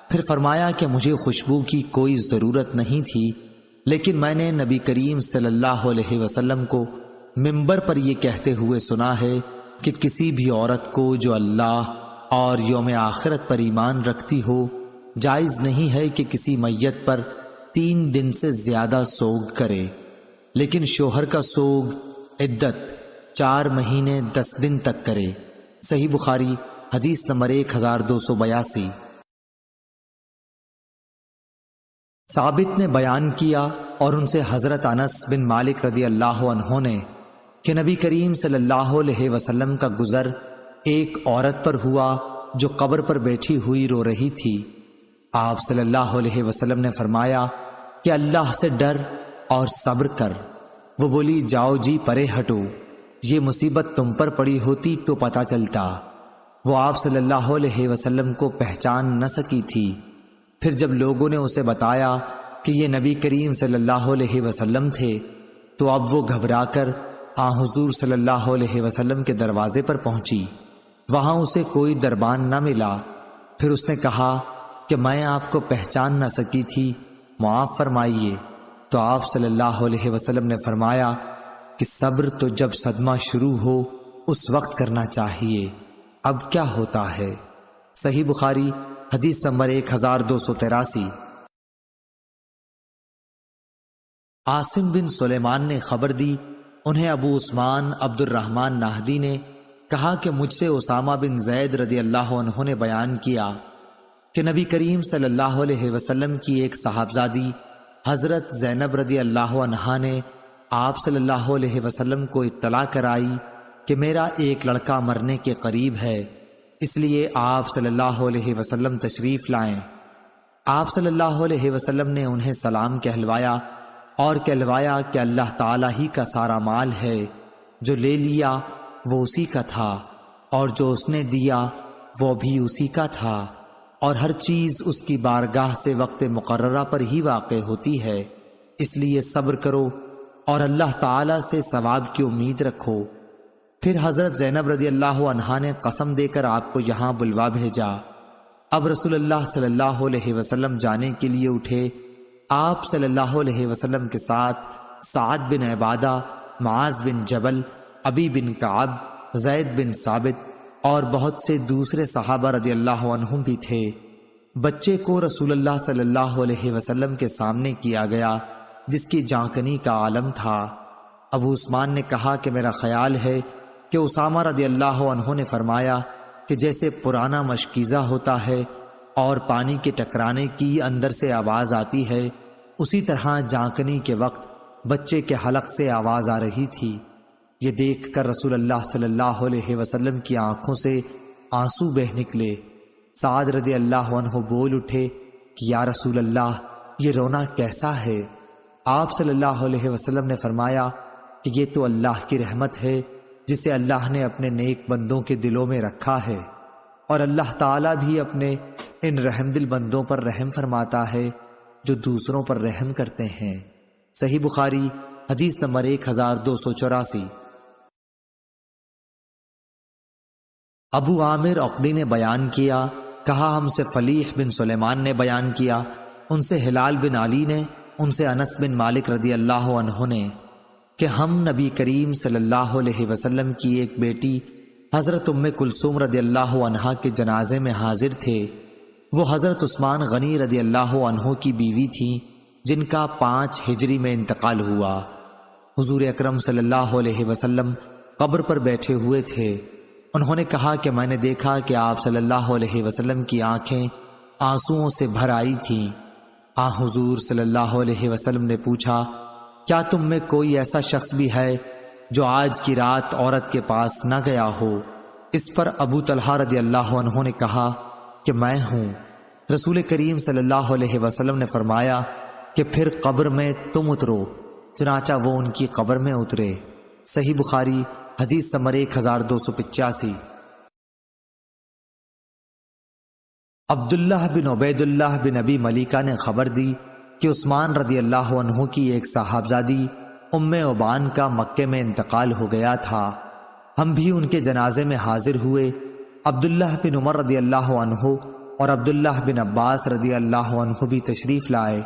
پھر فرمایا کہ مجھے خوشبو کی کوئی ضرورت نہیں تھی، لیکن میں نے نبی کریم صلی اللہ علیہ وسلم کو منبر پر یہ کہتے ہوئے سنا ہے کہ کسی بھی عورت کو جو اللہ اور یوم آخرت پر ایمان رکھتی ہو، جائز نہیں ہے کہ کسی میت پر 3 دن سے زیادہ سوگ کرے، لیکن شوہر کا سوگ عدت 4 مہینے 10 دن تک کرے۔ صحیح بخاری حدیث نمبر 1282۔ ثابت نے بیان کیا اور ان سے حضرت انس بن مالک رضی اللہ عنہ نے کہ نبی کریم صلی اللہ علیہ وسلم کا گزر ایک عورت پر ہوا جو قبر پر بیٹھی ہوئی رو رہی تھی۔ آپ صلی اللہ علیہ وسلم نے فرمایا کہ اللہ سے ڈر اور صبر کر۔ وہ بولی، جاؤ جی پرے ہٹو، یہ مصیبت تم پر پڑی ہوتی تو پتہ چلتا۔ وہ آپ صلی اللہ علیہ وسلم کو پہچان نہ سکی تھی۔ پھر جب لوگوں نے اسے بتایا کہ یہ نبی کریم صلی اللہ علیہ وسلم تھے تو اب وہ گھبرا کر حضور صلی اللہ علیہ وسلم کے دروازے پر پہنچی۔ وہاں اسے کوئی دربان نہ ملا۔ پھر اس نے کہا کہ میں آپ کو پہچان نہ سکی تھی، معاف فرمائیے۔ تو آپ صلی اللہ علیہ وسلم نے فرمایا کہ صبر تو جب صدمہ شروع ہو اس وقت کرنا چاہیے، اب کیا ہوتا ہے۔ صحیح بخاری حدیث نمبر 1283۔ عاصم بن سلیمان نے خبر دی، انہیں ابو عثمان عبد الرحمن نہدی نے کہا کہ مجھ سے اسامہ بن زید رضی اللہ عنہ نے بیان کیا کہ نبی کریم صلی اللہ علیہ وسلم کی ایک صاحبزادی حضرت زینب رضی اللہ عنہا نے آپ صلی اللہ علیہ وسلم کو اطلاع کرائی کہ میرا ایک لڑکا مرنے کے قریب ہے، اس لیے آپ صلی اللہ علیہ وسلم تشریف لائیں۔ آپ صلی اللہ علیہ وسلم نے انہیں سلام کہلوایا اور کہلوایا کہ اللہ تعالیٰ ہی کا سارا مال ہے، جو لے لیا وہ اسی کا تھا اور جو اس نے دیا وہ بھی اسی کا تھا، اور ہر چیز اس کی بارگاہ سے وقت مقررہ پر ہی واقع ہوتی ہے، اس لیے صبر کرو اور اللہ تعالیٰ سے ثواب کی امید رکھو۔ پھر حضرت زینب رضی اللہ عنہا نے قسم دے کر آپ کو یہاں بلوا بھیجا۔ اب رسول اللہ صلی اللہ علیہ وسلم جانے کے لیے اٹھے۔ آپ صلی اللہ علیہ وسلم کے ساتھ سعد بن عبادہ، معاذ بن جبل، ابی بن کعب، زید بن ثابت اور بہت سے دوسرے صحابہ رضی اللہ عنہم بھی تھے۔ بچے کو رسول اللہ صلی اللہ علیہ وسلم کے سامنے کیا گیا جس کی جانکنی کا عالم تھا۔ ابو عثمان نے کہا کہ میرا خیال ہے کہ اسامہ رضی اللہ عنہ نے فرمایا کہ جیسے پرانا مشکیزہ ہوتا ہے اور پانی کے ٹکرانے کی اندر سے آواز آتی ہے، اسی طرح جانکنی کے وقت بچے کے حلق سے آواز آ رہی تھی۔ یہ دیکھ کر رسول اللہ صلی اللہ علیہ وسلم کی آنکھوں سے آنسو بہہ نکلے۔ سعد رضی اللہ عنہ بول اٹھے کہ یا رسول اللہ، یہ رونا کیسا ہے؟ آپ صلی اللہ علیہ وسلم نے فرمایا کہ یہ تو اللہ کی رحمت ہے جسے اللہ نے اپنے نیک بندوں کے دلوں میں رکھا ہے، اور اللہ تعالیٰ بھی اپنے ان رحم دل بندوں پر رحم فرماتا ہے جو دوسروں پر رحم کرتے ہیں۔ صحیح بخاری حدیث نمبر 1284۔ ابو عامر عقدی نے بیان کیا، کہا ہم سے فلیح بن سلیمان نے بیان کیا، ان سے ہلال بن علی نے، ان سے انس بن مالک رضی اللہ عنہ نے کہ ہم نبی کریم صلی اللہ علیہ وسلم کی ایک بیٹی حضرت ام کلثوم رضی اللہ عنہا کے جنازے میں حاضر تھے۔ وہ حضرت عثمان غنی رضی اللہ عنہ کی بیوی تھیں جن کا 5 ہجری میں انتقال ہوا۔ حضور اکرم صلی اللہ علیہ وسلم قبر پر بیٹھے ہوئے تھے۔ انہوں نے کہا کہ میں نے دیکھا کہ آپ صلی اللہ علیہ وسلم کی آنکھیں آنسوؤں سے بھر آئی تھیں۔ حضور صلی اللہ علیہ وسلم نے پوچھا، کیا تم میں کوئی ایسا شخص بھی ہے جو آج کی رات عورت کے پاس نہ گیا ہو؟ اس پر ابو طلحہ رضی اللہ عنہ نے کہا کہ میں ہوں۔ رسول کریم صلی اللہ علیہ وسلم نے فرمایا کہ پھر قبر میں تم اترو۔ چنانچہ وہ ان کی قبر میں اترے۔ صحیح بخاری حدیث نمبر 1285۔ عبداللہ بن عبید اللہ بن ابی ملیکہ نے خبر دی کہ عثمان رضی اللہ عنہ کی ایک صاحبزادی ام عبان کا مکے میں انتقال ہو گیا تھا۔ ہم بھی ان کے جنازے میں حاضر ہوئے۔ عبداللہ بن عمر رضی اللہ عنہ اور عبداللہ بن عباس رضی اللہ عنہ بھی تشریف لائے۔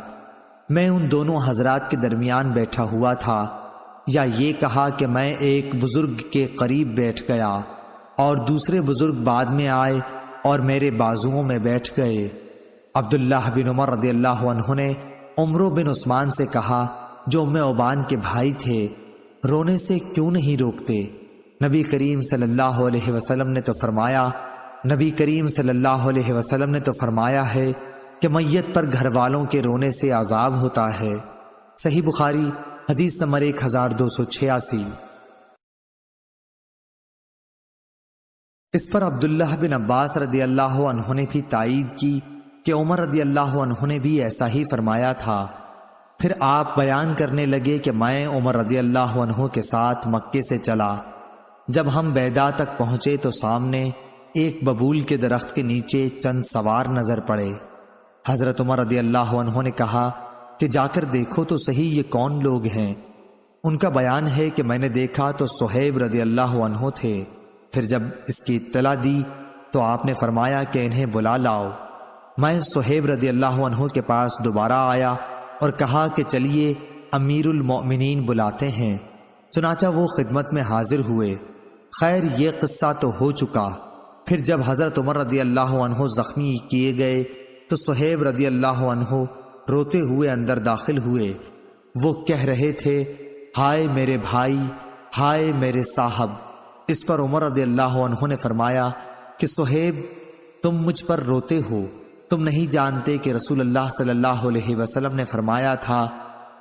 میں ان دونوں حضرات کے درمیان بیٹھا ہوا تھا، یا یہ کہا کہ میں ایک بزرگ کے قریب بیٹھ گیا اور دوسرے بزرگ بعد میں آئے اور میرے بازوؤں میں بیٹھ گئے۔ عبداللہ بن عمر رضی اللہ عنہ نے عمرو بن عثمان سے کہا جو ام عبان کے بھائی تھے، رونے سے کیوں نہیں روکتے؟ نبی کریم صلی اللہ علیہ وسلم نے تو فرمایا ہے کہ میت پر گھر والوں کے رونے سے عذاب ہوتا ہے۔ صحیح بخاری حدیث نمبر 1286۔ اس پر عبداللہ بن عباس رضی اللہ عنہ نے بھی تائید کی کہ عمر رضی اللہ عنہ نے بھی ایسا ہی فرمایا تھا۔ پھر آپ بیان کرنے لگے کہ میں عمر رضی اللہ عنہ کے ساتھ مکے سے چلا۔ جب ہم بیدا تک پہنچے تو سامنے ایک ببول کے درخت کے نیچے چند سوار نظر پڑے۔ حضرت عمر رضی اللہ عنہ نے کہا کہ جا کر دیکھو تو صحیح یہ کون لوگ ہیں؟ ان کا بیان ہے کہ میں نے دیکھا تو صہیب رضی اللہ عنہ تھے۔ پھر جب اس کی اطلاع دی تو آپ نے فرمایا کہ انہیں بلا لاؤ۔ میں صہیب رضی اللہ عنہ کے پاس دوبارہ آیا اور کہا کہ چلیے امیر المؤمنین بلاتے ہیں۔ چنانچہ وہ خدمت میں حاضر ہوئے۔ خیر یہ قصہ تو ہو چکا۔ پھر جب حضرت عمر رضی اللہ عنہ زخمی کیے گئے تو صہیب رضی اللہ عنہ روتے ہوئے اندر داخل ہوئے۔ وہ کہہ رہے تھے، ہائے میرے بھائی، ہائے میرے صاحب۔ اس پر عمر رضی اللہ عنہ نے فرمایا کہ صہیب تم مجھ پر روتے ہو، تم نہیں جانتے کہ رسول اللہ صلی اللہ علیہ وسلم نے فرمایا تھا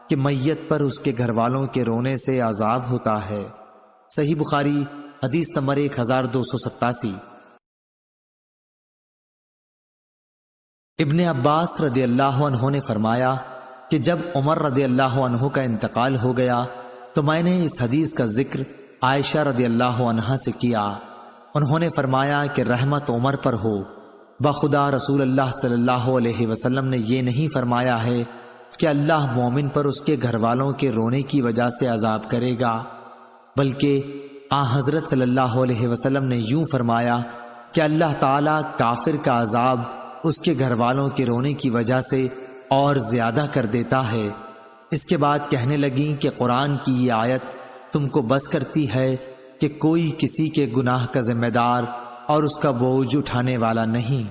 کہ میت پر اس کے گھر والوں کے رونے سے عذاب ہوتا ہے۔ صحیح بخاری حدیث نمبر 1287۔ ابن عباس رضی اللہ عنہ نے فرمایا کہ جب عمر رضی اللہ عنہ کا انتقال ہو گیا تو میں نے اس حدیث کا ذکر عائشہ رضی اللہ عنہا سے کیا۔ انہوں نے فرمایا کہ رحمت عمر پر ہو، بخدا رسول اللہ صلی اللہ علیہ وسلم نے یہ نہیں فرمایا ہے کہ اللہ مومن پر اس کے گھر والوں کے رونے کی وجہ سے عذاب کرے گا، بلکہ حضرت صلی اللہ علیہ وسلم نے یوں فرمایا کہ اللہ تعالیٰ کافر کا عذاب اس کے گھر والوں کے رونے کی وجہ سے اور زیادہ کر دیتا ہے۔ اس کے بعد کہنے لگیں کہ قرآن کی یہ آیت تم کو بس کرتی ہے کہ کوئی کسی کے گناہ کا ذمہ دار اور اس کا بوجھ اٹھانے والا نہیں۔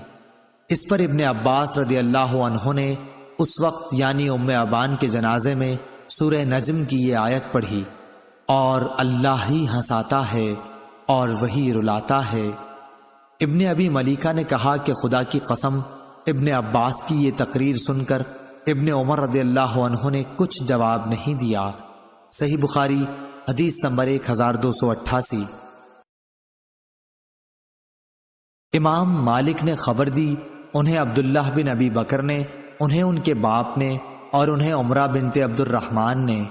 اس پر ابن عباس رضی اللہ عنہ نے اس وقت یعنی ام عبان کے جنازے میں سورہ نجم کی یہ آیت پڑھی، اور اللہ ہی ہنساتا ہے اور وہی رلاتا ہے۔ ابن ابی ملیکہ نے کہا کہ خدا کی قسم ابن عباس کی یہ تقریر سن کر ابن عمر رضی اللہ عنہ نے کچھ جواب نہیں دیا۔ صحیح بخاری حدیث نمبر 1288۔ امام مالک نے خبر دی، انہیں عبداللہ بن ابی بکر نے، انہیں ان کے باپ نے اور انہیں عمرہ بنت عبد الرحمن نے،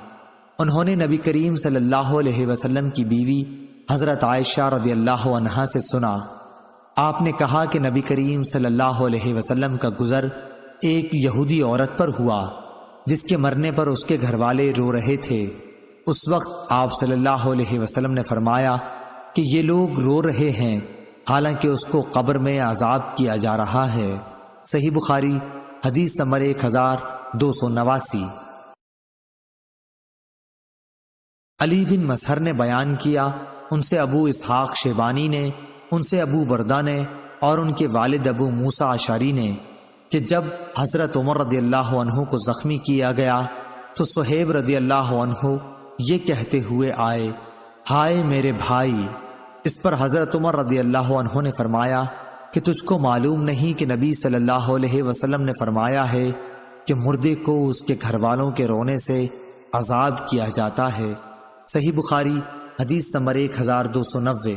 انہوں نے نبی کریم صلی اللہ علیہ وسلم کی بیوی حضرت عائشہ رضی اللہ عنہا سے سنا۔ آپ نے کہا کہ نبی کریم صلی اللہ علیہ وسلم کا گزر ایک یہودی عورت پر ہوا جس کے مرنے پر اس کے گھر والے رو رہے تھے۔ اس وقت آپ صلی اللہ علیہ وسلم نے فرمایا کہ یہ لوگ رو رہے ہیں حالانکہ اس کو قبر میں عذاب کیا جا رہا ہے۔ صحیح بخاری حدیث نمبر 1289۔ علی بن مسہر نے بیان کیا، ان سے ابو اسحاق شیبانی نے، ان سے ابو بردہ نے اور ان کے والد ابو موسیٰ اشعری نے کہ جب حضرت عمر رضی اللہ عنہ کو زخمی کیا گیا تو صہیب رضی اللہ عنہ یہ کہتے ہوئے آئے، ہائے میرے بھائی۔ اس پر حضرت عمر رضی اللہ عنہ نے فرمایا کہ تجھ کو معلوم نہیں کہ نبی صلی اللہ علیہ وسلم نے فرمایا ہے کہ مردے کو اس کے گھر والوں کے رونے سے عذاب کیا جاتا ہے۔ صحیح بخاری حدیث نمبر 1290۔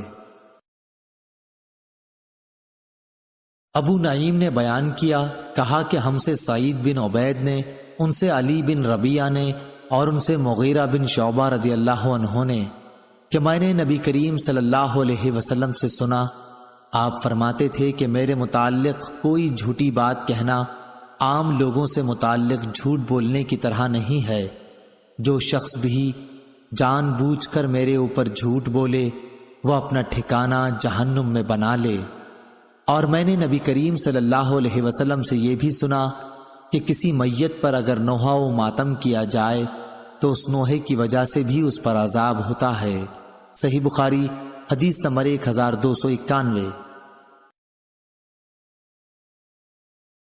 ابو نعیم نے بیان کیا، کہا کہ ہم سے سعید بن عبید نے، ان سے علی بن ربیعہ نے اور ان سے مغیرہ بن شعبہ رضی اللہ عنہ نے کہ میں نے نبی کریم صلی اللہ علیہ وسلم سے سنا، آپ فرماتے تھے کہ میرے متعلق کوئی جھوٹی بات کہنا عام لوگوں سے متعلق جھوٹ بولنے کی طرح نہیں ہے۔ جو شخص بھی جان بوجھ کر میرے اوپر جھوٹ بولے وہ اپنا ٹھکانہ جہنم میں بنا لے۔ اور میں نے نبی کریم صلی اللہ علیہ وسلم سے یہ بھی سنا کہ کسی میت پر اگر نوحہ و ماتم کیا جائے تو اس نوحے کی وجہ سے بھی اس پر عذاب ہوتا ہے۔ صحیح بخاری حدیث نمبر 1291۔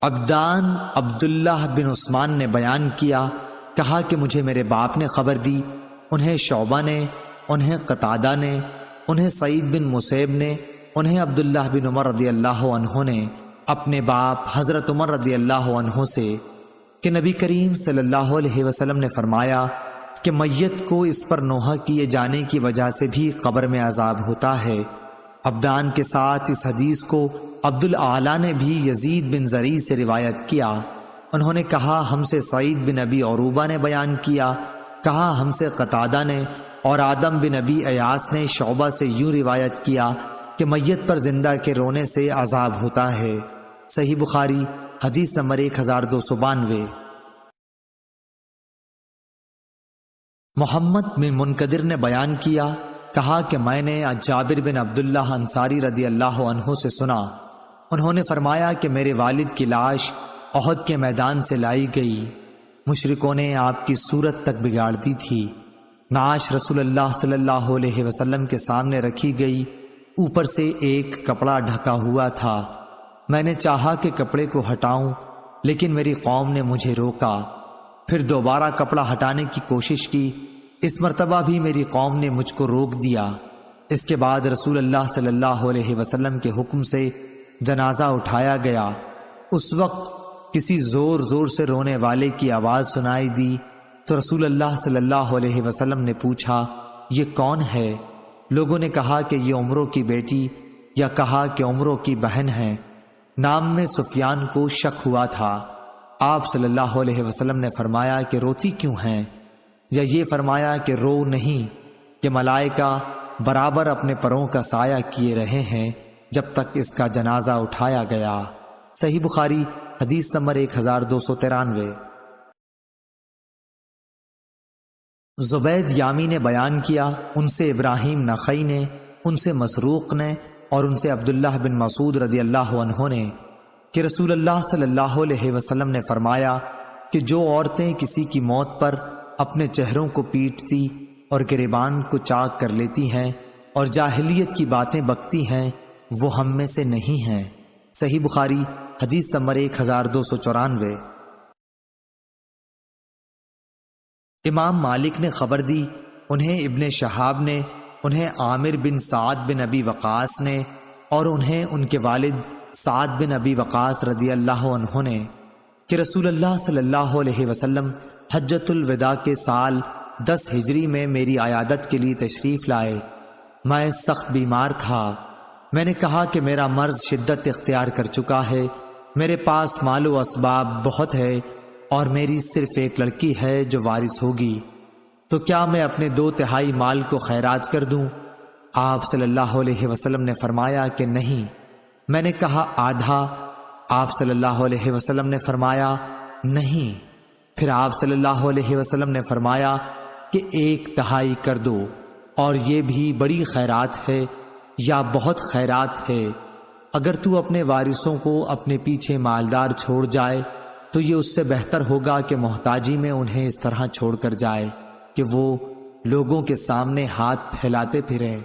عبدان عبداللہ بن عثمان نے بیان کیا، کہا کہ مجھے میرے باپ نے خبر دی، انہیں شعبہ نے، انہیں قتادہ نے، انہیں سعید بن مسیب نے، انہیں عبداللہ بن عمر رضی اللہ عنہ نے اپنے باپ حضرت عمر رضی اللہ عنہ سے کہ نبی کریم صلی اللہ علیہ وسلم نے فرمایا کہ میت کو اس پر نوحہ کیے جانے کی وجہ سے بھی قبر میں عذاب ہوتا ہے۔ عبدان کے ساتھ اس حدیث کو عبد الاعلیٰ نے بھی یزید بن زریع سے روایت کیا۔ انہوں نے کہا ہم سے سعید بن ابی عروبہ نے بیان کیا، کہا ہم سے قتادہ نے اور آدم بن ابی ایاس نے شعبہ سے یوں روایت کیا کہ میت پر زندہ کے رونے سے عذاب ہوتا ہے۔ صحیح بخاری حدیث نمبر 1292۔ محمد بن منقدر نے بیان کیا، کہا کہ میں نے جابر بن عبداللہ انصاری رضی اللہ عنہ سے سنا، انہوں نے فرمایا کہ میرے والد کی لاش احد کے میدان سے لائی گئی، مشرکوں نے آپ کی صورت تک بگاڑ دی تھی۔ نعش رسول اللہ صلی اللہ علیہ وسلم کے سامنے رکھی گئی، اوپر سے ایک کپڑا ڈھکا ہوا تھا۔ میں نے چاہا کہ کپڑے کو ہٹاؤں لیکن میری قوم نے مجھے روکا، پھر دوبارہ کپڑا ہٹانے کی کوشش کی، اس مرتبہ بھی میری قوم نے مجھ کو روک دیا۔ اس کے بعد رسول اللہ صلی اللہ علیہ وسلم کے حکم سے جنازہ اٹھایا گیا۔ اس وقت کسی زور زور سے رونے والے کی آواز سنائی دی تو رسول اللہ صلی اللہ علیہ وسلم نے پوچھا یہ کون ہے؟ لوگوں نے کہا کہ یہ عمرو کی بیٹی، یا کہا کہ عمرو کی بہن ہے۔ نام میں سفیان کو شک ہوا تھا۔ آپ صلی اللہ علیہ وسلم نے فرمایا کہ روتی کیوں ہیں؟ یا یہ فرمایا کہ رو نہیں کہ ملائکہ برابر اپنے پروں کا سایہ کیے رہے ہیں جب تک اس کا جنازہ اٹھایا گیا۔ صحیح بخاری حدیث نمبر 1293۔ زبید یامی نے بیان کیا، ان سے ابراہیم نخعی نے، ان سے مسروق نے اور ان سے عبداللہ بن مسعود رضی اللہ عنہ نے کہ رسول اللہ صلی اللہ علیہ وسلم نے فرمایا کہ جو عورتیں کسی کی موت پر اپنے چہروں کو پیٹتی اور گریبان کو چاک کر لیتی ہیں اور جاہلیت کی باتیں بکتی ہیں وہ ہم میں سے نہیں ہیں۔ صحیح بخاری حدیث نمبر 1294۔ امام مالک نے خبر دی، انہیں ابن شہاب نے، انہیں عامر بن سعد بن ابی وقاص نے اور انہیں ان کے والد سعد بن ابی وقاص رضی اللہ عنہ نے کہ رسول اللہ صلی اللہ علیہ وسلم حجۃ الوداع کے سال 10 ہجری میں میری عیادت کے لیے تشریف لائے۔ میں سخت بیمار تھا۔ میں نے کہا کہ میرا مرض شدت اختیار کر چکا ہے، میرے پاس مال و اسباب بہت ہے اور میری صرف ایک لڑکی ہے جو وارث ہوگی، تو کیا میں اپنے 2/3 مال کو خیرات کر دوں؟ آپ صلی اللہ علیہ وسلم نے فرمایا کہ نہیں۔ میں نے کہا آدھا؟ آپ صلی اللہ علیہ وسلم نے فرمایا نہیں۔ پھر آپ صلی اللہ علیہ وسلم نے فرمایا کہ 1/3 کر دو، اور یہ بھی بڑی خیرات ہے یا بہت خیرات ہے۔ اگر تو اپنے وارثوں کو اپنے پیچھے مالدار چھوڑ جائے تو یہ اس سے بہتر ہوگا کہ محتاجی میں انہیں اس طرح چھوڑ کر جائے کہ وہ لوگوں کے سامنے ہاتھ پھیلاتے پھریں۔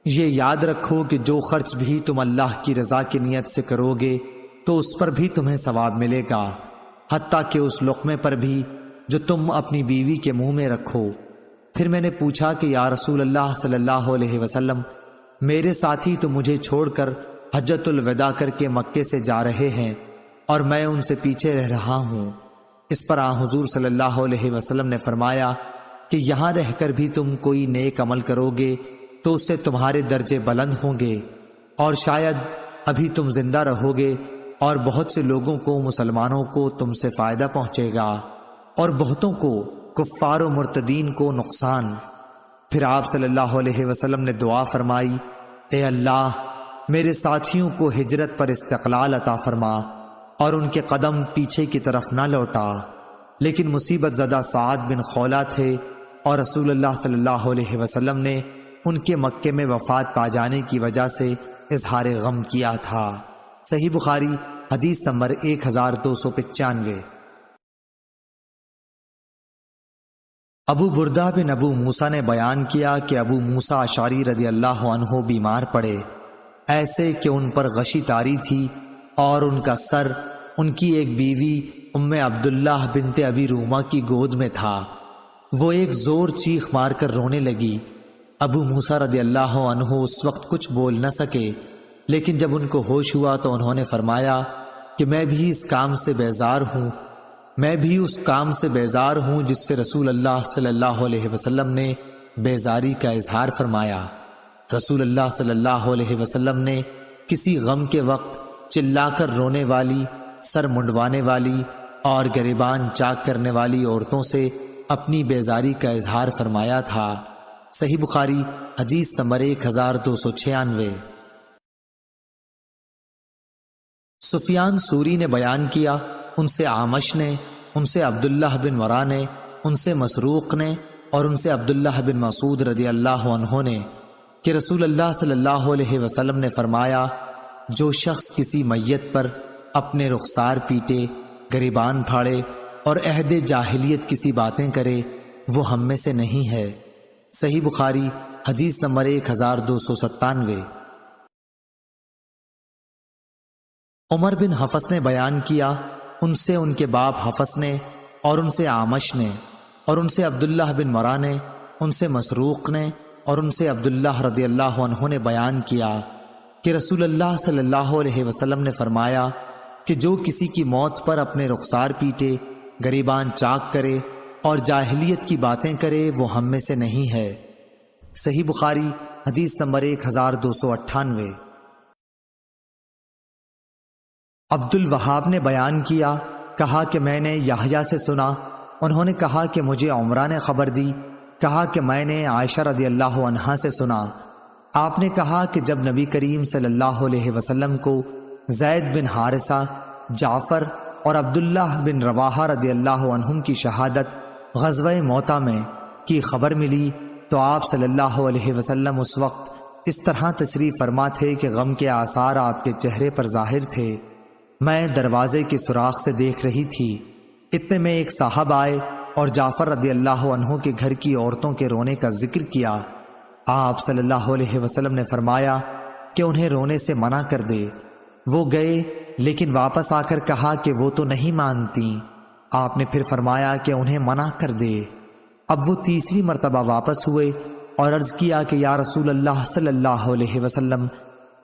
یہ یاد رکھو کہ جو خرچ بھی تم اللہ کی رضا کی نیت سے کرو گے تو اس پر بھی تمہیں ثواب ملے گا، حتیٰ کہ اس لقمے پر بھی جو تم اپنی بیوی کے منہ میں رکھو۔ پھر میں نے پوچھا کہ یا رسول اللہ صلی اللہ علیہ وسلم، میرے ساتھی تو مجھے چھوڑ کر حجۃ الوداع کر کے مکے سے جا رہے ہیں اور میں ان سے پیچھے رہ رہا ہوں۔ اس پر حضور صلی اللہ علیہ وسلم نے فرمایا کہ یہاں رہ کر بھی تم کوئی نیک عمل کرو گے تو اس سے تمہارے درجے بلند ہوں گے، اور شاید ابھی تم زندہ رہو گے اور بہت سے لوگوں کو، مسلمانوں کو تم سے فائدہ پہنچے گا اور بہتوں کو، کفار و مرتدین کو نقصان۔ پھر آپ صلی اللہ علیہ وسلم نے دعا فرمائی، اے اللہ میرے ساتھیوں کو ہجرت پر استقلال عطا فرما اور ان کے قدم پیچھے کی طرف نہ لوٹا۔ لیکن مصیبت زدہ سعد بن خولہ تھے اور رسول اللہ صلی اللہ علیہ وسلم نے ان کے مکے میں وفات پا جانے کی وجہ سے اظہار غم کیا تھا۔ صحیح بخاری حدیث نمبر 1295۔ ابو بردہ بن ابو موسیٰ نے بیان کیا کہ ابو موسیٰ اشعری رضی اللہ عنہ بیمار پڑے، ایسے کہ ان پر غشی طاری تھی اور ان کا سر ان کی ایک بیوی ام عبداللہ بنت ابی رومہ کی گود میں تھا۔ وہ ایک زور چیخ مار کر رونے لگی۔ ابو موسیٰ رضی اللہ عنہ اس وقت کچھ بول نہ سکے، لیکن جب ان کو ہوش ہوا تو انہوں نے فرمایا کہ میں بھی اس کام سے بیزار ہوں، میں بھی اس کام سے بیزار ہوں جس سے رسول اللہ صلی اللہ علیہ وسلم نے بیزاری کا اظہار فرمایا۔ رسول اللہ صلی اللہ علیہ وسلم نے کسی غم کے وقت چلا کر رونے والی، سر منڈوانے والی اور گریبان چاک کرنے والی عورتوں سے اپنی بیزاری کا اظہار فرمایا تھا۔ صحیح بخاری حدیث نمبر 1296۔ سفیان سوری نے بیان کیا، ان سے اعمش نے، ان سے عبداللہ بن ورا نے، ان سے مسروق نے اور ان سے عبداللہ بن مسعود رضی اللہ عنہ نے کہ رسول اللہ صلی اللہ علیہ وسلم نے فرمایا، جو شخص کسی میت پر اپنے رخسار پیٹے، گریبان پھاڑے اور عہد جاہلیت کسی باتیں کرے وہ ہم میں سے نہیں ہے۔ صحیح بخاری حدیث نمبر 1297۔ عمر بن حفص نے بیان کیا، ان سے ان کے باپ حفص نے اور ان سے اعمش نے اور ان سے عبداللہ بن مرا نے، ان سے مسروق نے اور ان سے عبداللہ رضی اللہ عنہ نے بیان کیا کہ رسول اللہ صلی اللہ علیہ وسلم نے فرمایا کہ جو کسی کی موت پر اپنے رخسار پیٹے، گریبان چاک کرے اور جاہلیت کی باتیں کرے وہ ہم میں سے نہیں ہے۔ صحیح بخاری حدیث نمبر 1298۔ عبد الوہاب نے بیان کیا، کہا کہ میں نے یحییٰ سے سنا، انہوں نے کہا کہ مجھے عمرہ نے خبر دی، کہا کہ میں نے عائشہ رضی اللہ عنہا سے سنا، آپ نے کہا کہ جب نبی کریم صلی اللہ علیہ وسلم کو زید بن حارثہ، جعفر اور عبداللہ بن رواحہ رضی اللہ عنہم کی شہادت غزوہ موتہ میں کی خبر ملی تو آپ صلی اللہ علیہ وسلم اس وقت اس طرح تشریف فرما تھے کہ غم کے آثار آپ کے چہرے پر ظاہر تھے۔ میں دروازے کے سوراخ سے دیکھ رہی تھی، اتنے میں ایک صاحب آئے اور جعفر رضی اللہ عنہ کے گھر کی عورتوں کے رونے کا ذکر کیا۔ آپ صلی اللہ علیہ وسلم نے فرمایا کہ انہیں رونے سے منع کر دے۔ وہ گئے لیکن واپس آ کر کہا کہ وہ تو نہیں مانتی۔ آپ نے پھر فرمایا کہ انہیں منع کر دے۔ اب وہ تیسری مرتبہ واپس ہوئے اور عرض کیا کہ یا رسول اللہ صلی اللہ علیہ وسلم،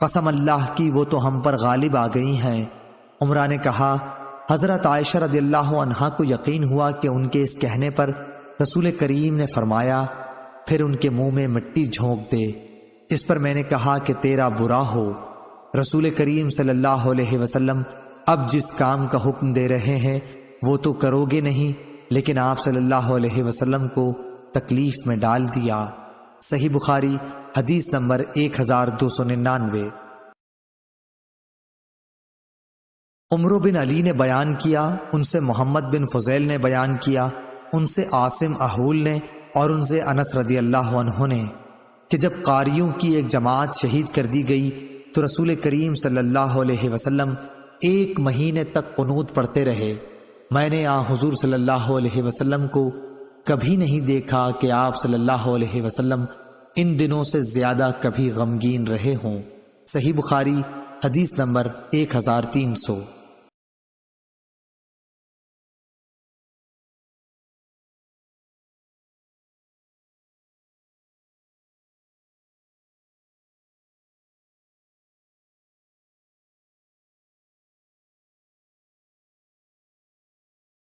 قسم اللہ کی وہ تو ہم پر غالب آ گئی ہیں۔ عمرہ نے کہا، حضرت عائشہ رضی اللہ عنہا کو یقین ہوا کہ ان کے اس کہنے پر رسول کریم نے فرمایا پھر ان کے منہ میں مٹی جھونک دے۔ اس پر میں نے کہا کہ تیرا برا ہو، رسول کریم صلی اللہ علیہ وسلم اب جس کام کا حکم دے رہے ہیں وہ تو کرو گے نہیں، لیکن آپ صلی اللہ علیہ وسلم کو تکلیف میں ڈال دیا۔ صحیح بخاری حدیث نمبر 1299۔ عمرو بن علی نے بیان کیا، ان سے محمد بن فضیل نے بیان کیا، ان سے عاصم احول نے اور ان سے انس رضی اللہ عنہ نے کہ جب قاریوں کی ایک جماعت شہید کر دی گئی تو رسول کریم صلی اللہ علیہ وسلم 1 مہینے تک قنوت پڑھتے رہے۔ میں نے حضور صلی اللہ علیہ وسلم کو کبھی نہیں دیکھا کہ آپ صلی اللہ علیہ وسلم ان دنوں سے زیادہ کبھی غمگین رہے ہوں۔ صحیح بخاری حدیث نمبر 1300۔